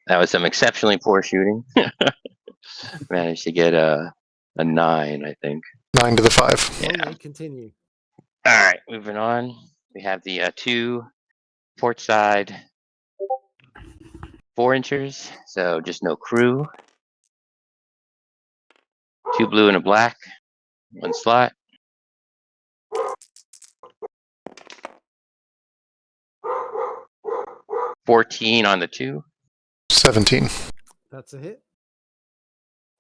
That was some exceptionally poor shooting. Managed to get a 9, I think. 9 to the 5. Yeah. Okay, continue. All right, moving on. We have the 2 port side 4-inchers, so just no crew. 2 blue and a black, 1 slot. $14 on the 2. 17. That's a hit.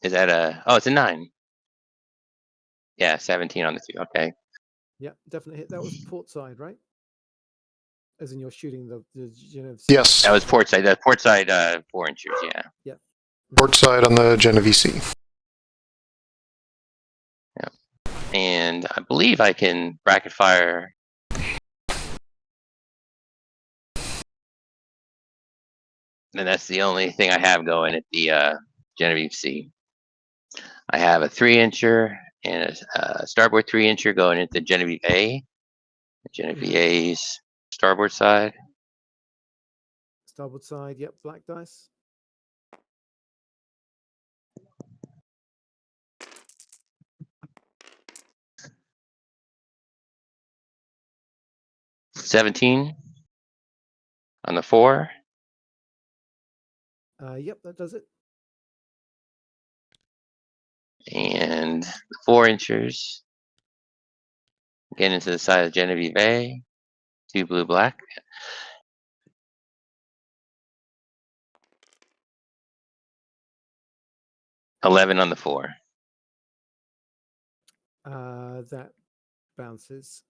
Is that a? Oh, it's a 9. Yeah, 17 on the 2. Okay. Yeah, definitely hit. That was port side, right? As in you're shooting the Yes. That was port side. That port side 4-inchers. Yeah. Port side on the Genevieve C. And I believe I can bracket fire. And that's the only thing I have going at the Genevieve C. I have a 3-incher and a starboard 3-incher going into Genevieve A. Genevieve A's starboard side. Starboard side, yep, black dice. $17 on the 4. Yep, that does it. And the 4-inchers. Get into the side of Genevieve A. 2 blue, black. $11 on the 4. That bounces.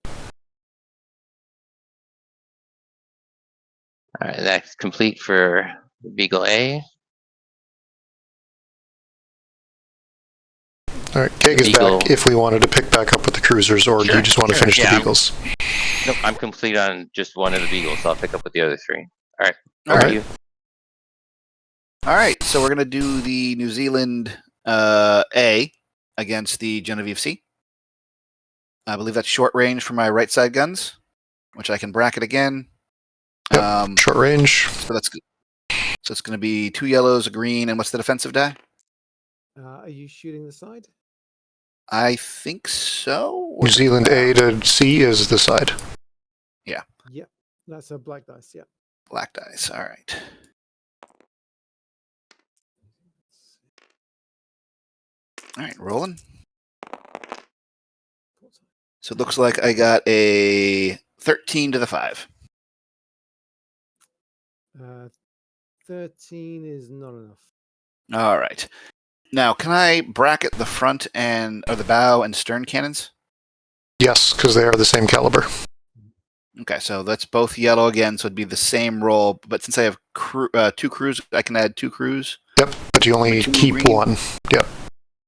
All right, that's complete for Beagle A. All right, Keg is Beagle. back if we wanted to pick back up with the cruisers, or do Sure, you just want to sure, finish yeah, the Beagles? Nope, I'm complete on just one of the Beagles, so I'll pick up with the other 3. All right, All over right. to you. All right, so we're going to do the New Zealand A against the Genevieve C. I believe that's short range for my right side guns, which I can bracket again. Yep, short range. So it's going to be 2 yellows, a green, and what's the defensive die? Are you shooting the side? I think so. New Zealand A to C is the side. Yep, that's a black dice. Yeah. Black dice. All right. All right, rolling. So it looks like I got a 13 to the 5. 13 is not enough. All right. Now, can I bracket the front or the bow and stern cannons? Yes, because they are the same caliber. Okay, so that's both yellow again, so it'd be the same roll. But since I have 2 crews, I can add 2 crews. Yep, but you only Two keep green. one. Yep.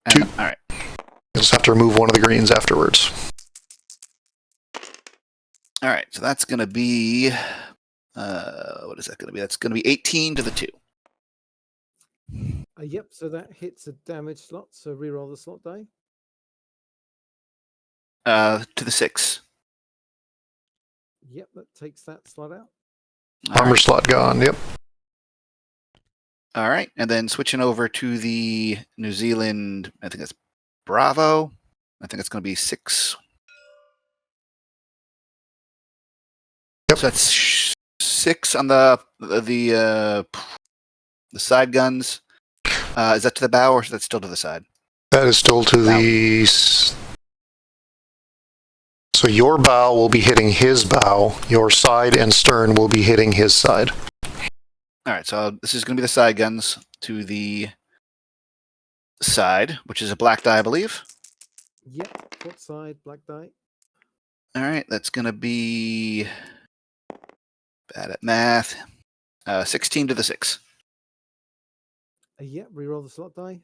And, Two. all right. You'll just have to remove one of the greens afterwards. All right, so that's going to be what is that going to be? That's going to be 18 to the 2. Yep, so that hits a damage slot, so reroll the slot die. To the 6. Yep, that takes that slot out. All Armor right. slot gone. Yep. All right, and then switching over to the New Zealand, I think that's Bravo. I think it's going to be 6. Yep. So that's 6 on the side guns. Is that to the bow or is that still to the side? That is still to the. So your bow will be hitting his bow. Your side and stern will be hitting his side. All right, so this is going to be the side guns to the side, which is a black die, I believe. Yep, port side, black die. All right, that's going to be bad at math. 16 to the 6. Yep, reroll the slot die.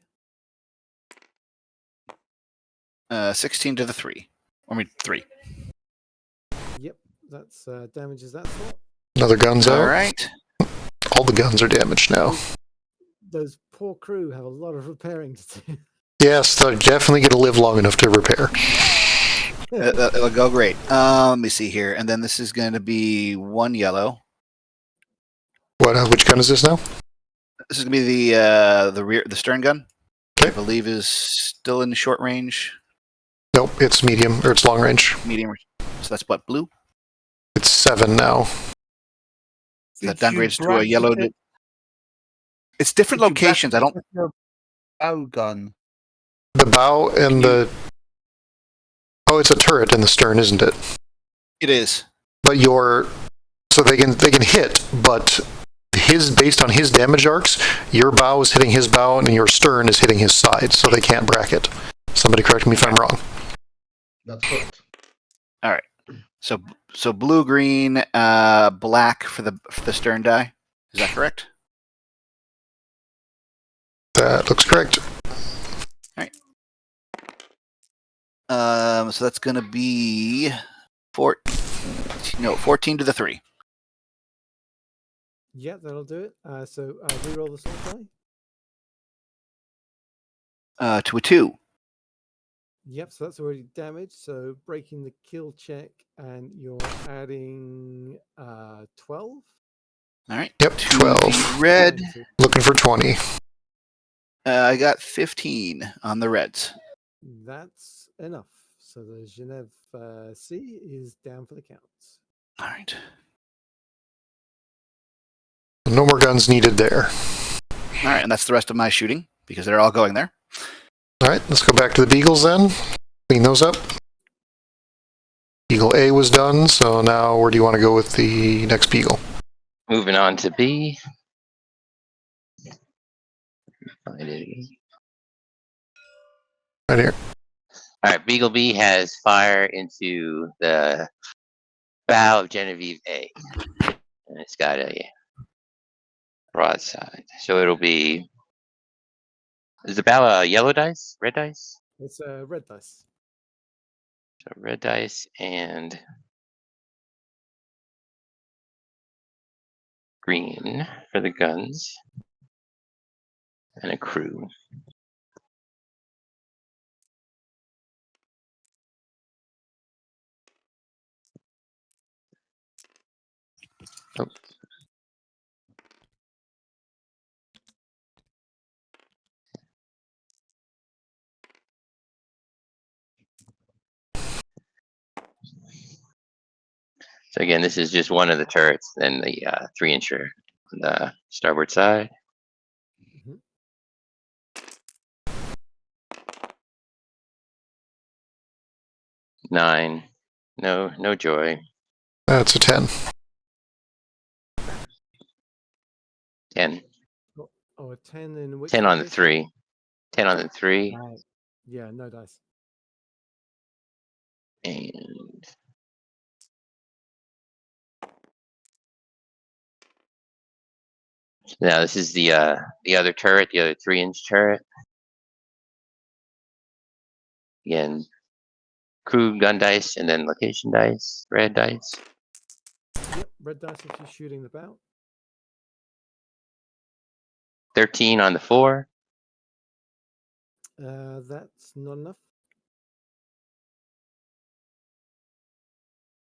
16 to the 3. I mean 3. Yep, that's damages that slot. Another gun's out. All right. All the guns are damaged now. Those poor crew have a lot of repairing to do. Yes, they're definitely going to live long enough to repair. It'll go great. Let me see here, and then this is going to be 1 yellow. What? Which gun is this now? This is going to be the stern gun. Okay. I believe is still in short range. Nope, it's medium, or it's long range. Medium. So that's what, blue? It's 7 now. That Did you downgrades to a bracket yellow. it? It's different Did you locations. I bracket don't. it with your bow gun. The bow and the. Oh, it's a turret in the stern, isn't it? It is. But so they can hit, but based on his damage arcs, your bow is hitting his bow and your stern is hitting his side, so they can't bracket. Somebody correct me if I'm wrong. That's correct. All right. So blue, green, black for the stern die. Is that correct? That looks correct. So that's going to be 14 to the 3. Yep, that'll do it. So reroll the slot die. To a 2. Yep, so that's already damaged. So breaking the kill check, and you're adding 12. All right. Yep, To 12. the red. 20. Looking for 20. I got 15 on the reds. That's enough. So the Genève C is down for the counts. All right. No more guns needed there. All right, and that's the rest of my shooting because they're all going there. All right, let's go back to the Beagles then. Clean those up. Beagle A was done, so now where do you want to go with the next Beagle? Moving on to B. Find it again. Right here. All right, Beagle B has fire into the bow of Genevieve A, and it's got a broadside. So it'll be. Is the bow yellow dice, red dice? It's red dice. So red dice and green for the guns, and a crew. Oh. So again, this is just one of the turrets, then the 3-incher on the starboard side. Mhm. 9, no joy. That's a 10. 10, Oh, a 10 in which 10 on the location? 3. 10 on the 3. Yeah, no dice. And now this is the other turret, the other 3-inch turret. Again, crew gun dice and then location dice, red dice. Yep, red dice if you're shooting the bout. 13 on the 4. That's not enough.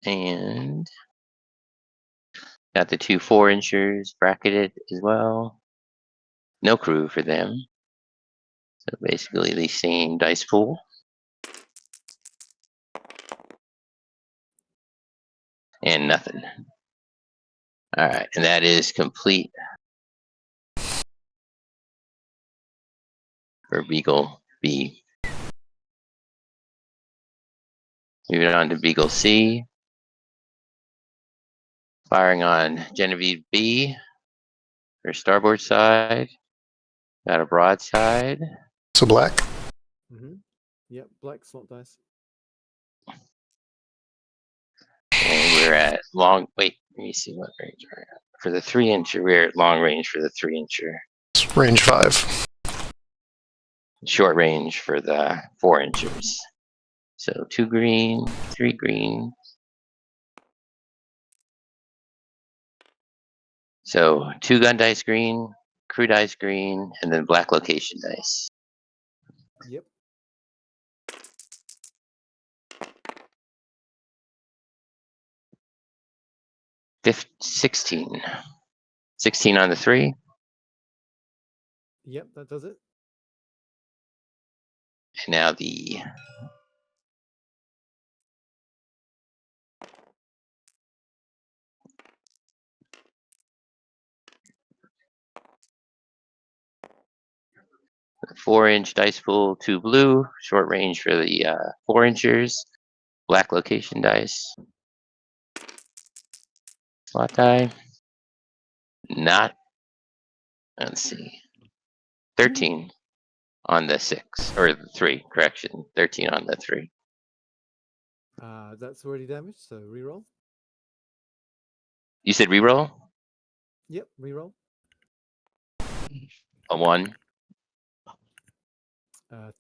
And got the 2 4-inchers bracketed as well. No crew for them. So basically the same dice pool. And nothing. All right, and that is complete for Beagle B. Moving on to Beagle C. Firing on Genevieve B for starboard side. Got a broadside. So black. Mm-hmm. Yep, black slot dice. And we're at long. Wait, let me see what range we're at. For the 3-incher, we're at long range for the 3-incher. It's range 5. Short range for the 4-inchers. So 2 green, 3 green. So 2 gun dice green, crew dice green, and then black location dice. Yep. Fifth, 16. 16 on the 3. Yep, that does it. And now the the 4-inch dice pool, 2 blue, short range for the 4-inchers, black location dice. Slot die. Not, let's see, 13 on the 6, or the 3, correction, 13 on the 3. That's already damaged, so reroll. You said reroll? Yep, reroll. A 1.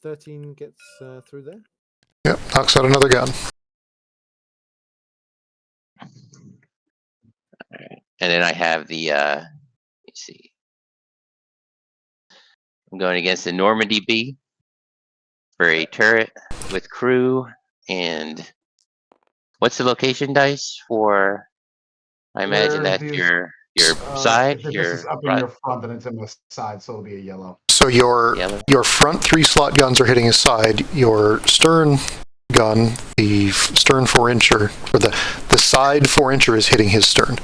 13 gets through there. Yep, knocks out another gun. Alright. And then I have the, let's see. I'm going against the Normandy B for a turret with crew. And what's the location dice for? I imagine Where that's these- your side, If this your is up in your front, then it's in the side, so it'll be a yellow. So your yellow. your front 3 slot guns are hitting his side. Your stern gun, the stern 4-incher, or the side 4-incher is hitting his stern.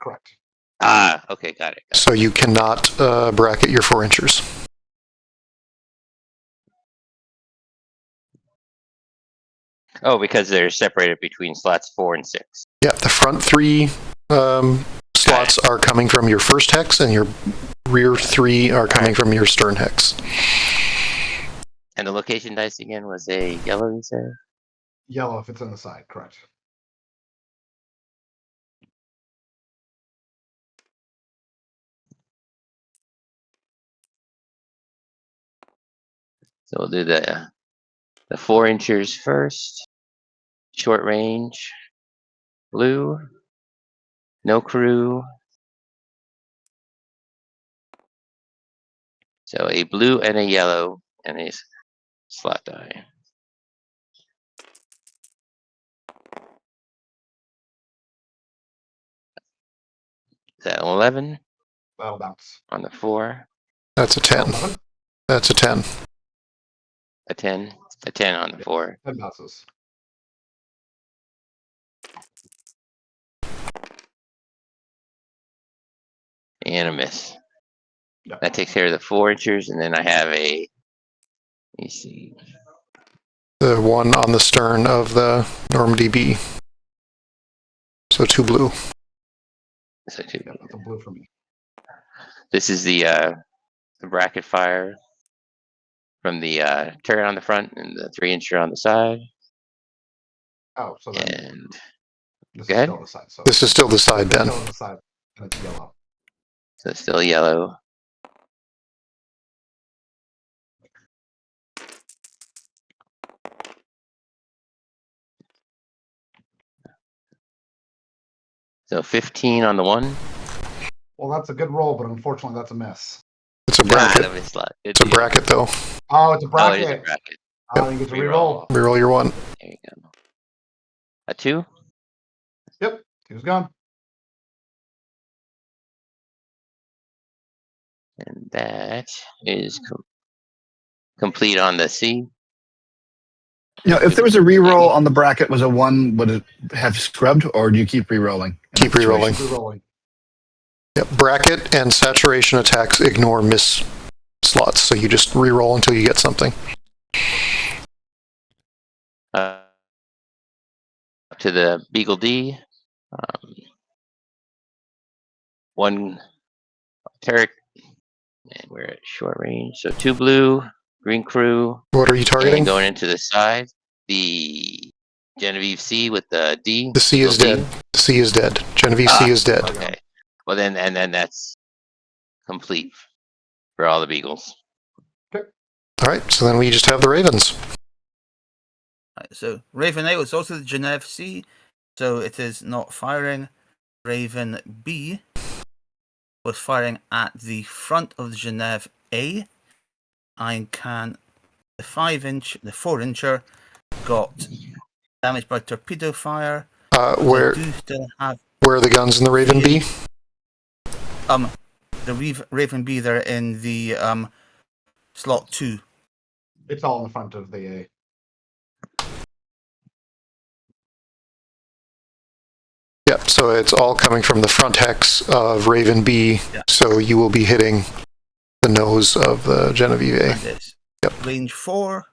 Correct. Ah, okay, got it. So you cannot bracket your 4-inchers. Oh, because they're separated between slots 4 and 6. Yeah, the front 3 slots are coming from your first hex, and your rear 3 are coming from your stern hex. And the location dice again was a yellow, you said? Yellow if it's on the side, correct. So we'll do the 4-inchers first. Short range, blue, no crew. So a blue and a yellow and a slot die. Is that 11 That'll bounce. on the 4? That's a 10. 11? That's a 10. A 10? A 10 on the 4. 10 bounces. And a miss. Yep. That takes care of the 4-inchers, and then I have a, let me see. The one on the stern of the Normandy B. So 2 blue. So 2. Yeah, that's a blue for me. This is the bracket fire from the turret on the front and the 3-incher on the side. Oh, so then And this go is ahead. still the side. So This is still the side, it's Ben. still on the side, and it's yellow. So it's still yellow. So 15 on the 1. Well, that's a good roll, but unfortunately, that's a miss. It's a bracket. That was slot. It's a bracket, though. Oh, it's a Oh, bracket. it is a bracket. Oh, you get to re-roll. Reroll your 1. There you go. A 2. Yep, two's gone. And that is complete on the C. Now, if there was a reroll on the bracket, was a 1, would it have scrubbed, or do you keep rerolling? Keep rerolling. Re-rolling. Yep. Bracket and saturation attacks ignore miss slots, so you just reroll until you get something. Up to the Beagle D. 1 turret. And we're at short range. So 2 blue, green crew. What are you targeting? And going into the side, the Genevieve C with the D. The C is Beagle dead. The C is dead. Genevieve C is dead. Okay. Well then, and then that's complete for all the Beagles. All right, so then we just have the Ravens. Right, so Raven A was also the Genève C, so it is not firing. Raven B was firing at the front of the Genève A. I can the 4-incher got damaged by torpedo fire. Where I do still have are the guns in the Raven B? the Raven B. They're in the slot 2. It's all in the front of the A. Yep, so it's all coming from the front hex of Raven B, Yeah. so you will be hitting the nose of the Genevieve A. And it's range 4.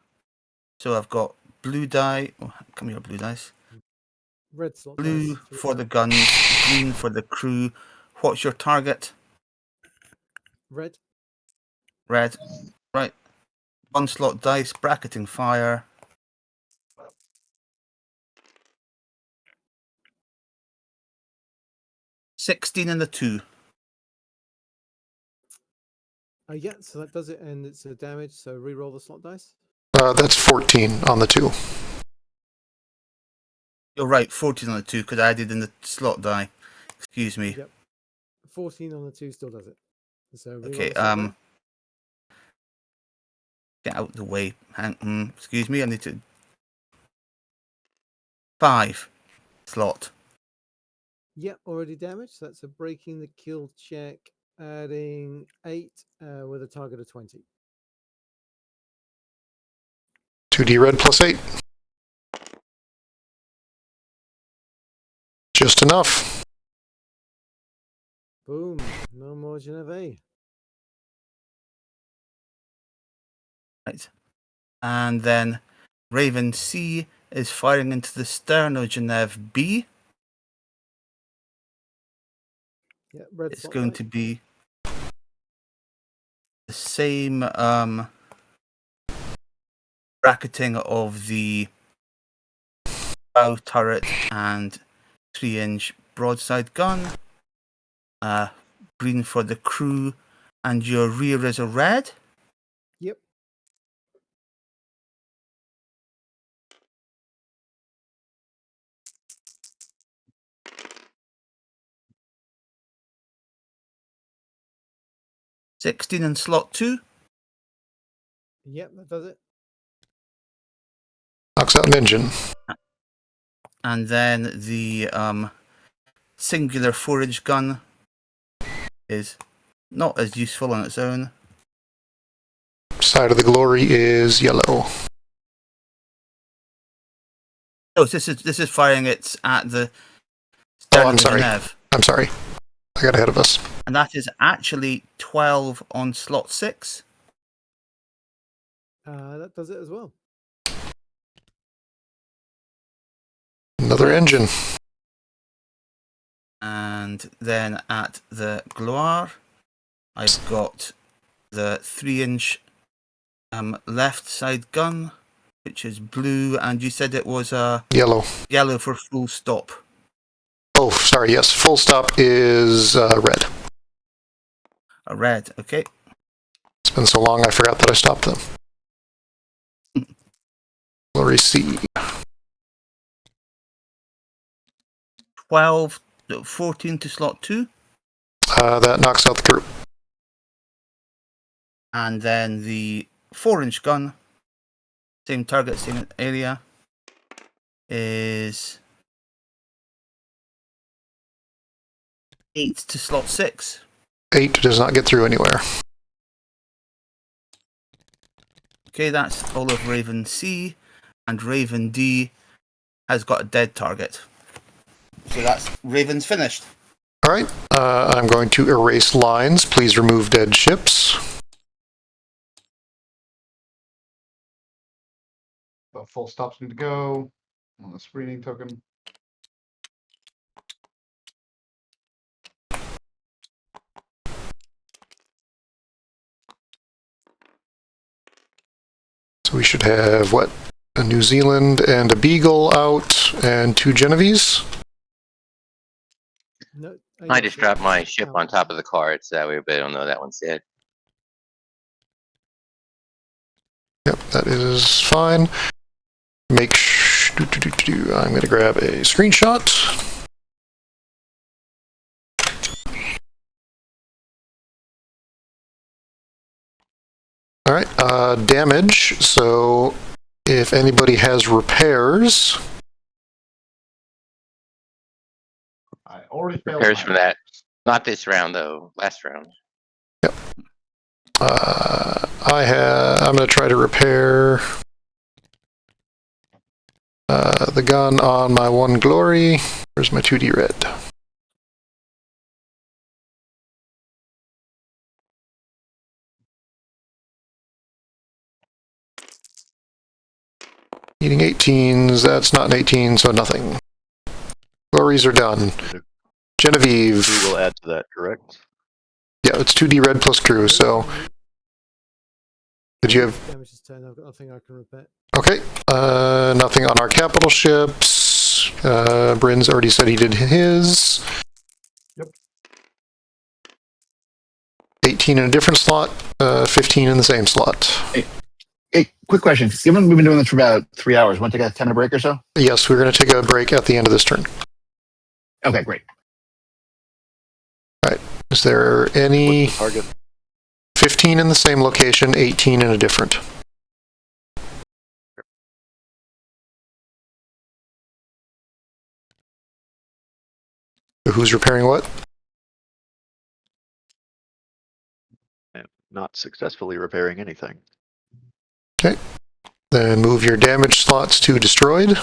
So I've got blue die. Oh, come here, blue dice. Red slot. Blue dice, for the guns, green for the crew. What's your target? red. Red. Right. 1 slot dice, bracketing fire. $16 in the 2. Yeah, so that does it, and it's a damage. So re-roll the slot dice. That's 14 on the 2. You're right, 14 on the 2 because I added in the slot die. Excuse me. Yep. 14 on the 2 still does it. So re-roll Okay. the slot die. Get out the way. Excuse me. I need to. 5 slot. Yep, already damaged. So that's a breaking the kill check, adding 8 with a target of 20. 2D red plus 8. Just enough. Boom. No more Genève. Right. And then Raven C is firing into the stern of Genève B. Yeah, red It's slot going die. to be the same bracketing of the bow turret and 3-inch broadside gun. Green for the crew, and your rear is a red. Yep. $16 in slot 2. Yep, that does it. Knocks out an engine. And then the singular 4-inch gun is not as useful on its own. Side of the glory is yellow. Oh, this is firing it at the Oh, stern I'm of sorry. Genève. I'm sorry. I got ahead of us. And that is actually 12 on slot 6. That does it as well. Another engine. And then at the Gloire, I've got the 3-inch left side gun, which is blue, and you said it was Yellow. yellow for full stop. Oh, sorry. Yes, full stop is red. A red, okay. It's been so long, I forgot that I stopped them. Glory C. 14 to slot 2. That knocks out the crew. And then the 4-inch gun, same target, same area, is 8 to slot 6. 8 does not get through anywhere. Okay, that's all of Raven C, and Raven D has got a dead target. So that's Raven's finished. All right. I'm going to erase lines. Please remove dead ships. Full stops need to go on the screening token. So we should have, what, a New Zealand and a Beagle out, and 2 Genovese? No, I just dropped my ship on top of the card, so that way everybody don't know that one's dead. Yep, that is fine. I'm going to grab a screenshot. All right, damage. So if anybody has repairs. I already failed. Repairs from that. Not this round, though. Last round. Yep. I'm going to try to repair the gun on my 1 Glory. Where's my 2D red? Eating 18s, that's not an 18, so nothing. Glories are done. Genevieve. We will add to that, correct? Yeah, it's 2D red plus crew, so. Did you have. Damage this turn, I've got nothing I can repair. Okay, nothing on our capital ships. Bryn's already said he did his. Yep. 18 in a different slot, 15 in the same slot. Hey, quick question. Given we've been doing this for about 3 hours, want to take a 10-minute break or so? Yes, we're going to take a break at the end of this turn. Okay, great. All right. Is there any. What's the target? 15 in the same location, 18 in a different. Who's repairing what? And not successfully repairing anything. Okay. Then move your damage slots to destroyed.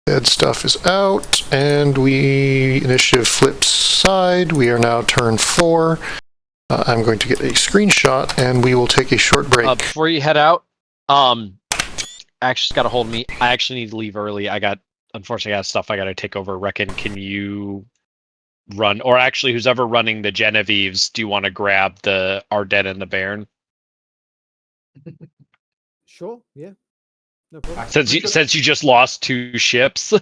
Dead stuff is out, and initiative flips side. We are now turn 4. I'm going to get a screenshot, and we will take a short break. Before you head out, Action's got a hold of me. I actually need to leave early. Unfortunately, I got stuff I got to take over. Reckon, can you run, or actually, who's ever running the Genevieves, do you want to grab the Ardennes and the Baron? Sure, yeah. No problem. Since you just lost 2 ships.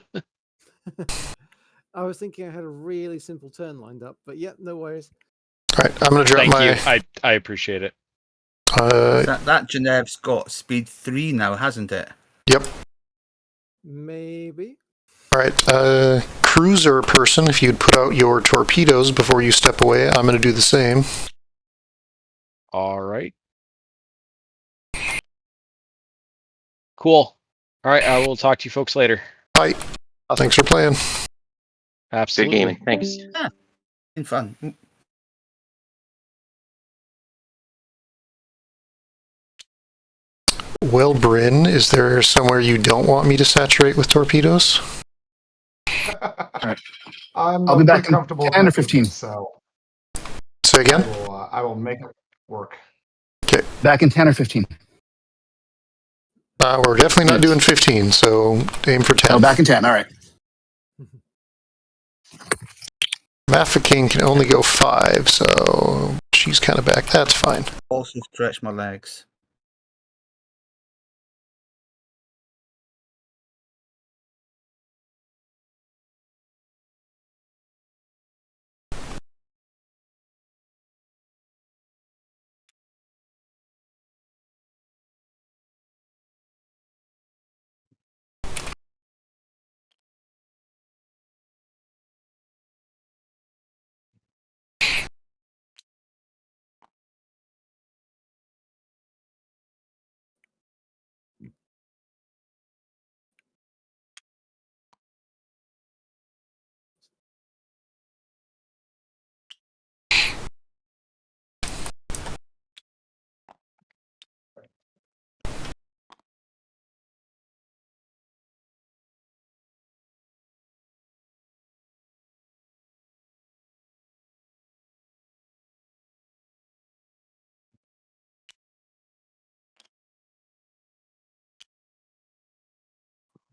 I was thinking I had a really simple turn lined up, but yeah, no worries. All right, I'm going to drop Thank you. I appreciate it. That Geneve's got speed 3 now, hasn't it? Yep. Maybe. All right, cruiser person, if you'd put out your torpedoes before you step away, I'm going to do the same. All right. Cool. All right, I will talk to you folks later. Bye. Thanks for playing. Absolutely. Good gaming. Thanks. Yeah, been fun. Well, Bryn, is there somewhere you don't want me to saturate with torpedoes? I'll be back in comfortable 10 or 15. So Say again? I will make it work. Okay. Back in 10 or 15. We're definitely not doing 15, so aim for 10. Oh, back in 10. All right. Mafeking can only go 5, so she's kind of back. That's fine. Also stretch my legs.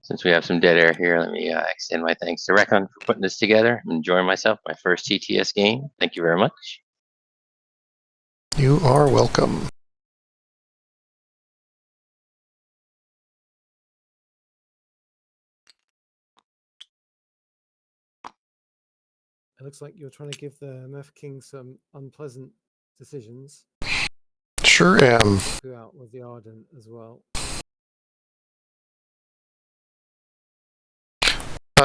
Since we have some dead air here, let me extend my thanks to Recon for putting this together. I'm enjoying myself, my first TTS game. Thank you very much. You are welcome. It looks like you're trying to give the Meth King some unpleasant decisions. Sure am. Help you out with the Ardent as well.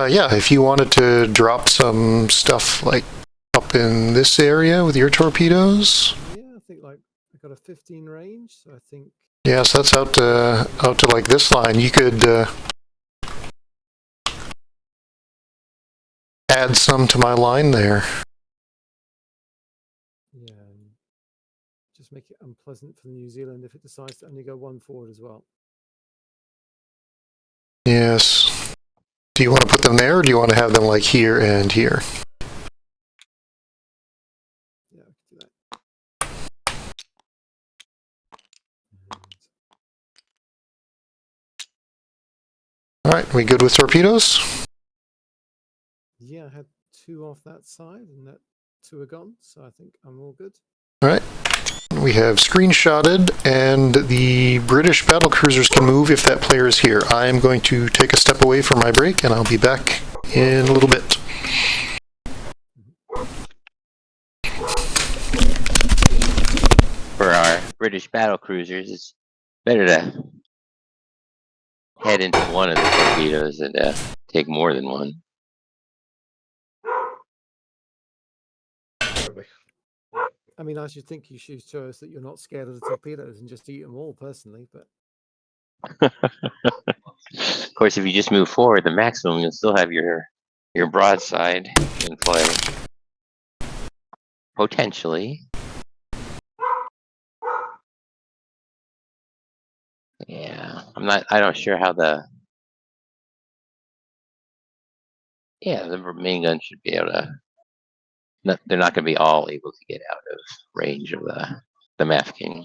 Yeah, if you wanted to drop some stuff like up in this area with your torpedoes. Yeah, I think like I got a 15 range, so I think. Yeah, so that's out to like this line. You could add some to my line there. Yeah, and just make it unpleasant for New Zealand if it decides to only go one forward as well. Yes. Do you want to put them there, or do you want to have them like here and here? Yeah, I could do that. All right, we good with torpedoes? Yeah, I had 2 off that side, and that 2 are gone, so I think I'm all good. All right. We have screenshotted, and the British battle cruisers can move if that player is here. I am going to take a step away for my break, and I'll be back in a little bit. For our British battle cruisers, it's better to head into one of the torpedoes and take more than one. I mean, I should think you should show us that you're not scared of the torpedoes and just eat them all personally, but Of course, if you just move forward the maximum, you'll still have your broadside in play. Potentially. Yeah, I don't sure how the main gun should be able to, they're not going to be all able to get out of range of the Math King.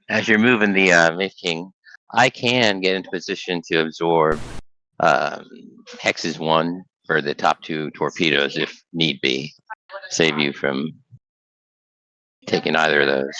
As you're moving the Myth King, I can get into position to absorb Hex's 1 for the top 2 torpedoes if need be. Save you from taking either of those.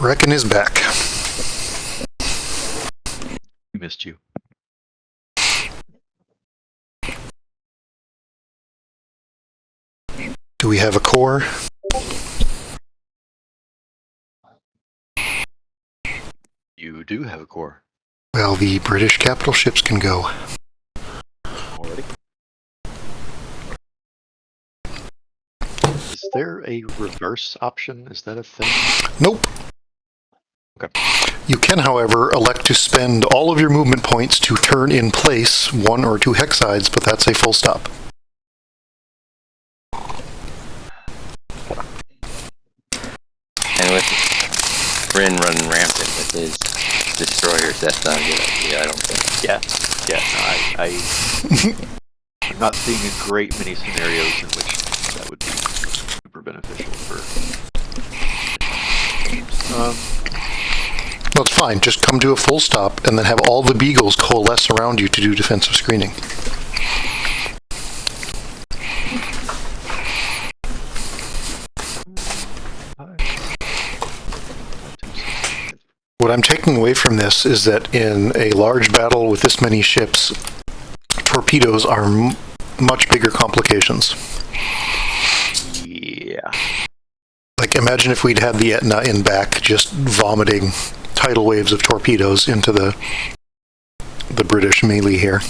Reckon is back. We missed you. Do we have a core? You do have a core Well, the British capital ships can go. already. Is there a reverse option? Is that a thing? Nope. Okay. You can, however, elect to spend all of your movement points to turn in place 1 or 2 hex sides, but that's a full stop. And with Bryn running rampant with his destroyers, that's not a good idea, I don't think. Yeah. I'm not seeing a great many scenarios in which that would be super beneficial for. Well, it's fine. Just come to a full stop and then have all the beagles coalesce around you to do defensive screening. What I'm taking away from this is that in a large battle with this many ships, torpedoes are much bigger complications. Yeah. Like, imagine if we'd had the Etna in back just vomiting tidal waves of torpedoes into the British melee here.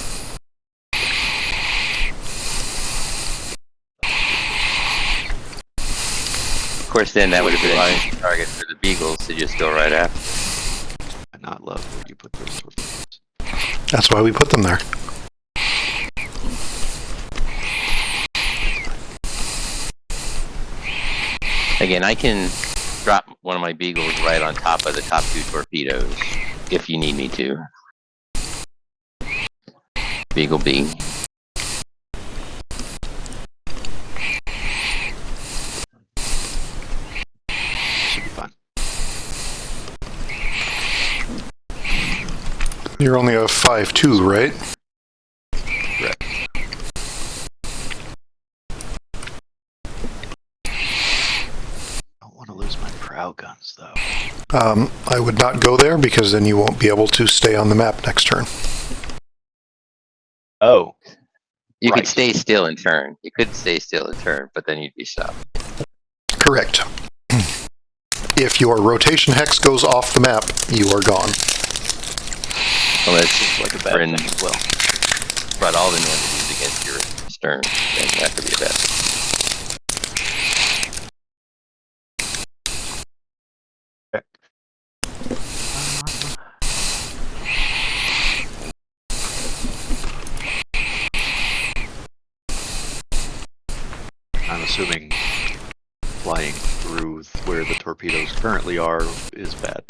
Of course, then that would have been an easy target for the Beagles to just go right after. I not love where you put those torpedoes. That's why we put them there. Again, I can drop one of my Beagles right on top of the top 2 torpedoes if you need me to. Beagle B. Should be fun. You're only a 5-2, right? Correct. I don't want to lose my prow guns, though. I would not go there because then you won't be able to stay on the map next turn. Oh. You Right. could stay still and turn. You could stay still and turn, but then you'd be stopped. Correct. If your rotation hex goes off the map, you are gone. Well, that's Like a bad Bryn thing as well. brought all the Normandies against your stern, then that could be bad. I'm assuming flying through where the torpedoes currently are is bad.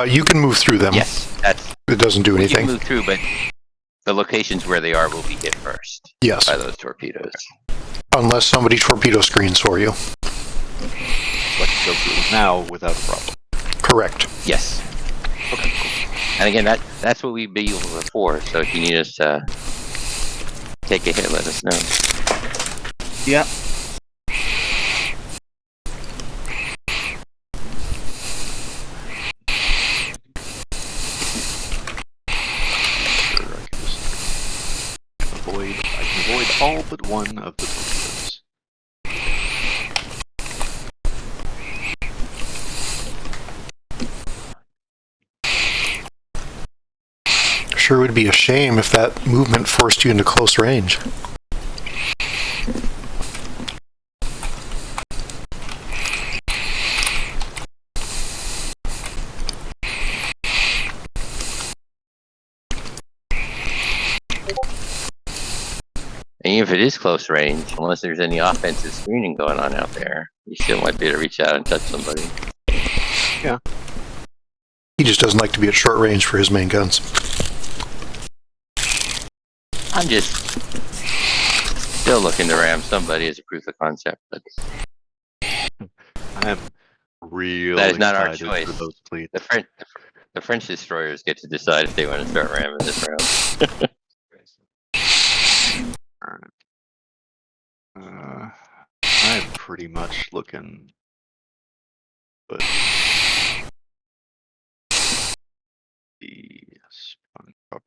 You can move through them. Yes, that's It doesn't do you can anything. move through, but the locations where they are will be hit first Yes, by those torpedoes. unless somebody torpedo screens for you. But you go through them now without a problem. Correct. Yes. Okay, cool. And again, that's what we'd be able before. So if you need us to take a hit, let us know. Yeah. Sure, I can avoid all but one of the torpedoes. Sure would be a shame if that movement forced you into close range. And even if it is close range, unless there's any offensive screening going on out there, you still might be able to reach out and touch somebody. He just doesn't like to be at short range for his main guns. I'm just still looking to ram somebody as a proof of concept, but I am really that is not our excited choice. for those fleets. The French destroyers get to decide if they want to start ramming this round. I'm pretty much looking, but the spun up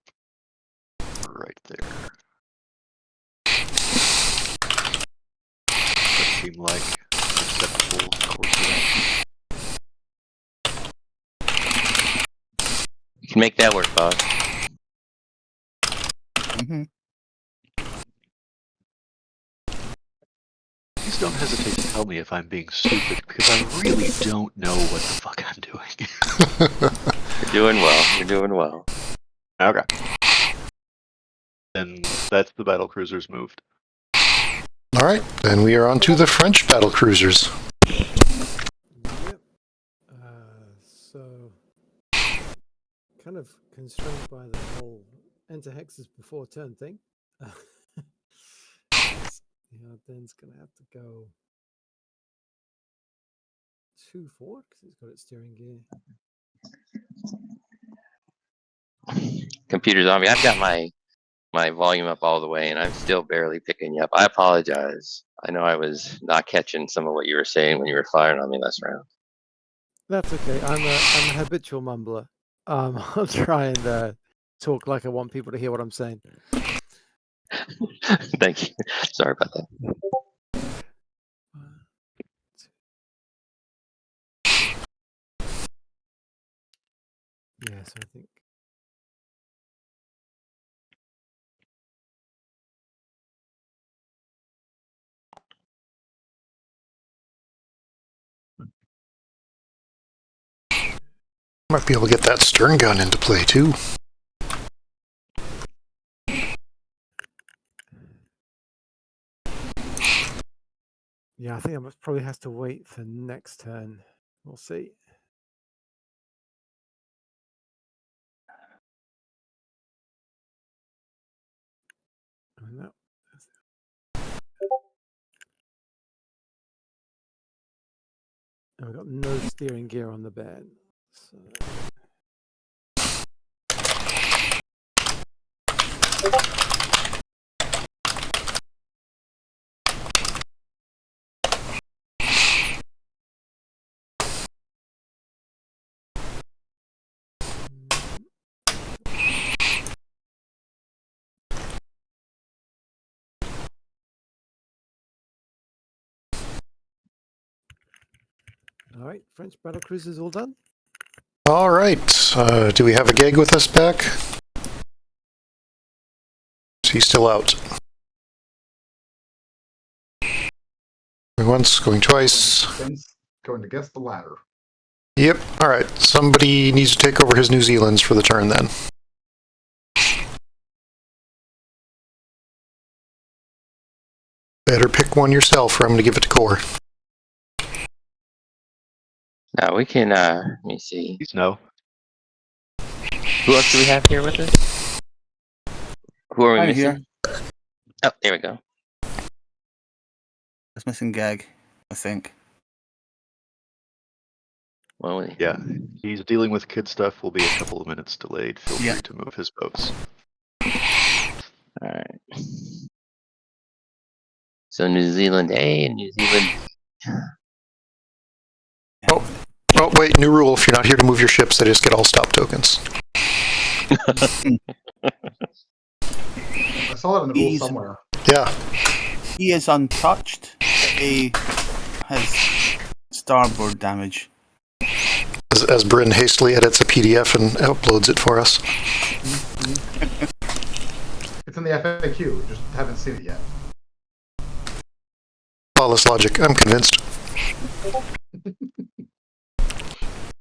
right there. That seemed like an acceptable course of action. You can make that work, boss. Mm-hmm. Please don't hesitate to tell me if I'm being stupid, because I really don't know what the fuck I'm doing. You're doing well. You're doing well. Okay. Then that's the battle cruisers moved. All right, then we are on to the French battle cruisers. Yep. So, kind of constrained by the whole enter hexes before turn thing. Then's going to have to go 2 forward because it's got its steering gear. Computer zombie, I've got my volume up all the way, and I'm still barely picking you up. I apologize. I know I was not catching some of what you were saying when you were firing on me last round. That's okay. I'm a habitual mumbler. I'll try and talk like I want people to hear what I'm saying. Thank you. Sorry about that. Yes, I think. Might be able to get that stern gun into play too. Yeah, I think I probably has to wait for next turn. We'll see. No. And we've got no steering gear on the bed. So. All right, French battle cruisers all done. All right, do we have a gag with us back? Is he still out? Going once, going twice. Going to guess the ladder. Yep, all right. Somebody needs to take over his New Zealand's for the turn then. Better pick one yourself, or I'm going to give it to Core. Now we can, let me see. Please no. Who else do we have here with us? Who are we I'm missing? here. Oh, there we go. It's missing Gag, I think. Well, Yeah, he's dealing with kid stuff. Will be a couple of minutes delayed. Feel Yeah. free to move his boats. alright. So New Zealand A and New Zealand. Oh, wait, new rule. If you're not here to move your ships, they just get all stop tokens. I saw that in the rules Ease. somewhere. Yeah. E is untouched. A has starboard damage. As Bryn hastily edits a PDF and uploads it for us. It's in the FAQ. Just haven't seen it yet. Flawless logic. I'm convinced.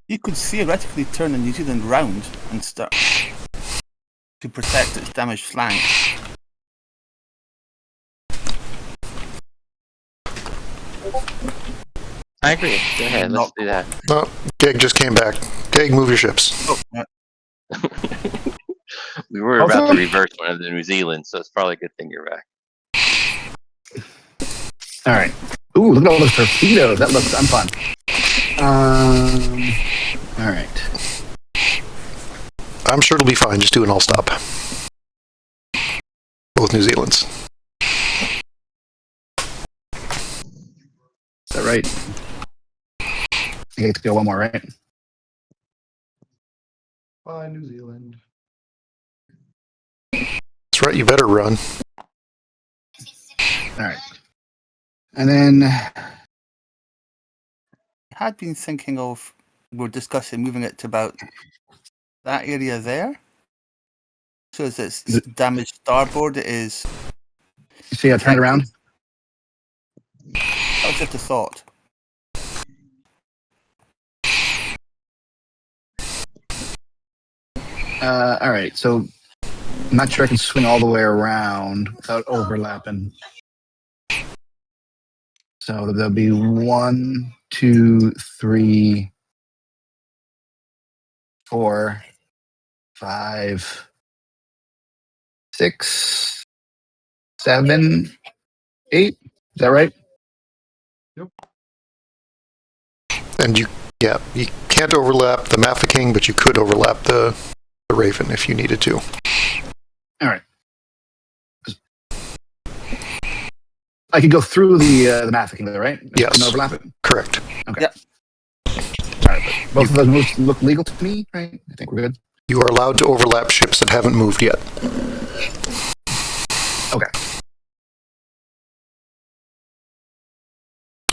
You could theoretically turn the New Zealand round and start to protect its damaged flank. I agree. Go ahead. Let's do that. Oh, Gag just came back. Gag, move your ships. Oh, yeah. We were about to reverse one of the New Zealand, so it's probably a good thing you're back. All right. Ooh, look at all those torpedoes. That looks fun. All right. I'm sure it'll be fine. Just do an all stop. Both New Zealands. Is that right? I get to go one more, right? Bye, New Zealand. That's right. You better run. All right. And then, I had been thinking of, we're discussing moving it to about that area there. So as it's damaged starboard, it is. so yeah, turn it around. That was just a thought. All right. So I'm not sure I can swing all the way around without overlapping. So there'll be 1, 2, 3, 4, 5, 6, 7, 8. Is that right? And you can't overlap the Mafeking, but you could overlap the Raven if you needed to. All right. I could go through the Mafeking, though, right? Yes. And overlap it. Correct. Okay. Yep. All right. But both of those moves look legal to me, right? I think we're good. You are allowed to overlap ships that haven't moved yet. Okay.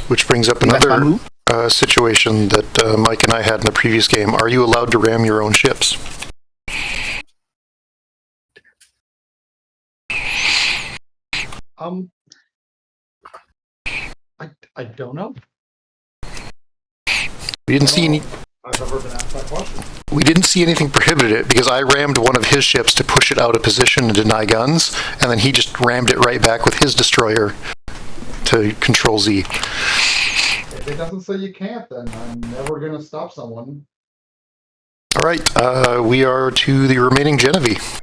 Which brings up That's my another move. situation that Mike and I had in the previous game. Are you allowed to ram your own ships? I don't know. We didn't see any. I've never been asked that question. We didn't see anything prohibited it because I rammed one of his ships to push it out of position and deny guns, and then he just rammed it right back with his destroyer to control Z. If it doesn't say you can't, then I'm never going to stop someone. All right, we are to the remaining Genevieve.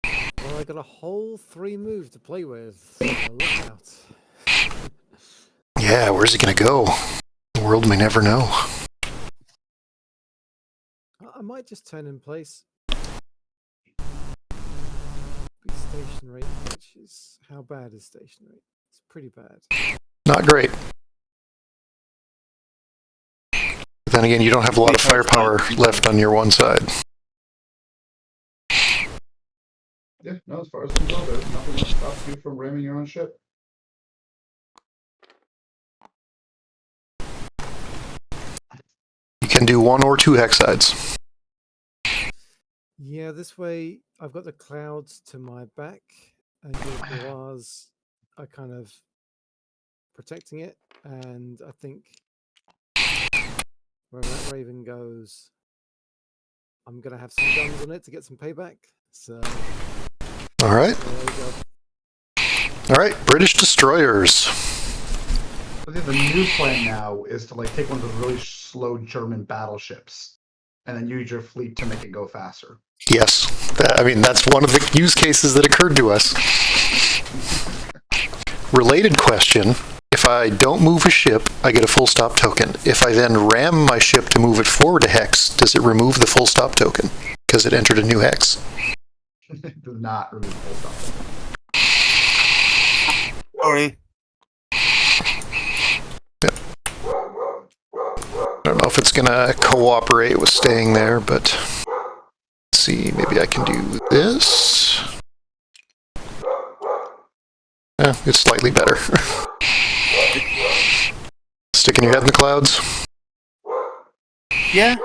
Well, I got a whole 3 move to play with. So look out. Yeah, where's he gonna go? The world may never know. I might just turn in place. Be stationary, which is how bad is stationary? It's pretty bad. Not great. But then again, you don't have a lot of firepower left on your one side. Yeah, no, as far as I'm concerned, there's nothing that stops you from ramming your own ship. You can do 1 or 2 hex sides. Yeah, this way I've got the clouds to my back, and your bars are kind of protecting it. And I think wherever that Raven goes, I'm going to have some guns on it to get some payback. So All right. there you go. All right. British destroyers. I think the new plan now is to like take one of those really slow German battleships, and then use your fleet to make it go faster. Yes. That's one of the use cases that occurred to us. Related question. If I don't move a ship, I get a full stop token. If I then ram my ship to move it forward a hex, does it remove the full stop token? Because it entered a new hex. It does not remove full stop. Sorry. I don't know if it's going to cooperate with staying there, but let's see. Maybe I can do this. It's slightly better. Sticking your head in the clouds. Yeah.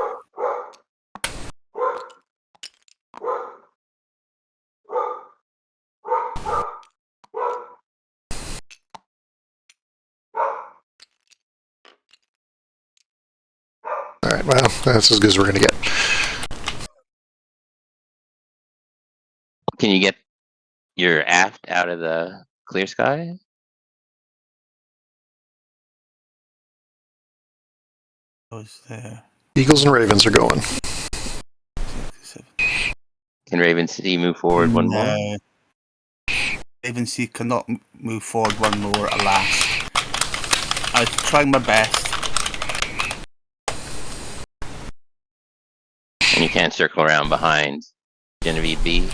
All right, well, that's as good as we're going to get. Can you get your aft out of the clear sky? Was there Eagles and Ravens are going. 7? Can Raven City move forward one more? No. Raven Sea cannot move forward one more, alas. I was trying my best. And you can't circle around behind Genevieve B?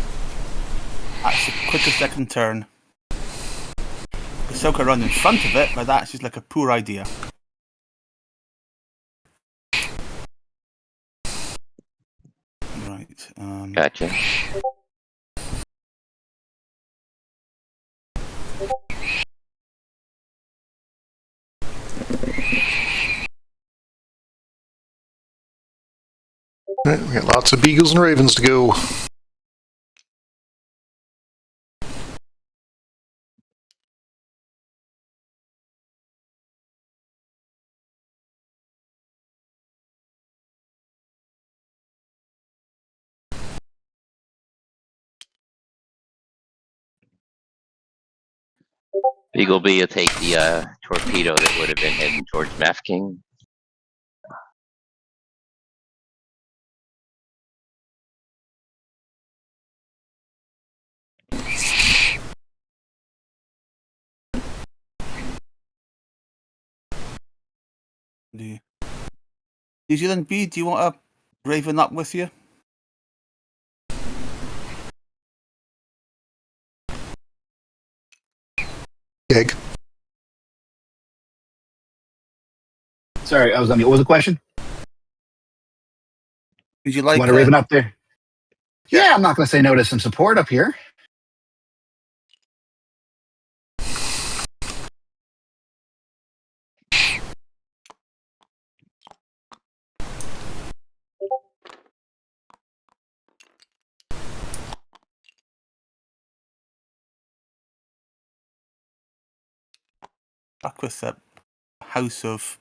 That's the quickest I can turn. The still could run in front of it, but that's just like a poor idea. Right. Gotcha. All right, we got lots of Beagles and Ravens to go. Beagle B will take the torpedo that would have been heading towards Meth King. New Zealand B, do you want a Raven up with you? Egg. Sorry, I was on mute. What was the question? Would you like Want a Raven up there? Yeah, I'm not going to say no to some support up here. back with the House of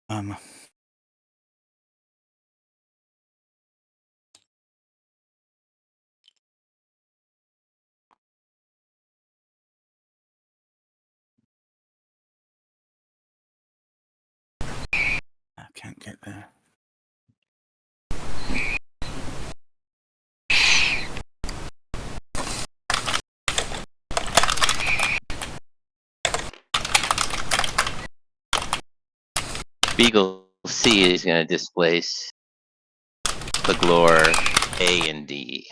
I can't get there. Beagle C is going to displace the Glore A and D.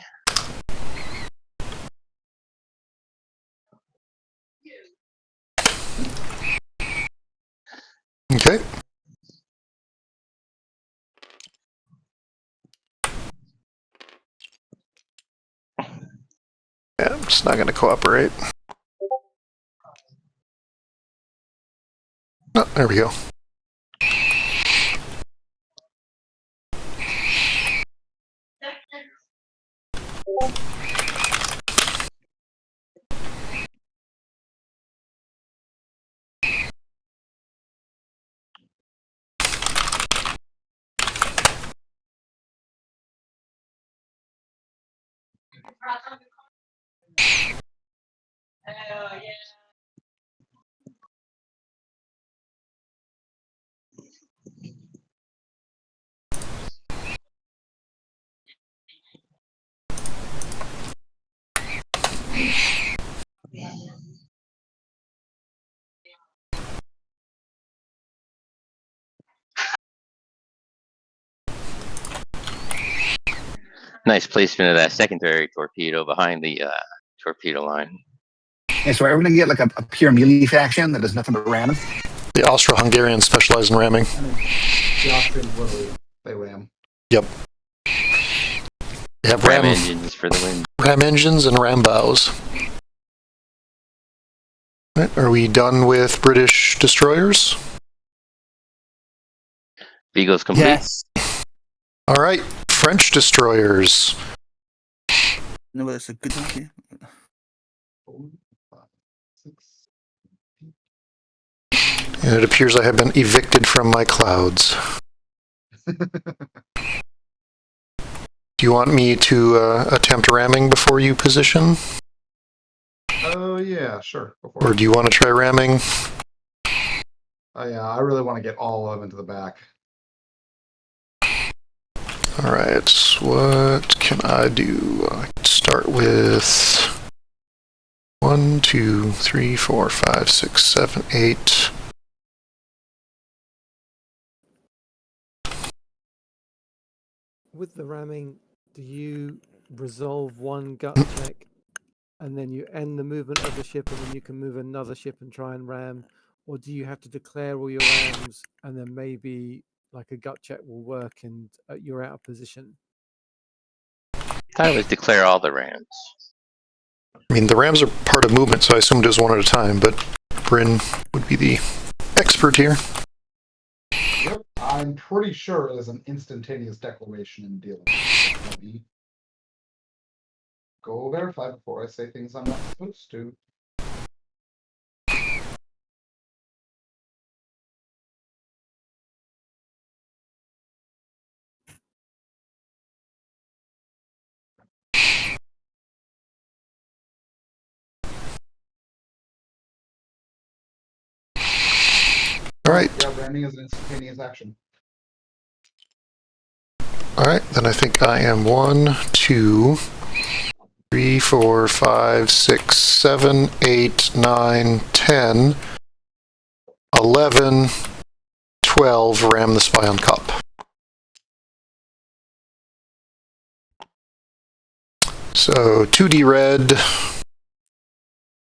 Okay. Yeah, I'm just not going to cooperate. Oh, there we go. Nice placement of that secondary torpedo behind the torpedo line. Yeah, so are we going to get like a pure melee faction that does nothing but ramming? The Austro-Hungarians specialize in ramming. The Austrians literally, they ram. Yep. They have Ram engines for the win. ram engines and ram bows. Right, are we done with British destroyers? Beagle's complete. Yes. All right, French destroyers. No, but that's a good idea. 4, 5, 6. And it appears I have been evicted from my clouds. Do you want me to attempt ramming before you position? Oh yeah, sure. Go for Or it. do you want to try ramming? Yeah, I really want to get all of them into the back. All right, what can I do? I can start with 1, 2, 3, 4, 5, 6, 7, 8. With the ramming, do you resolve one gut check and then you end the movement of the ship and then you can move another ship and try and ram? Or do you have to declare all your rams and then maybe like a gut check will work and you're out of position? I would declare all the rams. I mean, the rams are part of movement, so I assumed it was one at a time, but Bryn would be the expert here. Yep, I'm pretty sure it is an instantaneous declaration in dealing. Let me go verify before I say things I'm not supposed to. All right. Yeah, ramming is an instantaneous action. All right, then I think I am 1, 2, 3, 4, 5, 6, 7, 8, 9, 10, 11, 12, ram the spy on cop. So 2D red,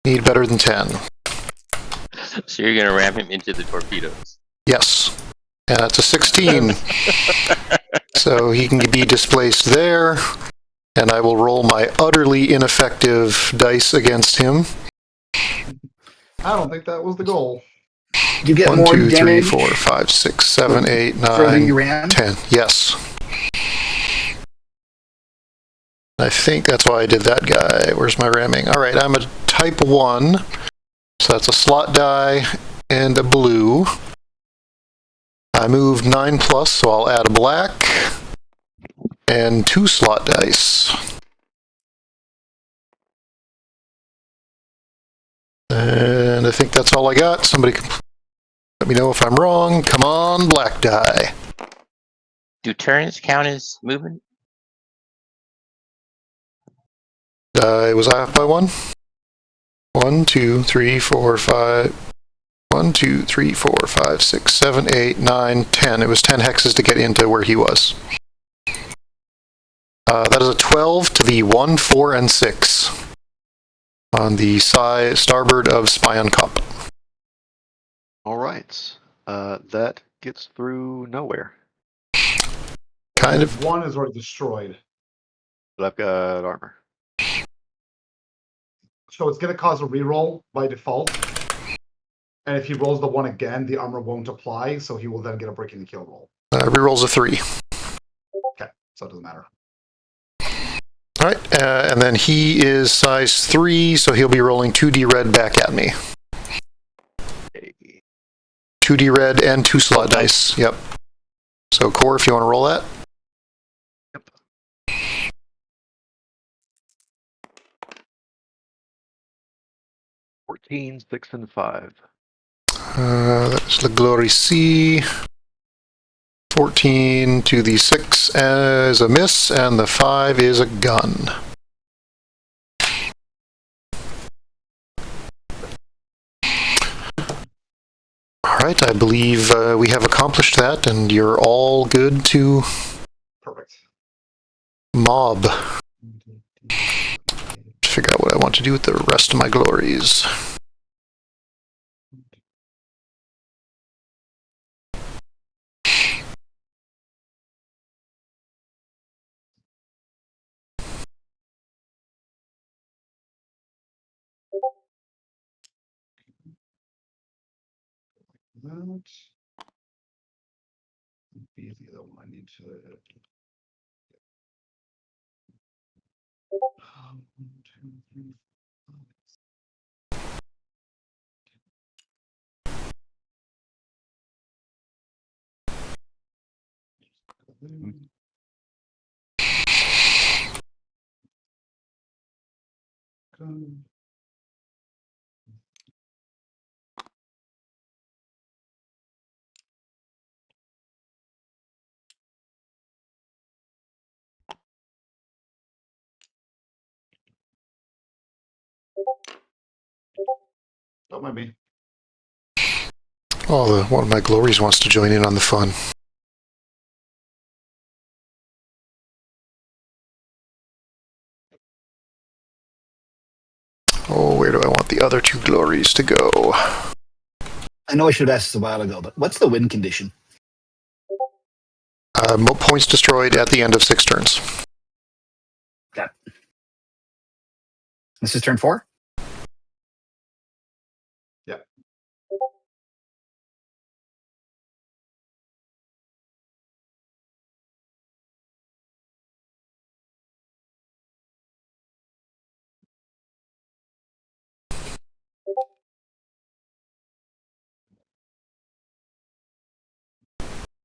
need better than 10. So you're gonna ram him into the torpedoes. Yes, and that's a 16. So he can be displaced there, and I will roll my utterly ineffective dice against him. I don't think that was the goal. You get 1, more 2, 3, damage 4, 5, 6, 7, 8, further 9, you ram. 10. Yes. I think that's why I did that guy. Where's my ramming? All right, I'm a type 1. So that's a slot die and a blue. I moved 9+, so I'll add a black. And 2 slot dice. And I think that's all I got. Somebody can let me know if I'm wrong. Come on, black die. Do turns count as movement? I was off by 1. 1, 2, 3, 4, 5. 1, 2, 3, 4, 5, 6, 7, 8, 9, 10. It was 10 hexes to get into where he was. That is a 12 to the 1, 4, and 6 on the starboard of Spy on Cop. All right. That gets through nowhere. Kind of. One is already destroyed. But I've got armor. So it's going to cause a reroll by default. And if he rolls the 1 again, the armor won't apply, so he will then get a breaking the kill roll. Rerolls a 3. Okay, so it doesn't matter. All right, and then he is size 3, so he'll be rolling 2D red back at me. 2D red and 2 slot dice. Yep. So, Core, if you want to roll that. Yep. 14, 6, and 5. That's the Glory C. 14 to the 6 as a miss, and the 5 is a gun. Alright, I believe we have accomplished that, and you're all good to Perfect. mob. Figure out what I want to do with the rest of my glories. That. Be the other one I need to. 1, 2, 3, 5. Gun. Don't mind me. Oh, one of my glories wants to join in on the fun. Oh, where do I want the other 2 glories to go? I know I should have asked this a while ago, but what's the win condition? Points destroyed at the end of 6 turns. Got it. This is turn 4? Yep.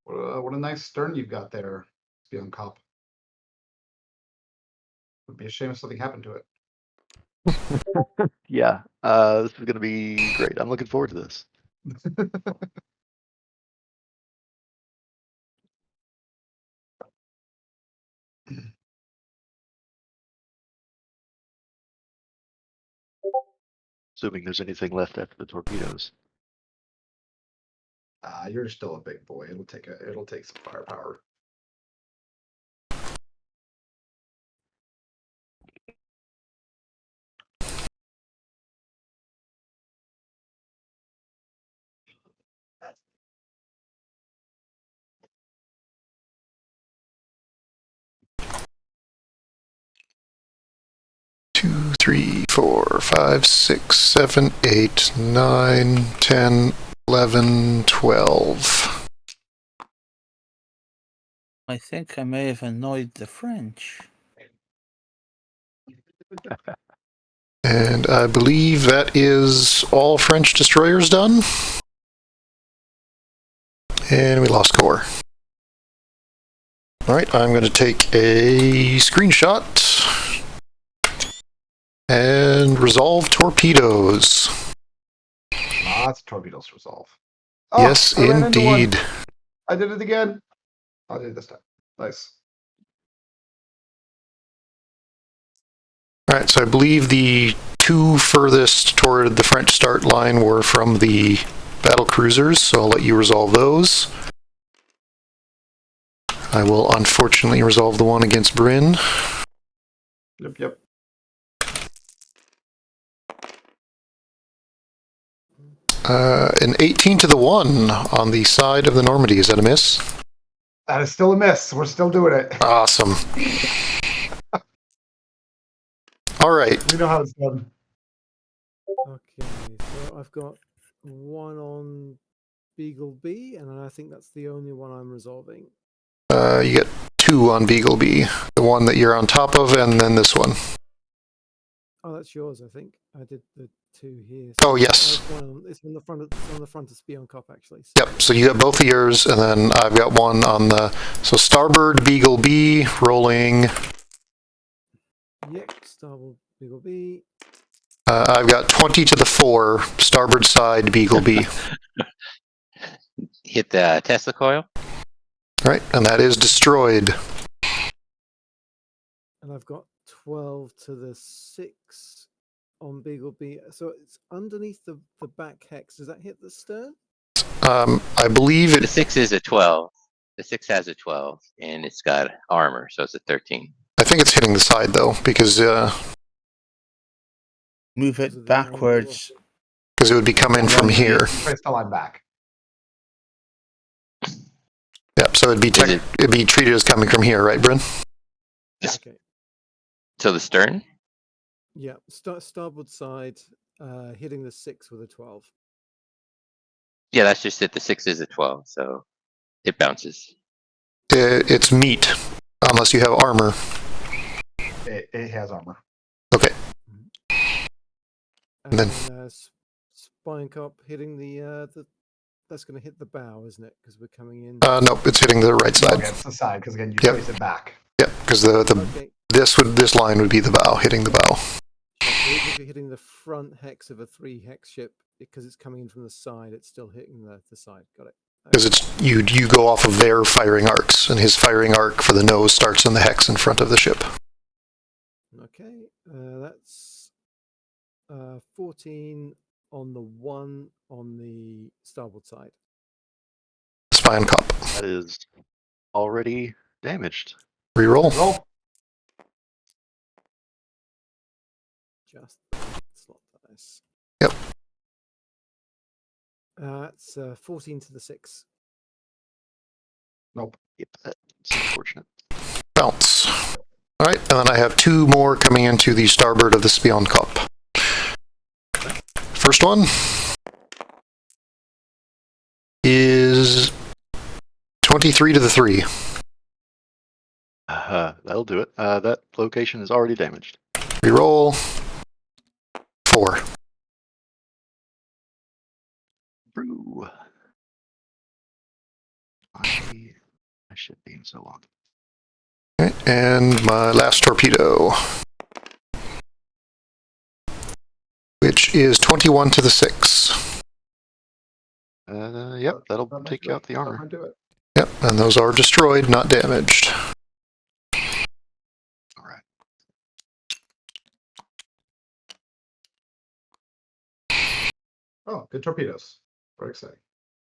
What a nice stern you've got there, Spion Cop. Would be a shame if something happened to it. Yeah, this is going to be great. I'm looking forward to this. Assuming there's anything left after the torpedoes. You're still a big boy. It'll take some firepower. Two, 3, 4, 5, 6, 7, 8, 9, 10, 11, 12. I think I may have annoyed the French. And I believe that is all French destroyers done. And we lost core. Alright, I'm going to take a screenshot and resolve torpedoes. Lots of torpedoes to resolve. Yes, I ran into one. indeed. I did it again. I did it this time. Nice. Alright, so I believe the 2 furthest toward the French start line were from the battle cruisers, so I'll let you resolve those. I will unfortunately resolve the one against Bryn. Yep. An 18 to the 1 on the side of the Normandy. Is that a miss? That is still a miss. We're still doing it. Awesome. All right. We know how it's done. Okay, so I've got 1 on Beagle B, and I think that's the only one I'm resolving. You get 2 on Beagle B. The one that you're on top of, and then this one. Oh, that's yours, I think. I did the 2 here. Oh, yes. It's on the front of Spion Cop, actually. So. Yep, so you got both of yours, and then I've got one on the... So starboard, Beagle B, rolling... Yep, starboard Beagle B. I've got 20 to the 4, starboard side, Beagle B. Hit the Tesla coil. Right, and that is destroyed. And I've got 12 to the 6 on Beagle B. So it's underneath the back hex. Does that hit the stern? I believe The it. 6 is a 12. The 6 has a 12, and it's got armor, so it's a 13. I think it's hitting the side though, because Move Because of it the angle. backwards. it would be coming from here. Place the line back. Yep. So it'd be treated as coming from here, right, Bryn? Okay. So the stern? Yeah. Starboard side, hitting the 6 with a 12. Yeah, that's just it. The 6 is a 12, so it bounces. It's meat, unless you have armor. It has armor. Okay. And then- then spine cop hitting the that's going to hit the bow, isn't it? Because we're coming in. Nope, it's hitting the right side. Okay, it's the side because again you Yep. place it back. Yep, because Okay. this line would be the bow, hitting the bow. If you're hitting the front hex of a 3 hex ship, because it's coming in from the side, it's still hitting the side. Got it. Because it's you go off of their firing arcs, and his firing arc for the nose starts in the hex in front of the ship. Okay, that's 14 on the 1 on the starboard side. Spine cop. That is already damaged. Reroll. Roll. Just slot dice. Yep. That's 14 to the 6. Nope. Yep, that's unfortunate. Bounce. All right, and then I have 2 more coming into the starboard of the Spion Cop. First one is 23 to the 3. That'll do it. That location is already damaged. Reroll. 4. Brew. My ship being so long. Okay, and my last torpedo, which is 21 to the 6. Yep, that'll take you out the armor. Do it. Yep, and those are destroyed, not damaged. All right. Oh, good torpedoes. Very exciting.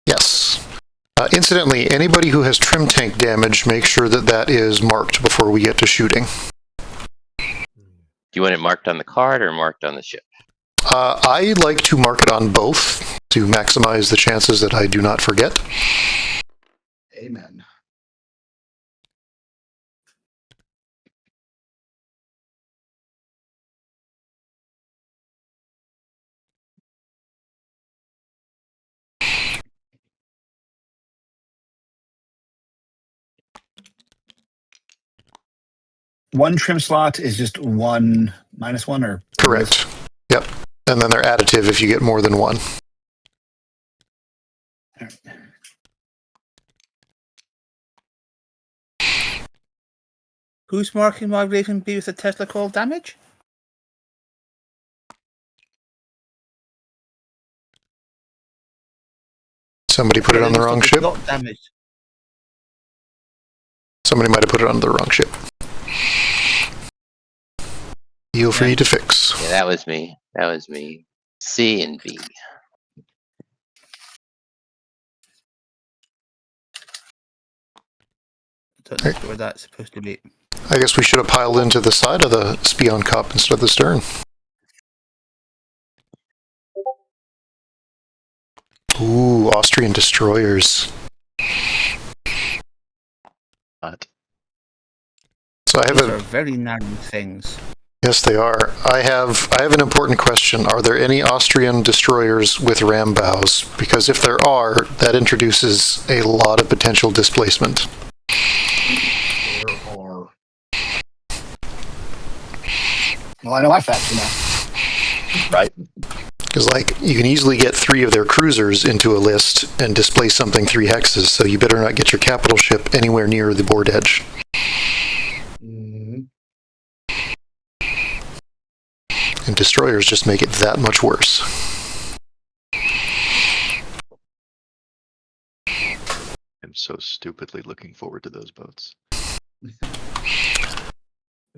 Yes. Incidentally, anybody who has trim tank damage, make sure that is marked before we get to shooting. Do you want it marked on the card or marked on the ship? I like to mark it on both to maximize the chances that I do not forget. Amen. One trim slot is just 1 -1 or Correct. Yep. And then they're additive if you get more than 1. Who's marking my Raven B with a Tesla coil damage? Somebody put it on the wrong It's ship. not damaged. Somebody might have put it on the wrong ship. Feel free to fix. Yeah, that was me. That was me. C and B. I don't know where that's supposed to be. I guess we should have piled into the side of the Spion Cup instead of the stern. Ooh, Austrian destroyers. But So I have Those a are very narrow things. yes, they are. I have an important question. Are there any Austrian destroyers with ram bows? Because if there are, that introduces a lot of potential displacement. There are. Well, I know my factor now. right. Because, like, you can easily get 3 of their cruisers into a list and displace something 3 hexes, so you better not get your capital ship anywhere near the board edge. Mhm. And and destroyers just make it that much worse. I'm so stupidly looking forward to those boats.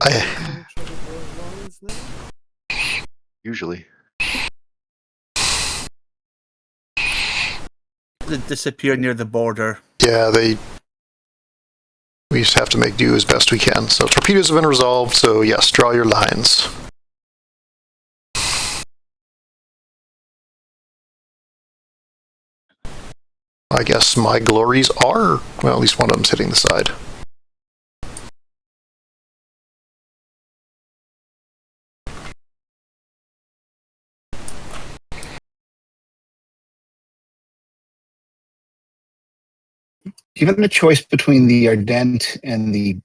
Having trouble drawing lines now? Usually. They disappear near the border. Yeah, we just have to make do as best we can. So torpedoes have been resolved, so yes, draw your lines. I guess my glories are, well, at least one of them's hitting the side. Given the choice between the Ardent and the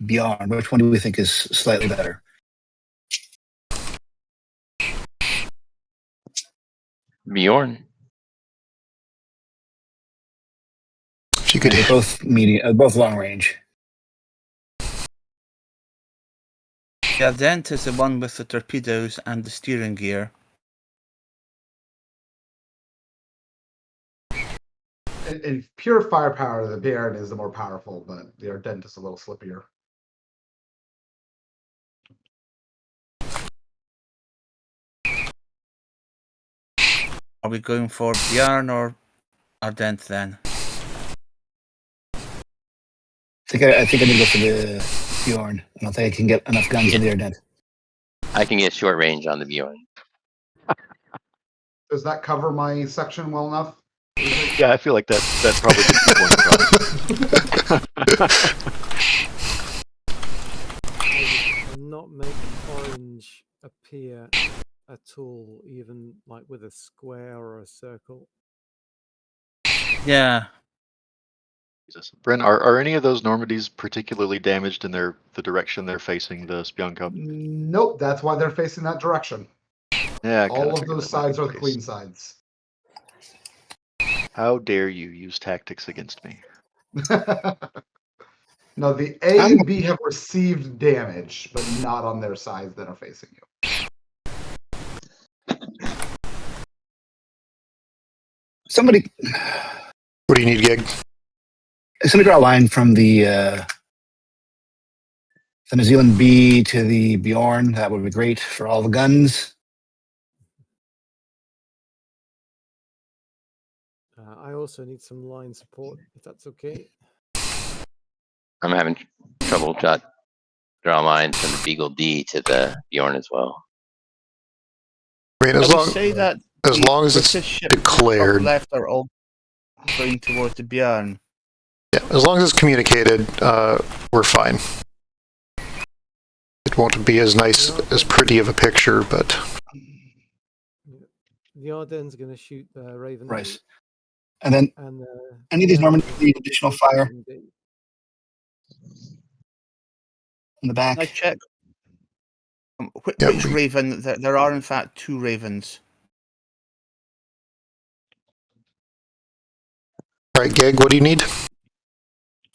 Bjorn, which one do we think is slightly better? Bjorn. If you could They're both medium, both long range. The Ardent is the one with the torpedoes and the steering gear. In pure firepower, the Baron is the more powerful, but the Ardent is a little slippier. Are we going for Bjorn or Ardent then? I think I need to go for the Bjorn. I don't think I can get enough guns in the Ardent. I can get short range on the Bjorn. Does that cover my section well enough? Yeah, I feel like that probably gets I would not make orange appear at all, even like with a square or a circle. Yeah. Jesus. Bryn, are any of those Normandies particularly damaged in the direction they're facing the Spionko? Nope, that's why they're facing that direction. Yeah, I All kinda of figured those that might be sides are the the case. queen sides. How dare you use tactics against me? No, the A and B have received damage, but not on their sides that are facing you. Somebody, What do you need, Gig? somebody draw a line from the New Zealand B to the Bjorn. That would be great for all the guns. I also need some line support, if that's okay. Hmm. I'm having trouble draw lines from the Beagle D to the Bjorn as well. I mean, I as would long say that as, long as British it's ships declared. top left are all going towards the Bjorn. Yeah, as long as it's communicated, we're fine. It won't be as nice, as pretty of a picture, but The Ardennes going to shoot the Raven Right. A, And then and any of these Normandies need additional fire Raven D. in the Can I back. check? Yeah, Which Raven? There are in fact two Ravens. all right, Gig, what do you need?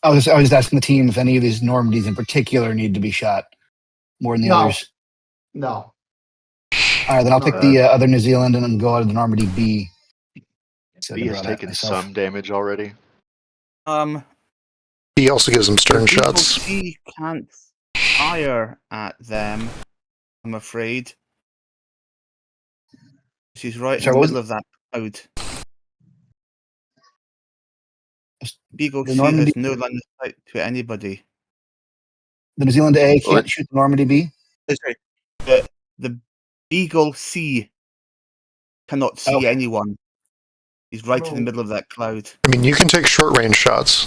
I was just asking the team if any of these Normandies in particular need to be shot more than the No. others. No. All right, then I'll pick the other New Zealand and then go out of the Normandy B. So I B can has draw that taken myself. some damage already. He also gives them stern the Beagle shots. C can't fire at them, I'm afraid. She's right Sorry, in what the was middle of that cloud. Beagle The C Normandy- has no line of sight to anybody. The New Zealand A Well, can't shoot the Normandy B. Sorry, the Beagle C cannot see Okay. anyone. He's right in the Oh. middle of that cloud. I mean, you can take short range shots.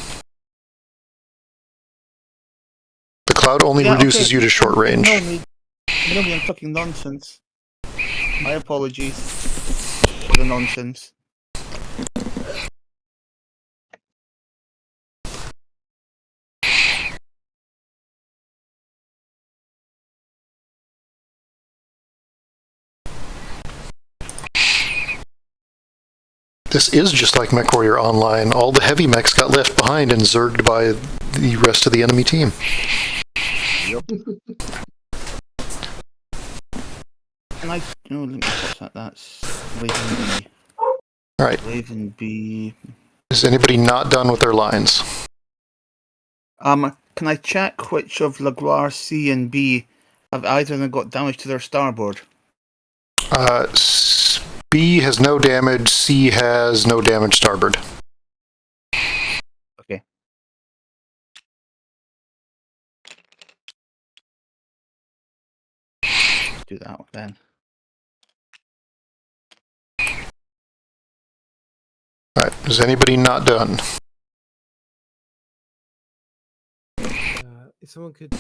The cloud only Yeah, reduces okay. you to short range. No, I'm talking nonsense. My apologies for the nonsense. This is just like MechWarrior Online. All the heavy mechs got left behind and zerged by the rest of the enemy team. Can I? No, let me pause that. That's Raven B. All right. Raven B. Is anybody not done with their lines? Can I check which of Laguerre C and B have either of them got damage to their starboard? B has no damage. C has no damage starboard. Okay. Do that one then. All right. Is anybody not done? If someone could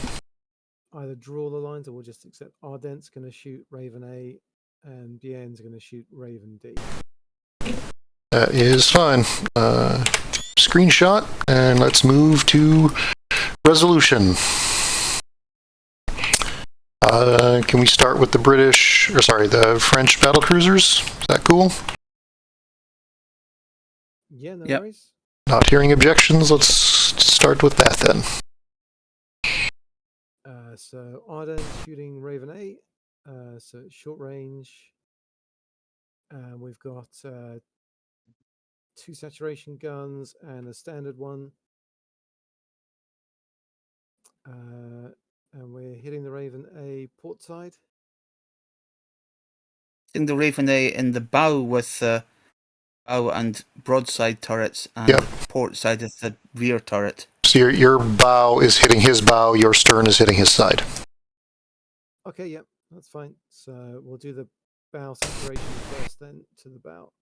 either draw the lines or we'll just accept Ardent's going to shoot Raven A and Bien's going to shoot Raven D. That is fine. Screenshot, and let's move to resolution. Can we start with the the French battle cruisers? Is that cool? Yeah, no Yep. worries. Not hearing objections, let's start with that then. So Ardent shooting Raven A, so it's short range. We've got 2 saturation guns and a standard one. And we're hitting the Raven A port side. In the Raven A in the bow with the bow and broadside turrets, and Yep. the port side is the rear turret. So your bow is hitting his bow, your stern is hitting his side. Okay, yep, that's fine. So we'll do the bow saturation first, then to the bow.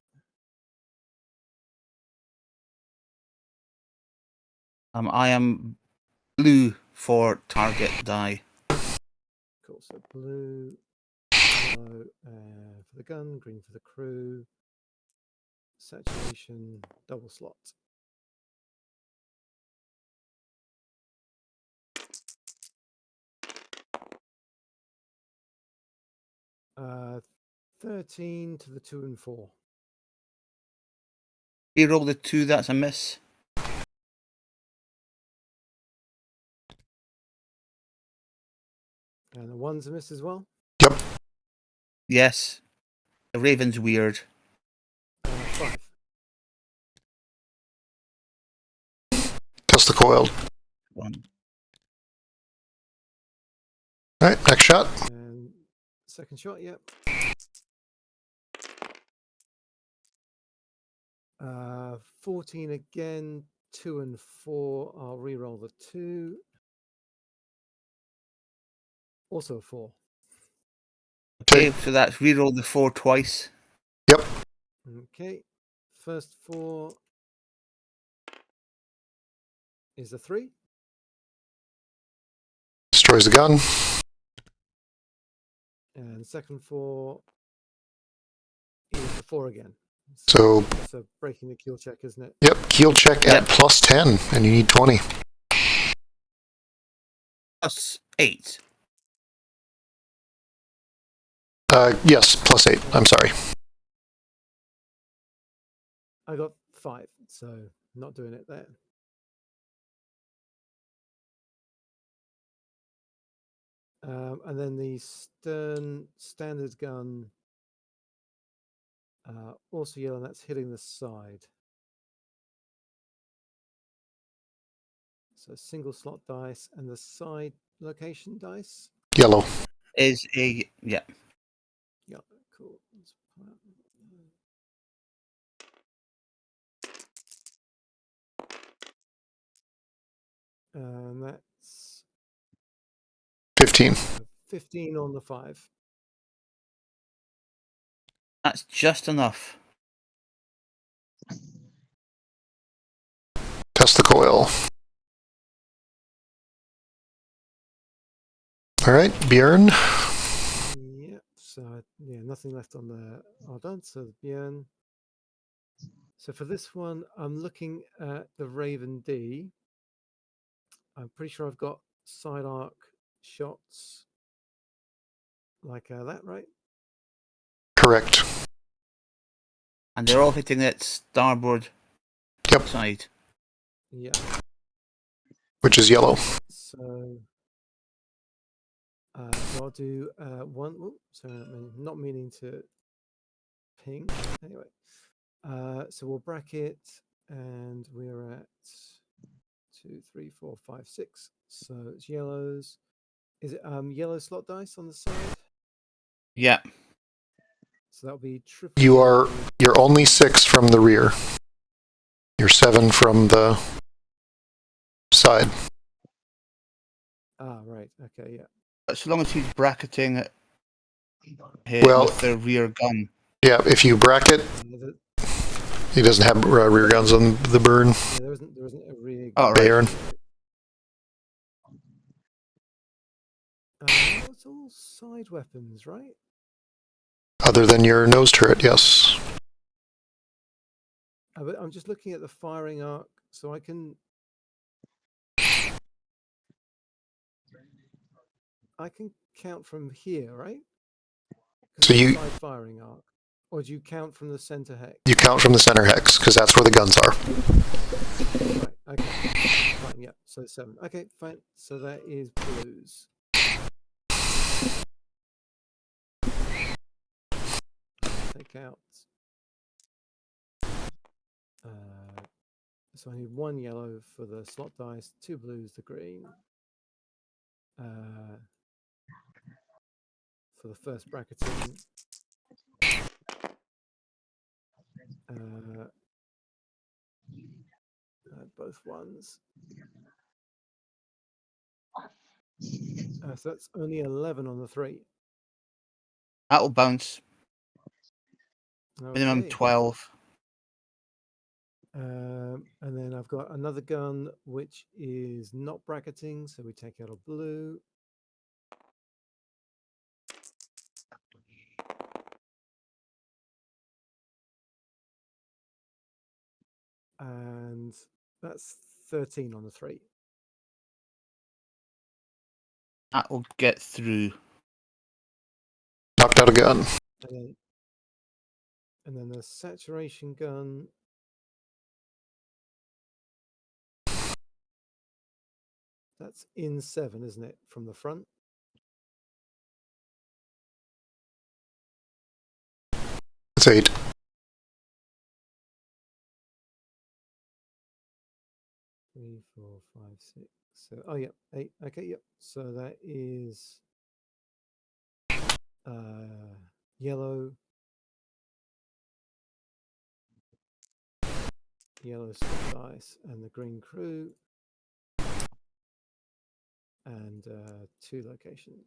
I am blue for target die. Cool. So blue, yellow for the gun, green for the crew. Saturation, double slot. Uh, 13 to the 2 and 4. You roll the 2, that's a miss. And the 1's a miss as well. Yep. Yes. The Raven's weird. 5. Test the coil. 1. Alright, next shot. And second shot, yep. 14 again, 2 and 4. I'll re-roll the 2. Also a 4. Okay, so that's reroll the 4 twice. Yep. Okay. First 4 is a 3. Destroys the gun. And second 4 is a 4 again. So, That's a breaking the kill check, isn't it? yep, keel check at plus 10, and you need 20. Plus 8. Yes, plus 8. I'm sorry. I got 5, so not doing it there. And then the stern standard gun, also yellow, and that's hitting the side. So single slot dice and the side location dice. Yellow. Is a, yeah. Yeah, cool. And that's 15. 15 on the 5. That's just enough. Test the coil. Alright, Bjorn. Yep. So yeah, nothing left on the Ardent. So Bjorn. So for this one, I'm looking at the Raven D. I'm pretty sure I've got side arc shots like that, right? Correct. And they're all hitting that starboard side. Yeah. Which is yellow. So So I'll do one. Oops, sorry, not meaning to ping. Anyway, so we'll bracket, and we're at 2, 3, 4, 5, 6. So it's yellows. Is it yellow slot dice on the side? Yeah. So that'll be triple. You're only 6 from the rear. You're 7 from the side. Ah, right. Okay, yeah. But so long as he's bracketing it Well- with the rear gun. Yeah, if you bracket, he doesn't have rear guns on the burn. Yeah, there isn't a rear. Oh, right. Baron. It's all side weapons, right? Other than your nose turret, yes. But I'm just looking at the firing arc, so I can count from here, right? So you side firing arc, or do you count from the center hex? you count from the center hex because that's where the guns are. Right. Okay. Fine. Yeah. So 7. Okay. Fine. So that is blues. Take out. So I need 1 yellow for the slot dice, 2 blues, the green. For the first bracketing. Both ones. So that's only 11 on the 3. That'll bounce. Minimum Okay. 12. And then I've got another gun which is not bracketing, so we take out a blue. And that's 13 on the 3. That'll get through. Knocked out a gun. And then the saturation gun. That's in 7, isn't it, from the front? It's 8. Three, 4, 5, 6. So, oh yeah, 8. Okay, yep. So that is yellow slot dice, and the green crew, and 2 location.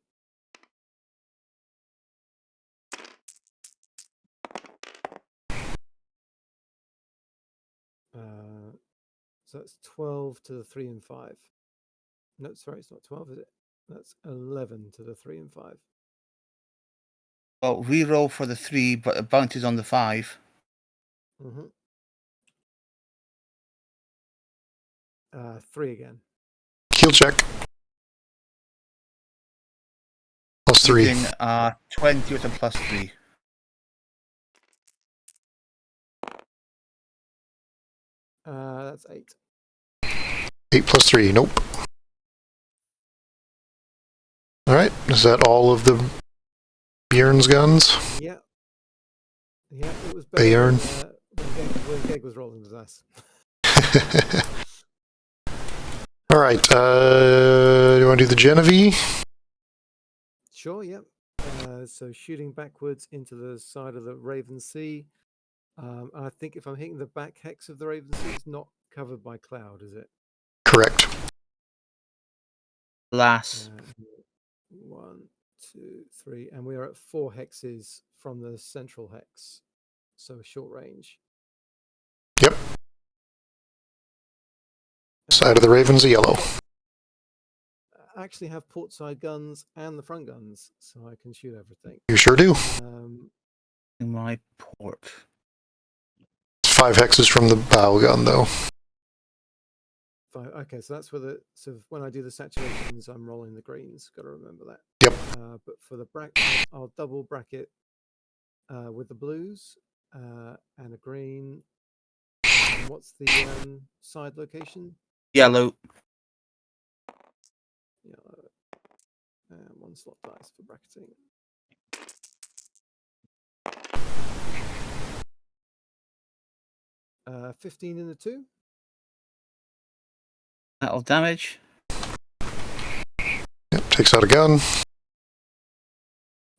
So that's 12 to the 3 and 5. No, sorry, it's not 12, is it? That's 11 to the 3 and 5. Well, reroll for the 3, but it bounces on the 5. Mm-hmm. 3 again. Heal check. Plus 3. Using 20 with a plus 3. That's 8. 8 plus 3. Nope. Alright, is that all of the Bjorn's guns? Yeah. Yeah, it was Bayern. When Geg was rolling the dice. Alright, do you want to do the Genevieve? Sure, yep. So shooting backwards into the side of the Raven Sea. I think if I'm hitting the back hex of the Raven Sea, it's not covered by cloud, is it? Correct. Lass. 1, 2, 3, and we are at 4 hexes from the central hex, so short range. Yep. Side of the Raven's a yellow. I actually have port side guns and the front guns, so I can shoot everything. You sure do. My port. 5 hexes from the bow gun, though. 5. Okay, so that's where when I do the saturations, I'm rolling the greens. Got to remember that. Yep. But for the bracket, I'll double bracket with the blues and a green. And what's the side location? Yellow. Yellow. 1 slot dice for bracketing. Uh, 15 in the 2. That'll damage. Yep, takes out a gun.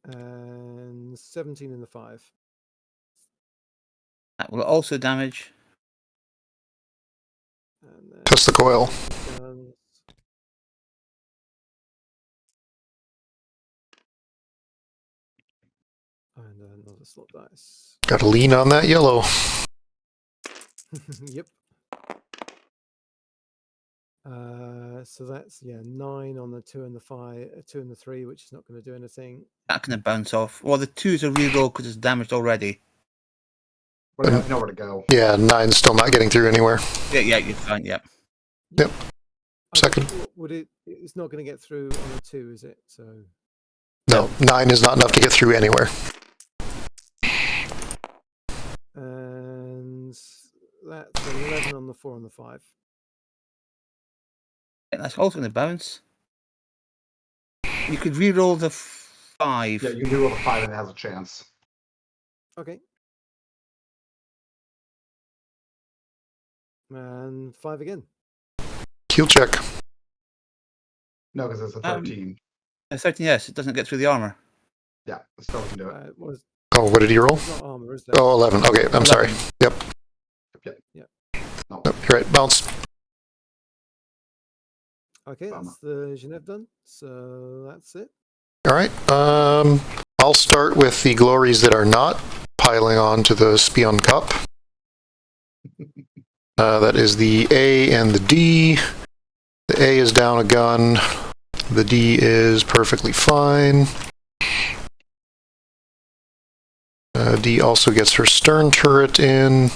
And 17 in the 5. That will also damage. And then Test the coil. guns. And another slot dice. Got to lean on that yellow. Yep. So that's 9 on the 2 and the 5, 2 and the 3, which is not going to do anything. That can bounce off. Well, the 2's a reroll because it's damaged already. But I have nowhere to go. Yeah, 9's still not getting through anywhere. Yeah, you're fine. Yep. Yep. Second. Would it? It's not going to get through on the 2, is it? So. No, 9 is not enough to get through anywhere. And that's an 11 on the 4 and the 5. Yeah, that's also going to bounce. You could reroll the 5. Yeah, you can do roll a 5 and it has a chance. Okay. And 5 again. Heal check. No, because it's a 13. 13, yes, it doesn't get through the armor. Yeah, it still can do it. It was Oh, what did he roll? not armor, is there? Oh, 11. Okay, I'm sorry. Yep. No. Nope, you're right. Bounce. Okay, that's the Genève done. So that's it. All right. I'll start with the glories that are not piling on to the Spion Cup. That is the A and the D. The A is down a gun. The D is perfectly fine. D also gets her stern turret in.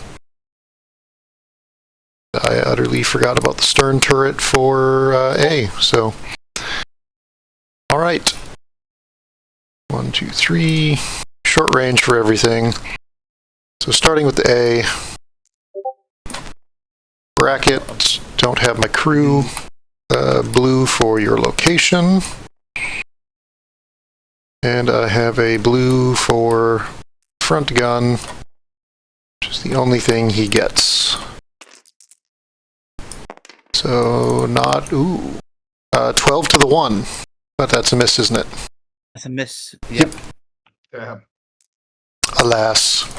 I utterly forgot about the stern turret for A, so. All right. 1, 2, 3. Short range for everything. So starting with the A. Bracket, don't have my crew. Blue for your location. And I have a blue for front gun, which is the only thing he gets. So not, 12 to the 1. But that's a miss, isn't it? That's a miss. Yep. Yeah. Alas.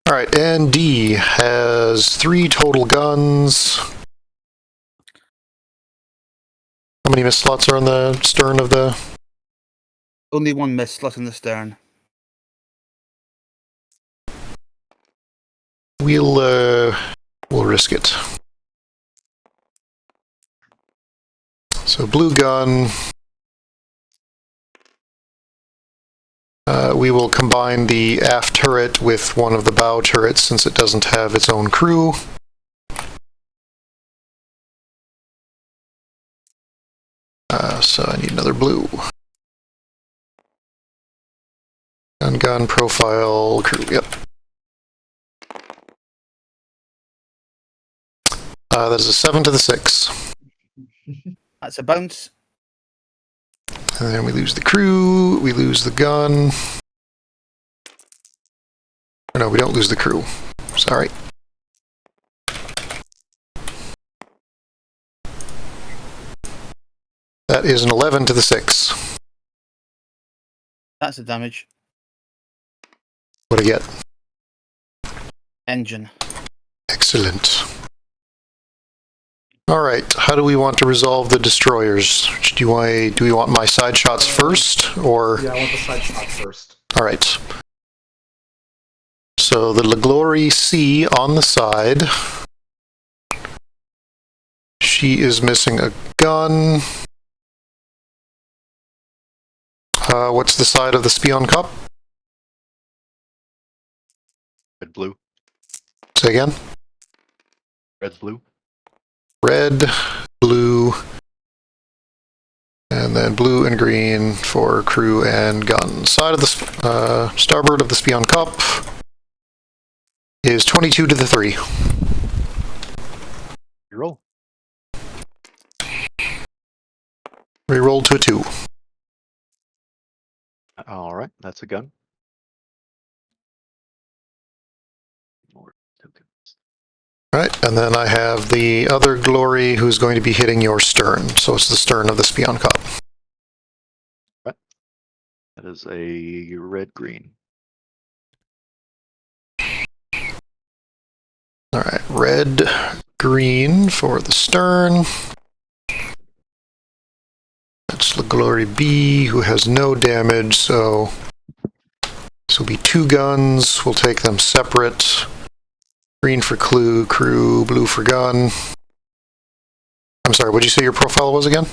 Alright, and D has 3 total guns. How many miss slots are on the stern of the... Only 1 miss slot in the stern. We'll risk it. So blue gun. We will combine the aft turret with one of the bow turrets since it doesn't have its own crew. So I need another blue. Gun profile crew, yep. That is a 7 to the 6. That's a bounce. And then we lose the crew, we lose the gun. Or no, we don't lose the crew. Sorry. That is an 11 to the 6. That's a damage. What do I get? Engine. Excellent. All right, how do we want to resolve the destroyers? Do we want my side shots first, or? Yeah, I want the side shots first. All right. So the LaGlory C on the side. She is missing a gun. What's the side of the Spion Cup? Red, blue. Say again? Red, blue. Red, blue, and then blue and green for crew and gun. Side of the starboard of the Spion Cup is 22 to the 3. You roll. We rolled to a 2. All right, that's a gun. More tokens. All right, and then I have the other glory who's going to be hitting your stern. So it's the stern of the Spion Cop. That is a red-green. All right, red, green for the stern. That's the glory B, who has no damage, so this will be 2 guns. We'll take them separate. Green for crew, blue for gun. I'm sorry, what'd you say your profile was again?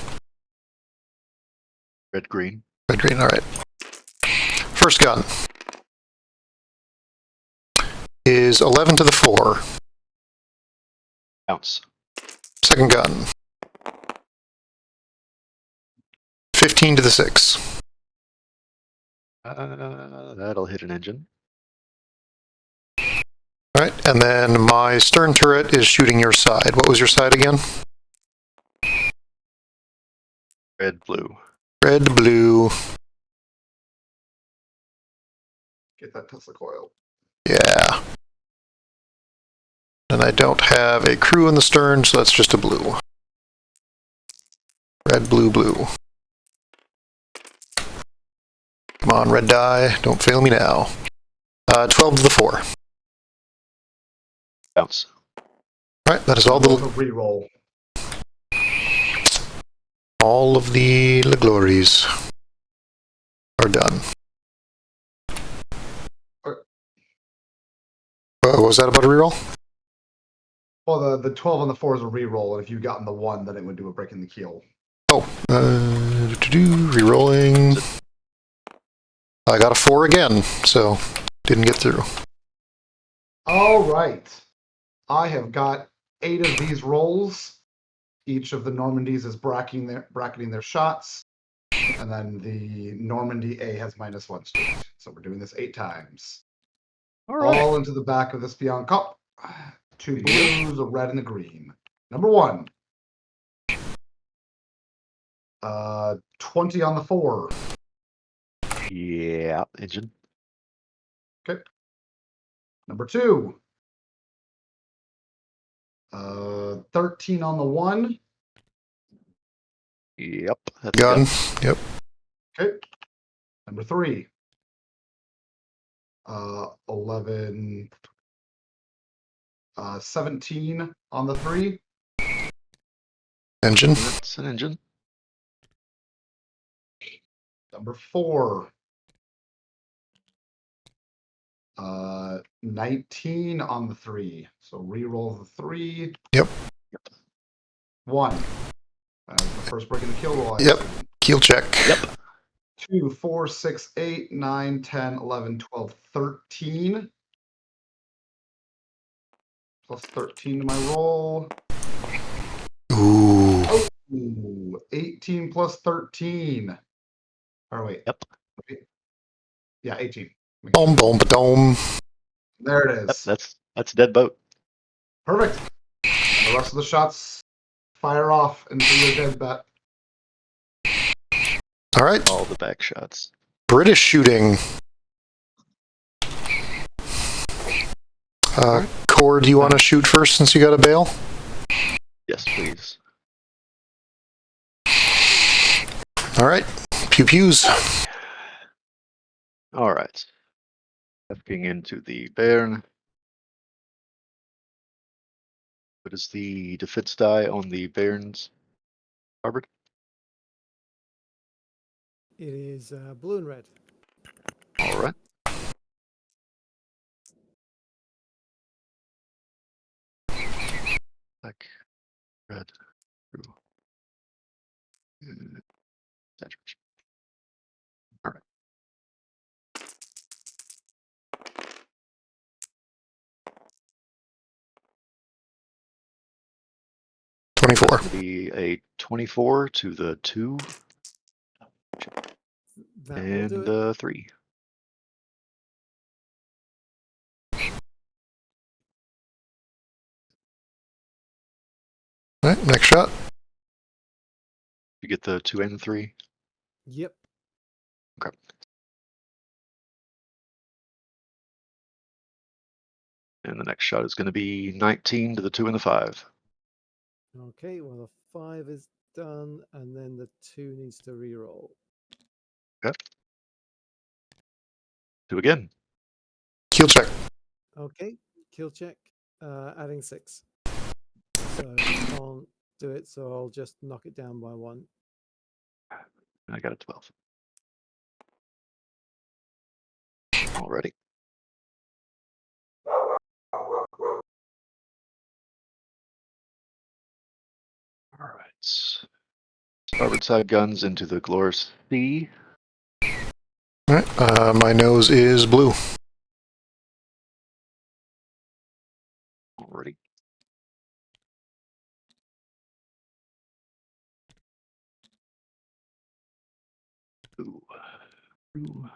Red-green. Red, green, all right. First gun is 11 to the 4. Bounce. Second gun, 15 to the 6. That'll hit an engine. All right, and then my stern turret is shooting your side. What was your side again? Red-blue. Red, blue. Get that Tesla coil. Yeah. And I don't have a crew in the stern, so that's just a blue. Red, blue, blue. Come on, red die. Don't fail me now. 12 to the 4. Bounce. All right, that is all Roll the the reroll. all of the glories are done. What was that about a reroll? Well, the 12 on the 4 is a reroll, and if you'd gotten the 1, then it would do a break in the keel. Oh, rerolling. I got a 4 again, so didn't get through. All right. I have got 8 of these rolls. Each of the Normandies is bracketing their shots. And then the Normandy A has -1 straight. So we're doing this 8 times. All right. All into the back of the Spion Cup. 2 blues, a red, and a green. Number 1. 20 on the 4. Yeah, engine. Okay. Number 2. 13 on the 1. Yep, that's a Gun. gun. Yep. Okay. Number 3. 11. 17 on the 3. Engine. That's an engine. Number 4. 19 on the 3. So re-roll the 3. Yep. 1. That was the first break in the kill roll. Yep. Keel check. Yep. 2, 4, 6, 8, 9, 10, 11, 12, 13. Plus 13 to my roll. Ooh. Ooh, 18 plus 13. Or wait. Yep. Yeah, 18. Boom, boom, ba-dome. There it Yep, is. that's a dead boat. Perfect. And the rest of the shots fire off into your dead bat. All right. All the back shots. British shooting. Core, do you want to shoot first since you got a bail? Yes, please. All right. Pew pews. All right. Stepping into the Bairn. What is the defense die on the Bairn's starboard? It is blue and red. All right. Black, red, blue. Saturation. All right. $24. Be a 24 to the 2 That will and do it. the 3. All right. Next shot. You get the 2 and the 3. Yep. Okay. And the next shot is going to be 19 to the 2 and the 5. Okay, well, the 5 is done, and then the 2 needs to reroll. Okay. 2 again. Keel check. Okay, kill check, adding 6. So I can't do it, so I'll just knock it down by 1. I got a 12. Already. All right. Starboard side guns into the Glorious Sea. All right. My nose is blue. Already. Ooh. Ooh.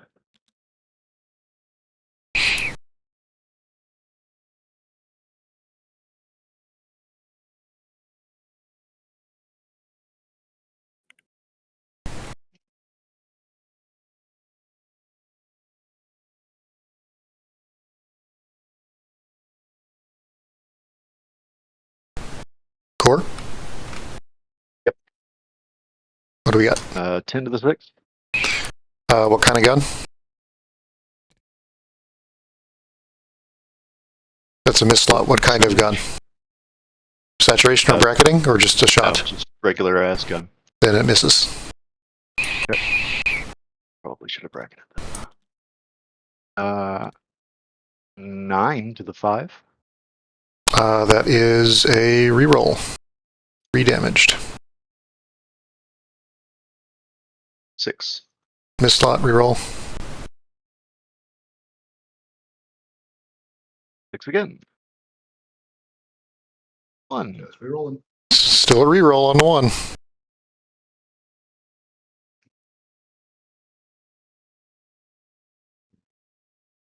Core. Yep. What do we got? 10 to the 6. What kind of gun? That's a miss slot. What kind of gun? Saturation or bracketing, or just a shot? No, just regular ass gun. Then it misses. Probably should have bracketed that. 9 to the 5. That is a reroll. Redamaged. 6. Miss slot, reroll. 6 again. 1. Just rerolling. Still a reroll on the 1.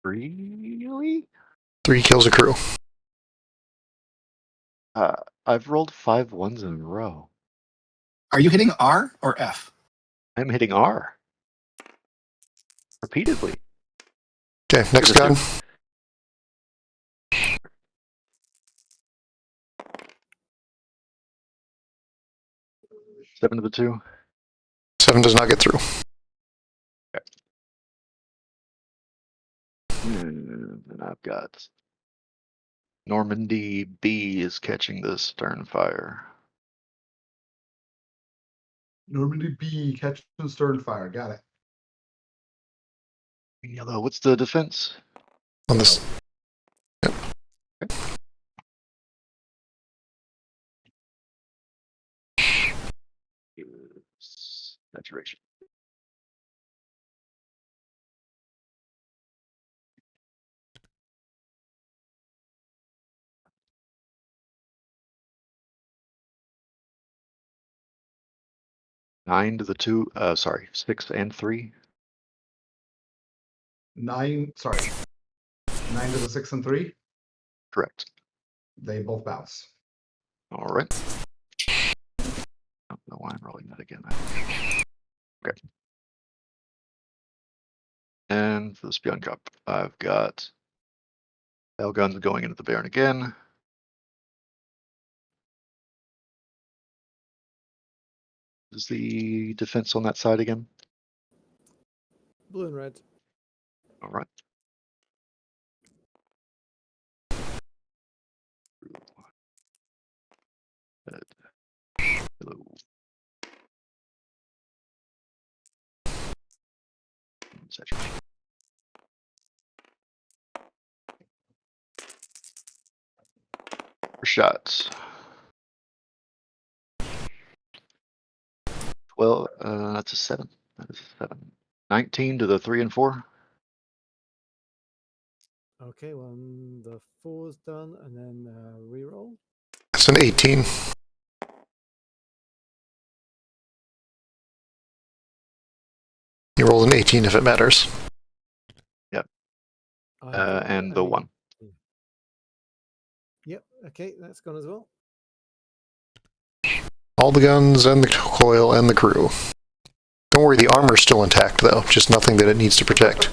Really? 3 kills a crew. I've rolled 5 ones in a row. Are you hitting R or F? I'm hitting R. Repeatedly. Okay, next gun. Seven to the 2. 7 does not get through. And then I've got Normandy B is catching the stern fire. Normandy B, catch and stern fire. Got it. Yellow, what's the defense? On this. Saturation. Nine to the 2. Sorry, 6 and 3. 9, sorry. 9 to the 6 and 3. Correct. They both bounce. All right. I don't know why I'm rolling that again. Okay. And for the Spion Cup, I've got Bell guns going into the Baron again. Is the defense on that side again? Blue and red. All right. Red. Hello. Saturation. Shots. 12. That's a 7. That is a 7. 19 to the 3 and 4. Okay, well, the 4's done, and then reroll. That's an 18. You roll an 18 if it matters. Yep. I've rolled And it, the I mean, 1. Yep, okay, that's gone as well. All the guns and the coil and the crew. Don't worry, the armor's still intact though. Just nothing that it needs to protect.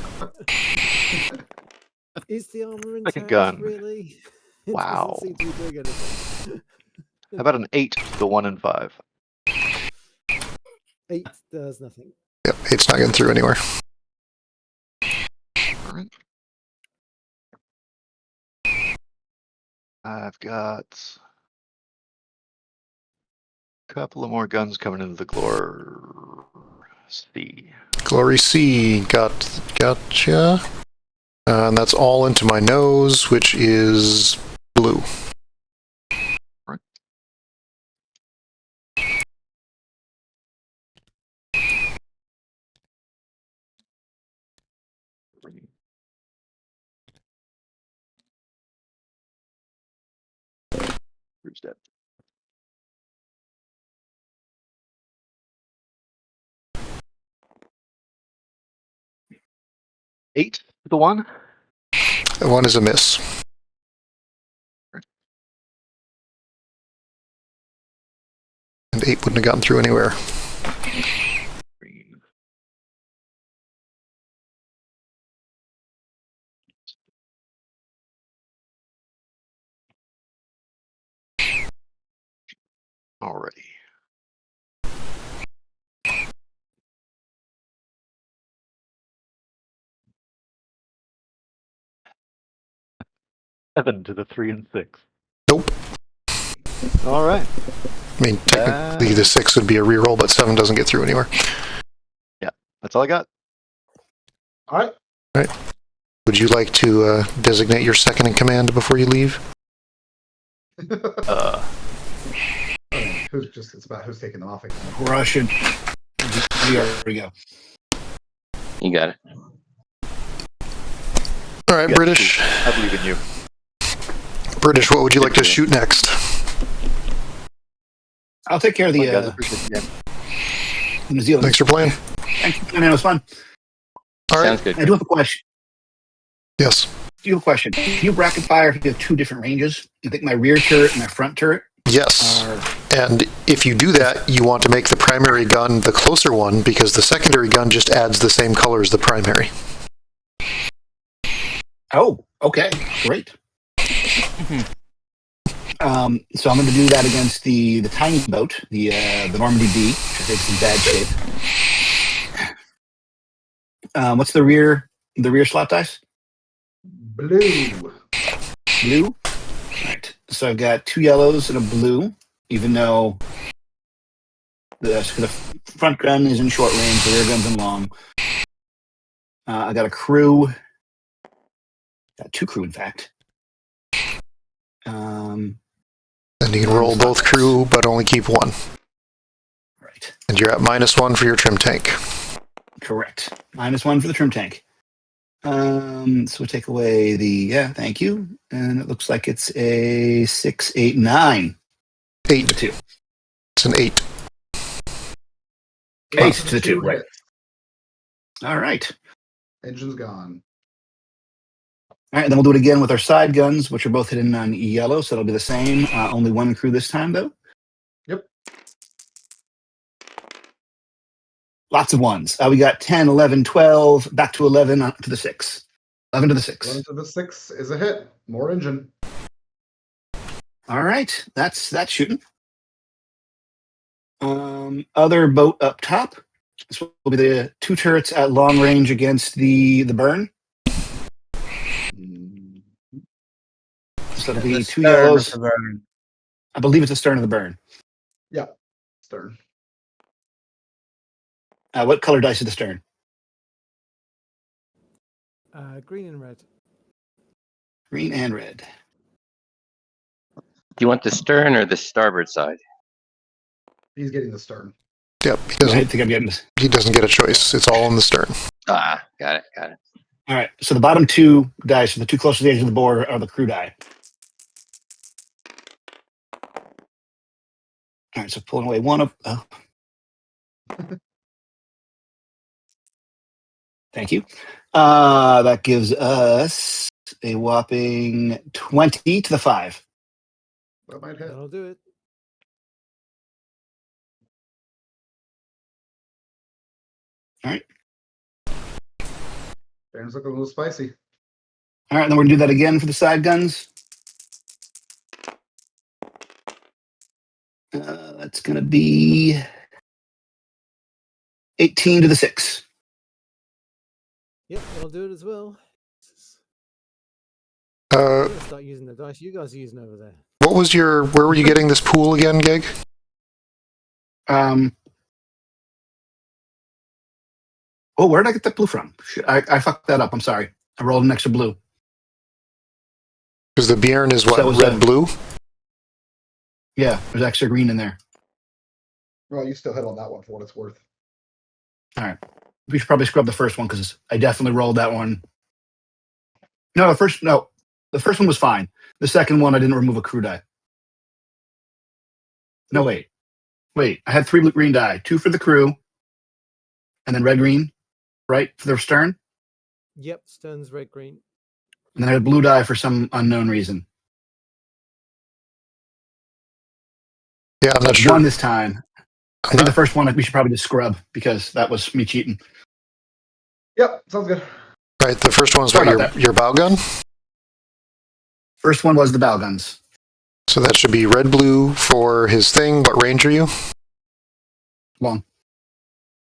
Is the armor Second intact, gun. really? It Wow. doesn't seem to be doing anything. How about an 8 to the 1 and 5? 8 does nothing. Yep, it's not getting through anywhere. All right. I've got a couple of more guns coming into the Glory C. Glory C, gotcha. And that's all into my nose, which is blue. Right. Who's dead? Eight to the 1. And one is a miss. And 8 wouldn't have gotten through anywhere. Green. Alrighty. Seven to the 3 and 6. Nope. All right. I mean, technically the 6 would be a reroll, but 7 doesn't get through anywhere. That's all I got. All right. Would you like to designate your second in command before you leave? It's about who's taking them off again. Russian. Here we go. You got it. All right, Yes, British. I believe in you. British, what would you like to shoot next? I'll take care of the Well, guys, appreciate it again. New Zealand. Thanks for playing. Thank you, man. It was fun. All right. Sounds good. I do have a question. Yes. Do you have a question? Can you bracket fire if you have two different ranges? You think my rear turret and my front turret Yes. are... And if you do that, you want to make the primary gun the closer one because the secondary gun just adds the same color as the primary. Oh, okay. Great. So I'm going to do that against the tiny boat, the Normandy B, which I think is in bad shape. What's the rear slot dice? Blue. Blue. All right. So I've got 2 yellows and a blue, even though the front gun is in short range, the rear gun's in long. I got a crew. Got 2 crew, in fact. And you can roll both crew, but only keep one. Right. And you're at -1 for your trim tank. Correct. -1 for the trim tank. So we take away thank you. And it looks like it's a 6, 8, 9. 8. The 2. It's an 8. 8 to the 2, right. hits. All right. Engine's gone. All right, then we'll do it again with our side guns, which are both hidden on yellow, so it'll be the same. Only 1 crew this time, though. Yep. Lots of 1s. We got 10, 11, 12, back to 11 to the 6. 11 to the 6. 1 to the 6 is a hit. More engine. All right, that's shooting. Other boat up top. This will be the 2 turrets at long range against the burn. So it'll be 2 yellows. I believe it's the stern of the burn. Yeah. Stern. What color dice is the stern? Green and red. Green and red. Do you want the stern or the starboard side? He's getting the stern. Yep. I think I'm getting this. He doesn't get a choice. It's all in the stern. Ah, got it. All right. So the bottom 2 dice, the 2 closest to the edge of the board, are the crew die. All right. So pulling away 1 of. Oh. Thank you. That gives us a whopping 20 to the 5. That might hit. That'll do it. All right. Stern's looking a little spicy. All right, then we're gonna do that again for the side guns. That's gonna be 18 to the 6. Yep, I'll do it as well. Uh, I'm gonna start using the dice you guys are using over there. what was your? Where were you getting this pool again, Gig? Oh, where did I get that blue from? Shit, I fucked that up. I'm sorry. I rolled an extra blue. Because the Bjorn is what? So it was Red, blue? Yeah, there's extra green in there. Well, you still hit on that one for what it's worth. All right. We should probably scrub the first one because I definitely rolled that one. No, the first one was fine. The second one, I didn't remove a crew die. No, wait. I had 3 green die, 2 for the crew, and then red green, right, for the stern. Yep, Stern's red green. And then I had blue die for some unknown reason. Yeah, I'm So not it's sure. 1 this time. I think the first one we should probably just scrub because that was me cheating. Yep, sounds good. Right, the first one's Sorry what, about your bow gun? First one was the bow guns. So that should be red, blue for his thing. What range are you? Long.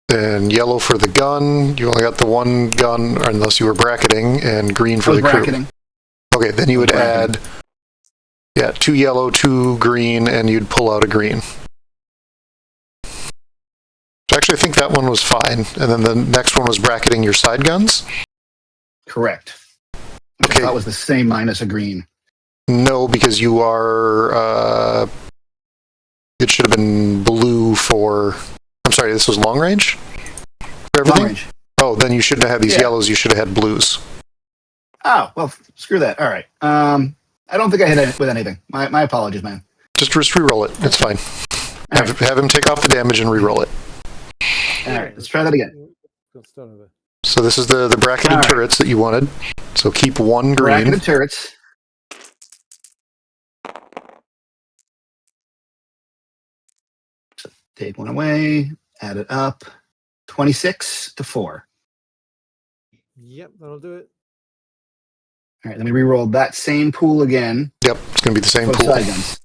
Then yellow for the gun. You only got the one gun, unless you were bracketing, and green for I the was crew. bracketing. Okay, then you would bracketing. add, 2 yellow, 2 green, and you'd pull out a green. Actually, I think that one was fine. And then the next one was bracketing your side guns? Correct. Which Okay. I thought was the same minus a green. No, because you are, it should have been blue for, I'm sorry, this was long range? For everything? Long range. Oh, then you shouldn't have had these Yeah. yellows, you should have had blues. Oh, well, screw that. All right. I don't think I hit it with anything. My apologies, man. Just re-roll it, it's fine. Have him take off the damage and re-roll it. All right, let's try that again. Got start over. So this is the bracketed All right. turrets that you wanted. So keep 1 green. Bracketed turrets. So take 1 away, add it up. 26 to 4. Yep, that'll do it. All right, let me re-roll that same pool again. Yep, it's going to be the same For pool. side guns.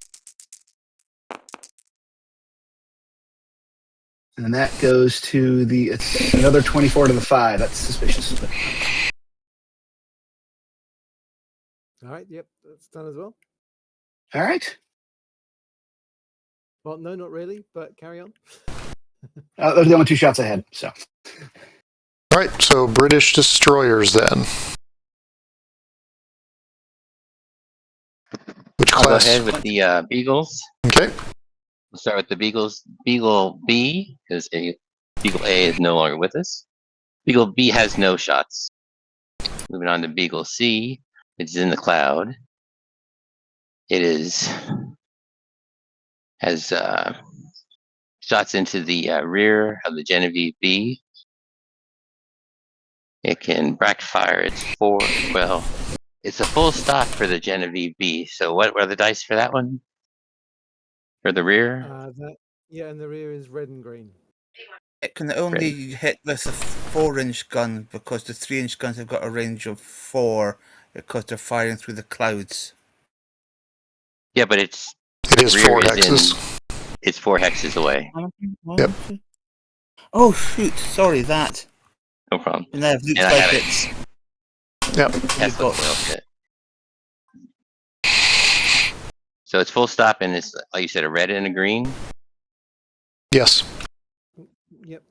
And then that goes to it's another 24 to the 5. That's suspicious. All right, yep, that's done as well. All right. Well, no, not really, but carry on. Those are the only 2 shots I had. So All right, so British destroyers then. Which I'll go class? ahead with the Beagles. Okay. We'll start with the Beagles. Beagle B, because Beagle A is no longer with us. Beagle B has no shots. Moving on to Beagle C, which is in the cloud. It has shots into the rear of the Genevieve B. It can bracket fire. It's 4. Well, it's a full stop for the Genevieve B. So what are the dice for that one? For the rear? And the rear is red and green. It can only hit with a 4-inch gun because the 3-inch guns have got a range of 4 because they're firing through the clouds. Yeah, but it is 4 hexes. It's 4 hexes away. Yep. Oh shoot! Sorry, that. No problem. And it looks And I like have it. it's. Yep. That's what will fit. So it's full stop, and it's like you said, a red and a green. Yes. Yep.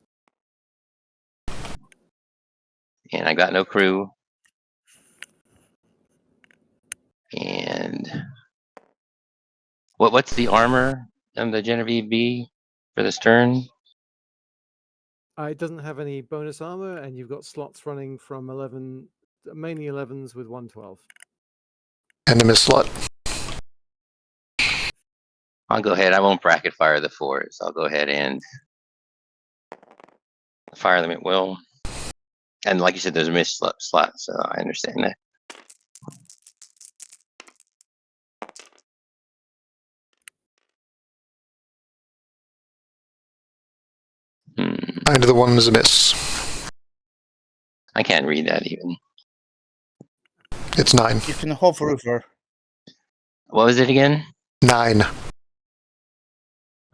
And I got no crew. And what's the armor on the Genevieve B for the stern? It doesn't have any bonus armor, and you've got slots running from 11, mainly 11s with 112. And a miss slot. I'll go ahead. I won't bracket fire the 4s. I'll go ahead and fire them at will. And like you said, there's a miss slot, so I understand that. Into the 1 is a miss. I can't read that even. It's 9. You can hover over. What was it again? 9.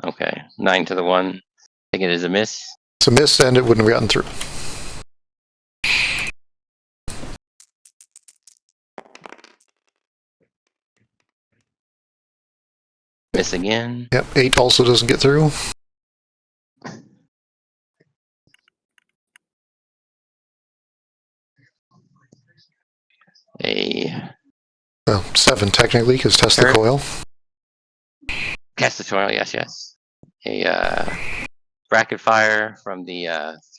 Okay, 9 to the 1. Take it as a miss. It's a miss, and it wouldn't have gotten through. Miss again. Yep, 8 also doesn't get through. Well, 7 technically, because test the Turret. coil. Cast the coil, yes. A bracket fire from the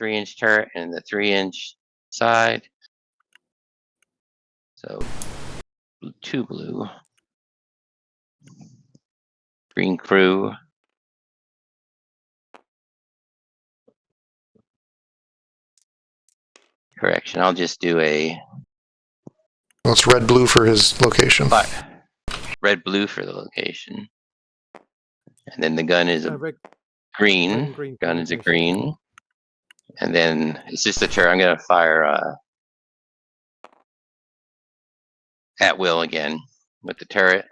3-inch turret and the 3-inch side. So 2 blue. Green crew. Correction, I'll just do a Well, it's red-blue for his location. red-blue for the location. And then the gun is a Red green. and green for Gun is a location. green. And then it's just a turret. I'm going to fire at will again with the turret.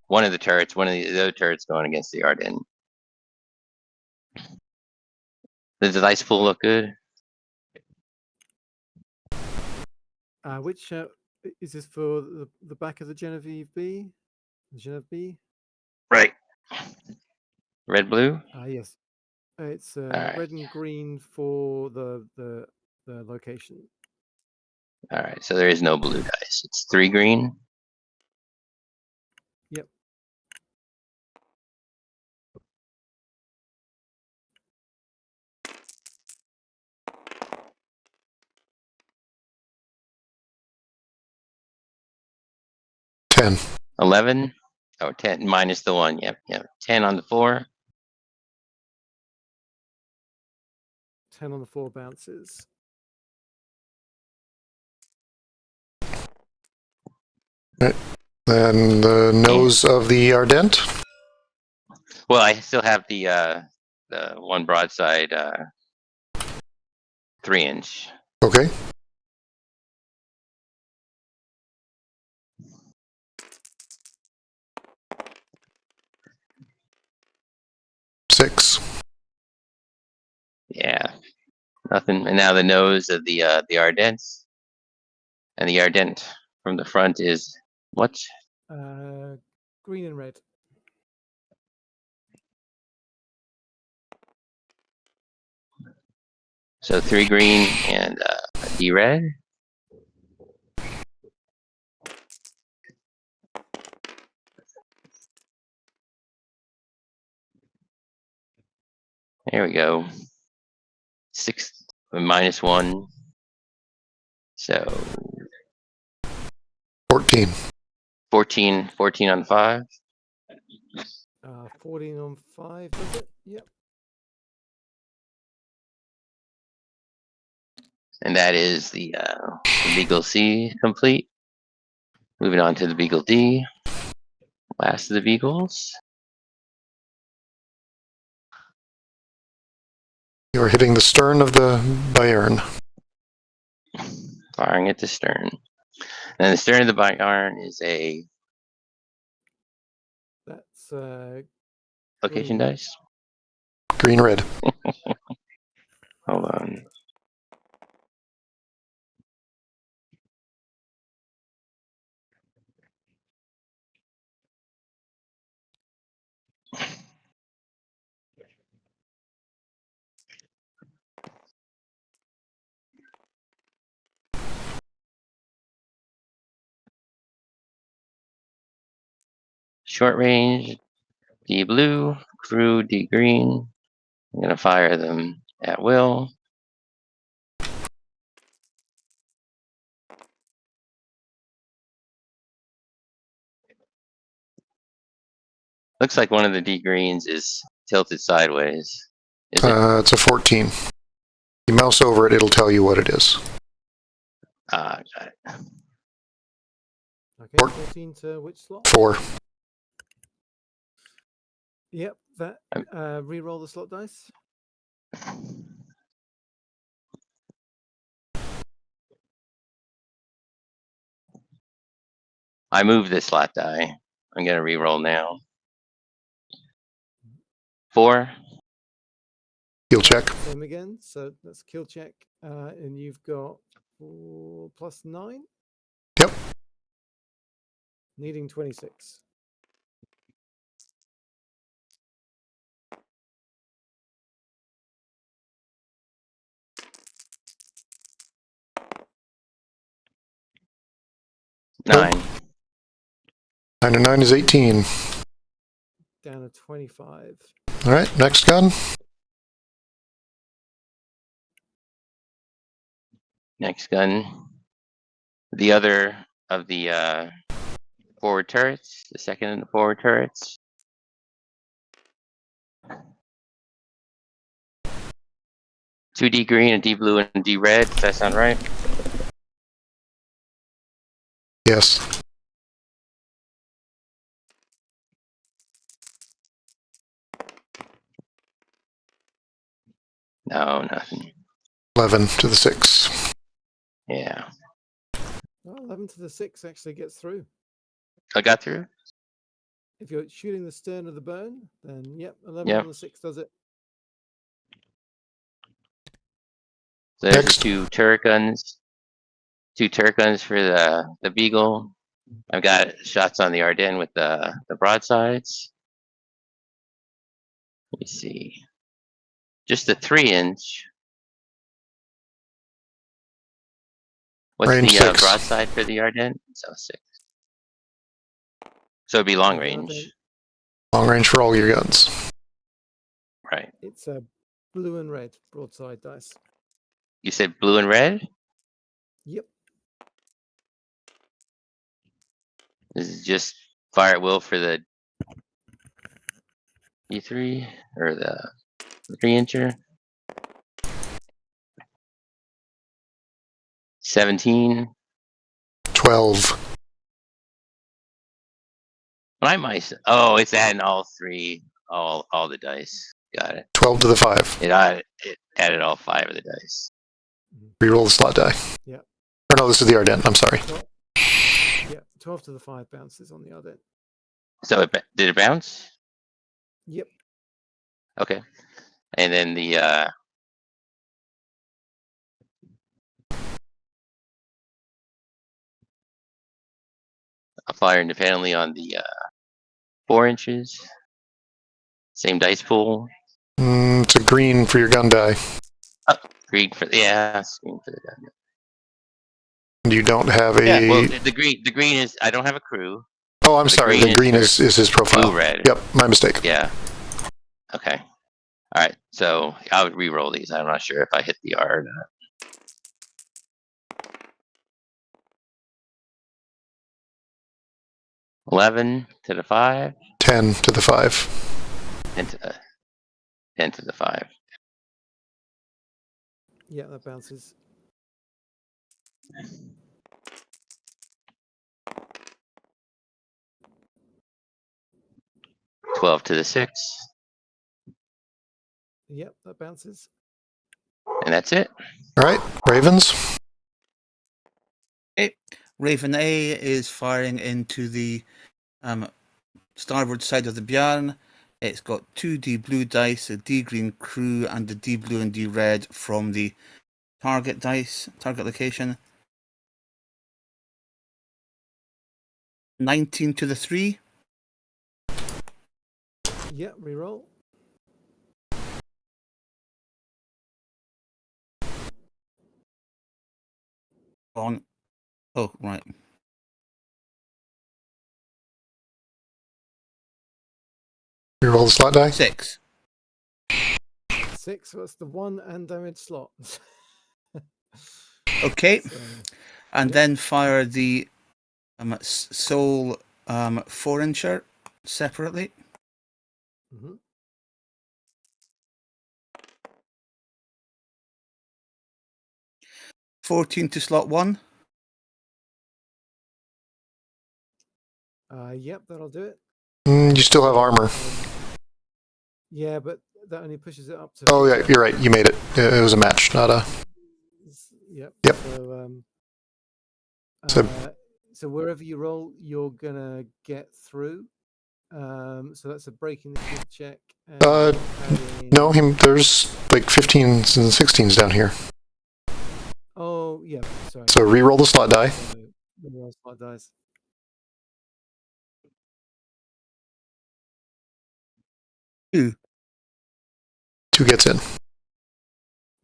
One of the turrets, one of the other turrets going against the Ardennes. Does the dice pool look good? Which is this for the back of the Genevieve B? The Genevieve B? Right. Red, blue? Yes. It's right. red and green for the location. All right, so there is no blue dice. It's 3 green. Yep. Ten. 11. Oh, 10 minus the 1. Yep. 10 on the 4. 10 on the 4 bounces. Right. Then the nose of the Ardent. Well, I still have the one broadside 3-inch. Okay. Six. Yeah. Nothing. And now the nose of the Ardents. And the Ardent from the front is what? Green and red. So 3 green and a D red. There we go. 6 minus 1. So 14. 14 on 5. 14 on 5, does it? Yep. And that is the Beagle C complete. Moving on to the Beagle D. Last of the Beagles. You're hitting the stern of the Bayern. Firing at the stern. And the stern of the Bayern is a That's location green. dice. Green, red. Hold on. Short range, D blue, crew, D green. I'm going to fire them at will. Looks like one of the D greens is tilted sideways. Is it? It's a 14. You mouse over it, it'll tell you what it is. Got it. Okay, 14 to which slot? 4. Yep, that re-roll the slot dice. I moved this slot die. I'm gonna re-roll now. 4. Heal check. Same again. So that's kill check. And you've got 4 plus 9. Yep. Needing 26. Nine. 9 and 9 is 18. Down to 25. All right, next gun. Next gun. The other of the forward turrets. The second in the forward turrets. Two D green, a D blue, and a D red. Does that sound right? Yes. No, nothing. 11 to the 6. Yeah. Well, 11 to the 6 actually gets through. I got through? If you're shooting the stern of the burn, then yep, 11 Yep. on the 6 does it. So there's Next. the two turret guns. Two turret guns for the Beagle. I've got shots on the Ardennes with the broadsides. Let me see. Just the 3-inch. What's Range the 6. broadside for the Ardennes? So 6. So it'd be long range. Long range for all your guns. Right. It's a blue and red broadside dice. You said blue and red? Yep. This is just fire at will for the E3 or the 3-incher. 17. 12. I might. Oh, it's adding all three, all the dice. Got it. 12 to the 5. It added all 5 of the dice. Reroll the slot die. Yeah. Or no, this is the Ardennes. I'm sorry. Yeah, 12 to the 5 bounces on the Ardennes. So did it bounce? Yep. Okay. And then the I'll fire independently on the 4 inches. Same dice pool. It's a green for your gun die. Green for green for the gun. And you don't have a. Yeah, well, the green is I don't have a crew. Oh, I'm sorry. The green is his profile. Blue red. Yep, my mistake. Yeah. Okay. All right. So I would re-roll these. I'm not sure if I hit the R or not. $11 to the 5. 10 to the 5. 10 to the 5. Yeah, that bounces. $12 to the 6. Yep, that bounces. And that's it. All right, Ravens. Raven A is firing into the starboard side of the Bjarn. It's got 2D blue dice, a D green crew, and a D blue and D red from the target location. 19 to the 3. Yeah, reroll. On. Oh, right. Reroll the slot die. 6. 6, so that's the 1 and damage slot. Okay. So, And yep. then fire the Soul 4-incher separately. Mm-hmm. $14 to slot 1. Yep, that'll do it. You still have armor. Yeah, but that only pushes it up to. Oh yeah, you're right. You made it. It was a match, not a. Yep. Yep. So, So- So wherever you roll, you're gonna get through. So that's a breaking the kill check. And adding... No, there's like 15s and 16s down here. Oh yeah, sorry. So re-roll the slot die. Reroll slot dice. Two gets in.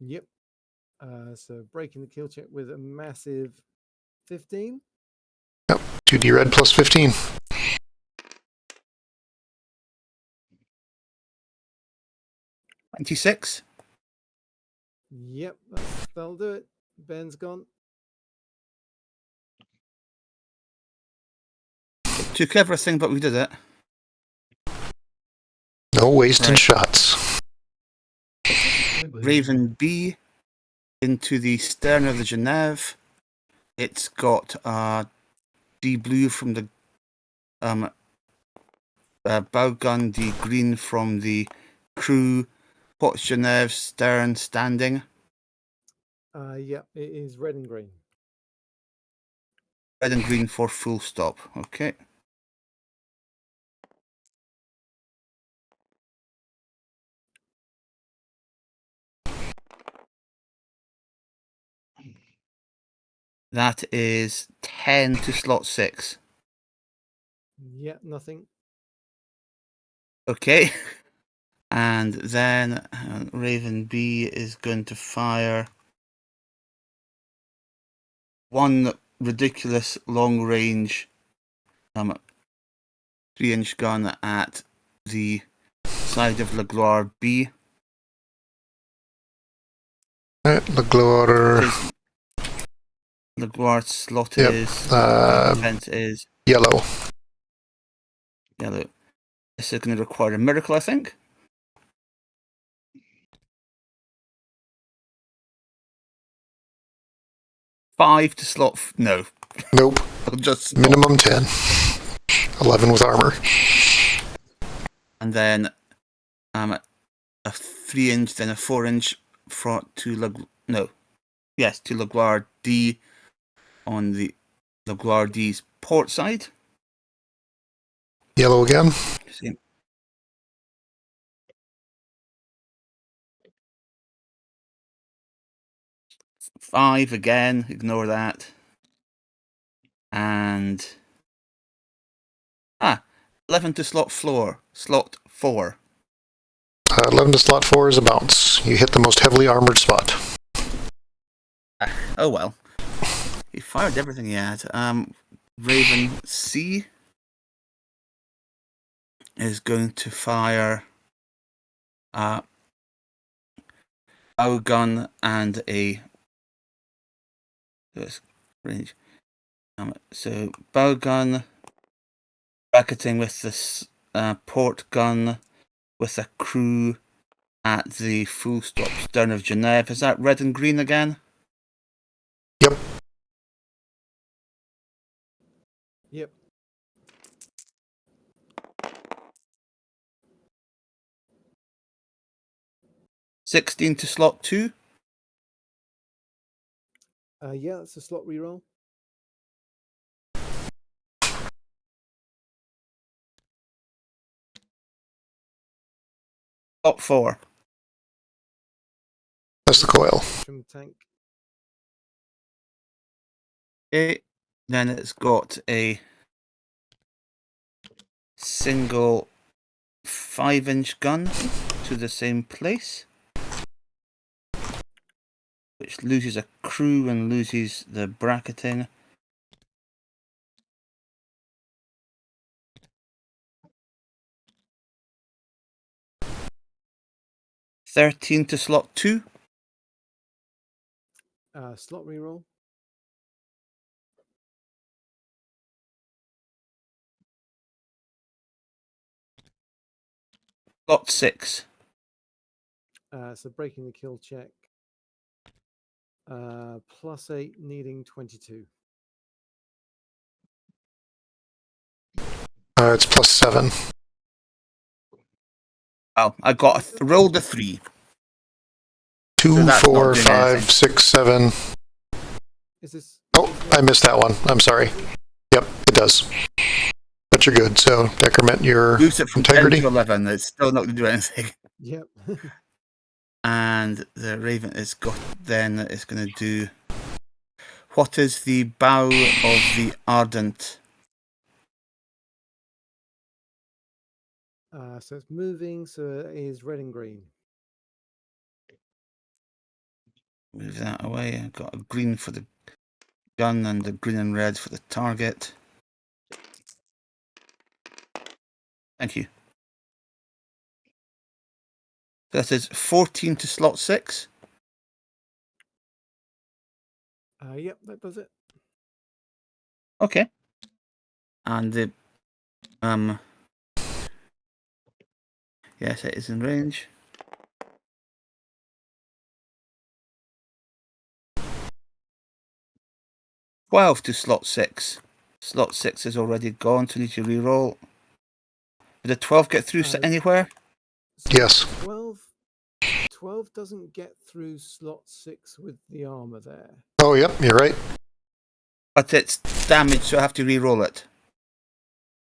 Yep. So breaking the kill check with a massive 15. Yep. 2d red plus 15. 26. Yep, that'll do it. Ben's gone. Took everything, but we did it. No wasted Right. shots. Raven B into the stern of the Genève. It's got D blue from the bow gun, D green from the crew. What's Genève's stern standing? Yep, it is red and green. Red and green for full stop. Okay. That is 10 to slot 6. Yep, nothing. Okay. And then Raven B is going to fire one ridiculous long range 3-inch gun at the side of LeGloire B. LeGloire's slot Yep, is defense is yellow. Yellow. This is going to require a miracle, I think. Five to slot. No. Nope. I'll just Minimum 10. 11 with armor. And then a 3-inch, then a 4-inch to LeGloire D on the LeGloire D's port side. Yellow again. See. Five again, ignore that. And 11 to slot 4. 11 to slot 4 is a bounce. You hit the most heavily armored spot. Oh well. He fired everything he had. Raven C is going to fire a bow gun and a range. So bow gun bracketing with this port gun with a crew at the full stop stern of Genève. Is that red and green again? Yep. Yep. $16 to slot 2. Yeah, that's a slot reroll. Slot 4. That's the coil. From tank. Okay. Then it's got a single 5-inch gun to the same place, which loses a crew and loses the bracketing. $13 to slot 2. Slot reroll. Slot 6. So breaking the kill check. +8, needing 22. It's +7. Oh, I rolled a 3. 2, So that's not 4, doing 5, anything. 6, 7. Is this? Oh, I missed that one. I'm sorry. Yep, it does. But you're good, so decrement your Boost it from integrity. 10 to 11. It's still not going to do anything. Yep. And the Raven is got. Then it's going to do. What is the bow of the Ardent? So it's moving, so it is red and green. Move that away. I've got a green for the gun and a green and red for the target. Thank you. That is 14 to slot 6. Yep, that does it. Okay. And the yes, it is in range. $12 to slot 6. Slot 6 is already gone, so need to reroll. Did a 12 get through anywhere? So Yes. 12 doesn't get through slot 6 with the armor there. Oh, yep, you're right. But it's damaged, so I have to reroll it.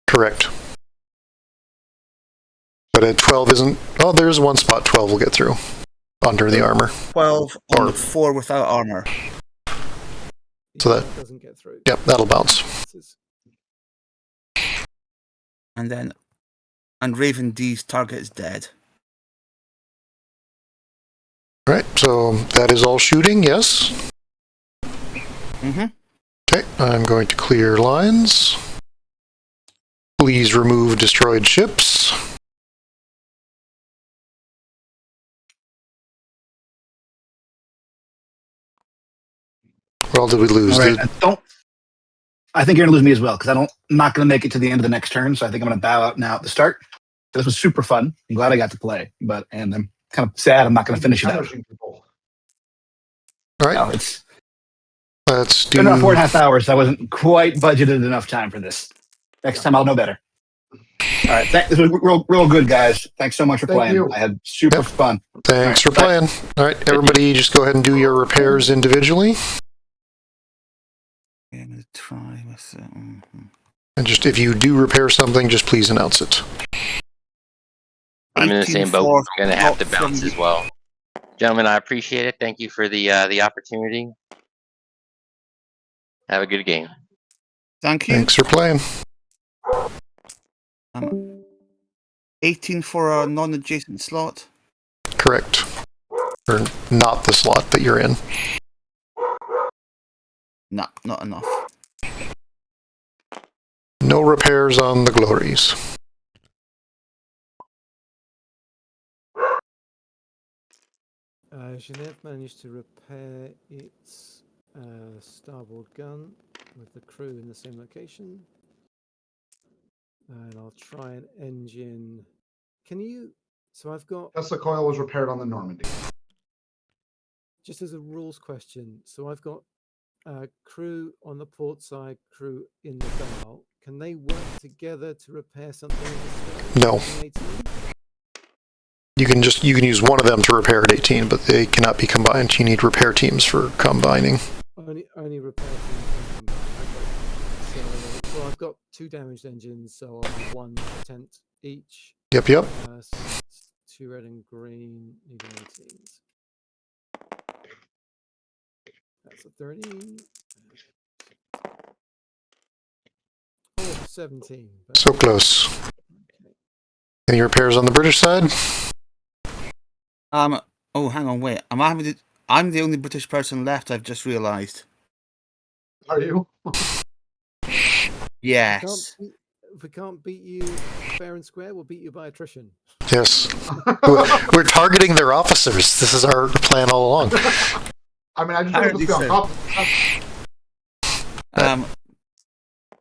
Correct. But a 12 isn't... Oh, there's one spot 12 will get through. Under the armor. 12 on Or- the 4 without armor. So Yeah, that- it doesn't get through. Yep, that'll bounce. And then... And Raven D's target is dead. Right, so that is all shooting, yes? Mm-hmm. Okay, I'm going to clear lines. Please remove destroyed ships. What all did we lose? All right, I think you're gonna lose me as well because I'm not gonna make it to the end of the next turn. So I think I'm gonna bow out now at the start. This was super fun. I'm glad I got to play, and I'm kind of sad I'm not gonna finish it out. Punishing people. All right, No, it's let's do... been about 4.5 hours. I wasn't quite budgeted enough time for this. Next time I'll know better. All right, this was real good, guys. Thanks so much for Thank playing. you. I had super fun. Thanks for All right, playing. All right, everybody just go ahead and do your repairs individually. I'm going to try with... And just, if you do repair something, just please announce it. I'm in the same boat. 18-4 I'm going to have to from bounce as well. Gentlemen, I appreciate it. Thank you for the opportunity. Have a good game. Thank you. Thanks for playing. 18 for a non-adjacent slot. Correct. Or not the slot that you're in. No, not enough. No repairs on the glories. Genève managed to repair its starboard gun with the crew in the same location. And I'll try an engine. Can you... So I've got... Tesla coil was repaired on the Normandy. Just as a rules question, so I've got crew on the port side, crew in the bow. Can they work together to repair something in the No. 18? You can use one of them to repair at 18, but they cannot be combined. You need repair teams for combining. Only repair team can combine. Okay. So, well, I've got 2 damaged engines, so I'll have 1 tent each. Yep. 2 red and green, needing 18s. That's a 30. Oh, 17. So close. Okay. Any repairs on the British side? Oh, hang on, wait. I'm the only British person left, I've just realised. Are you? Yes. If we can't beat you fair and square, we'll beat you by attrition. Yes. We're targeting their officers. This is our plan all along. I mean, I just want to be on top.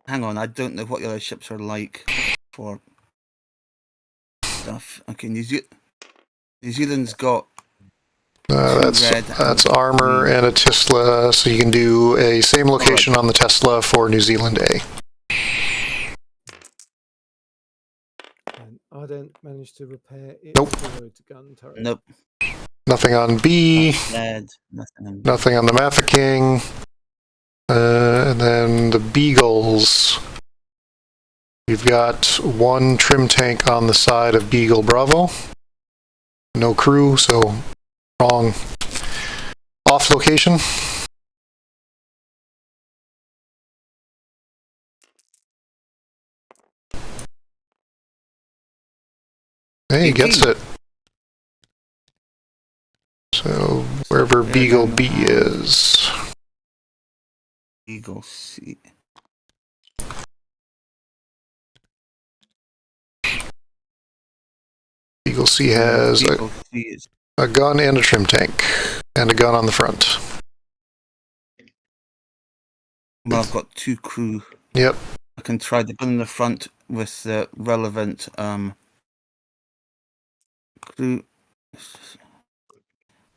Hang on, I don't know what the other ships are like for stuff. Okay, New Zealand's got That's armor and a Tesla, so you can do a same location on the Tesla for New Zealand A. And Ardent managed to repair its Nope. forward gun turret. Nope. Nothing on B. Dead. Nothing. Nothing on the Mafeking. And then the the Beagles, we've got one trim tank on the side of Beagle Bravo. No crew, so wrong off location. Hey, he gets it. So wherever Beagle B is. Beagle C. Beagle C has Beagle C is a gun and a trim tank, and a gun on the front. well, I've got 2 crew. Yep. I can try the gun in the front with the relevant crew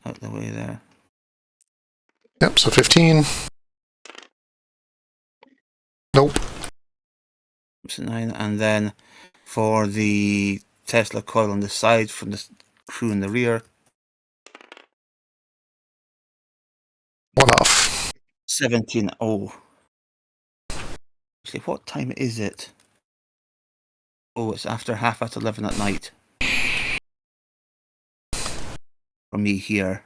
out the way there. Yep, so 15. Nope. So 9, and then for the Tesla coil on the side from the crew in the rear. 1 off. 17. Oh. Actually, what time is it? Oh, it's after 11:30 at night. For me here.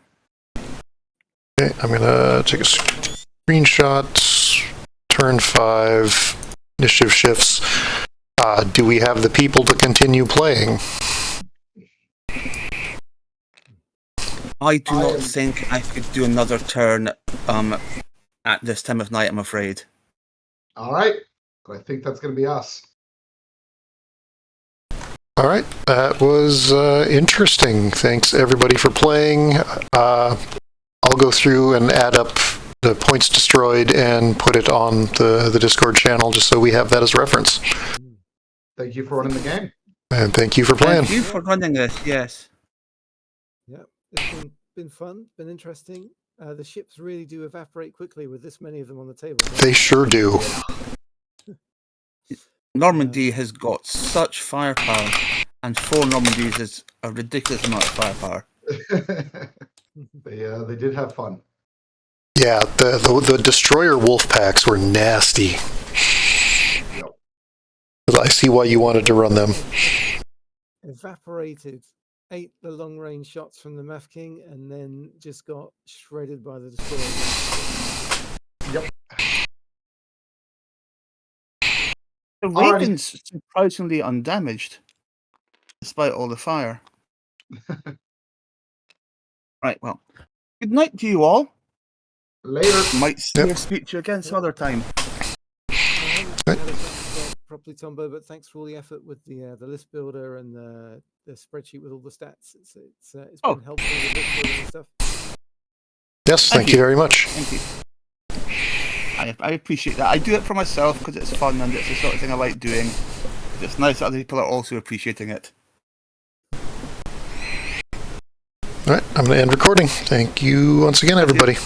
Okay, I'm gonna take a screenshot. Turn 5. Initiative shifts. Do we have the people to continue playing? I do not think I could do another turn at this time of night, I'm afraid. All right. I think that's going to be us. All right, that was interesting. Thanks everybody for playing. I'll go through and add up the points destroyed and put it on the Discord channel just so we have that as reference. Thank you for running the game. And thank you for playing. Thank you for running this, yes. Yeah, it's been fun, been interesting. The ships really do evaporate quickly with this many of them on the table. They sure do. Normandy has got such firepower, and 4 Normandies is a ridiculous amount of firepower. They did have fun. Yeah, the destroyer wolf packs were nasty. Yep. I see why you wanted to run them. Evaporated, ate the long range shots from the Maf King, and then just got shredded by the destroyer. Yep. The Alrighty. Raven's surprisingly undamaged, despite all the fire. Right, well, good night to you all. Later. Might see or speak to you again some other time. Properly, Tombo, but thanks for all the effort with the list builder and the spreadsheet with all the stats. It's been helpful with list building and stuff. Yes, thank you very much. Thank you. I appreciate that. I do it for myself because it's fun and it's the sort of thing I like doing. It's nice that other people are also appreciating it. All right, I'm going to end recording. Thank you once again, everybody.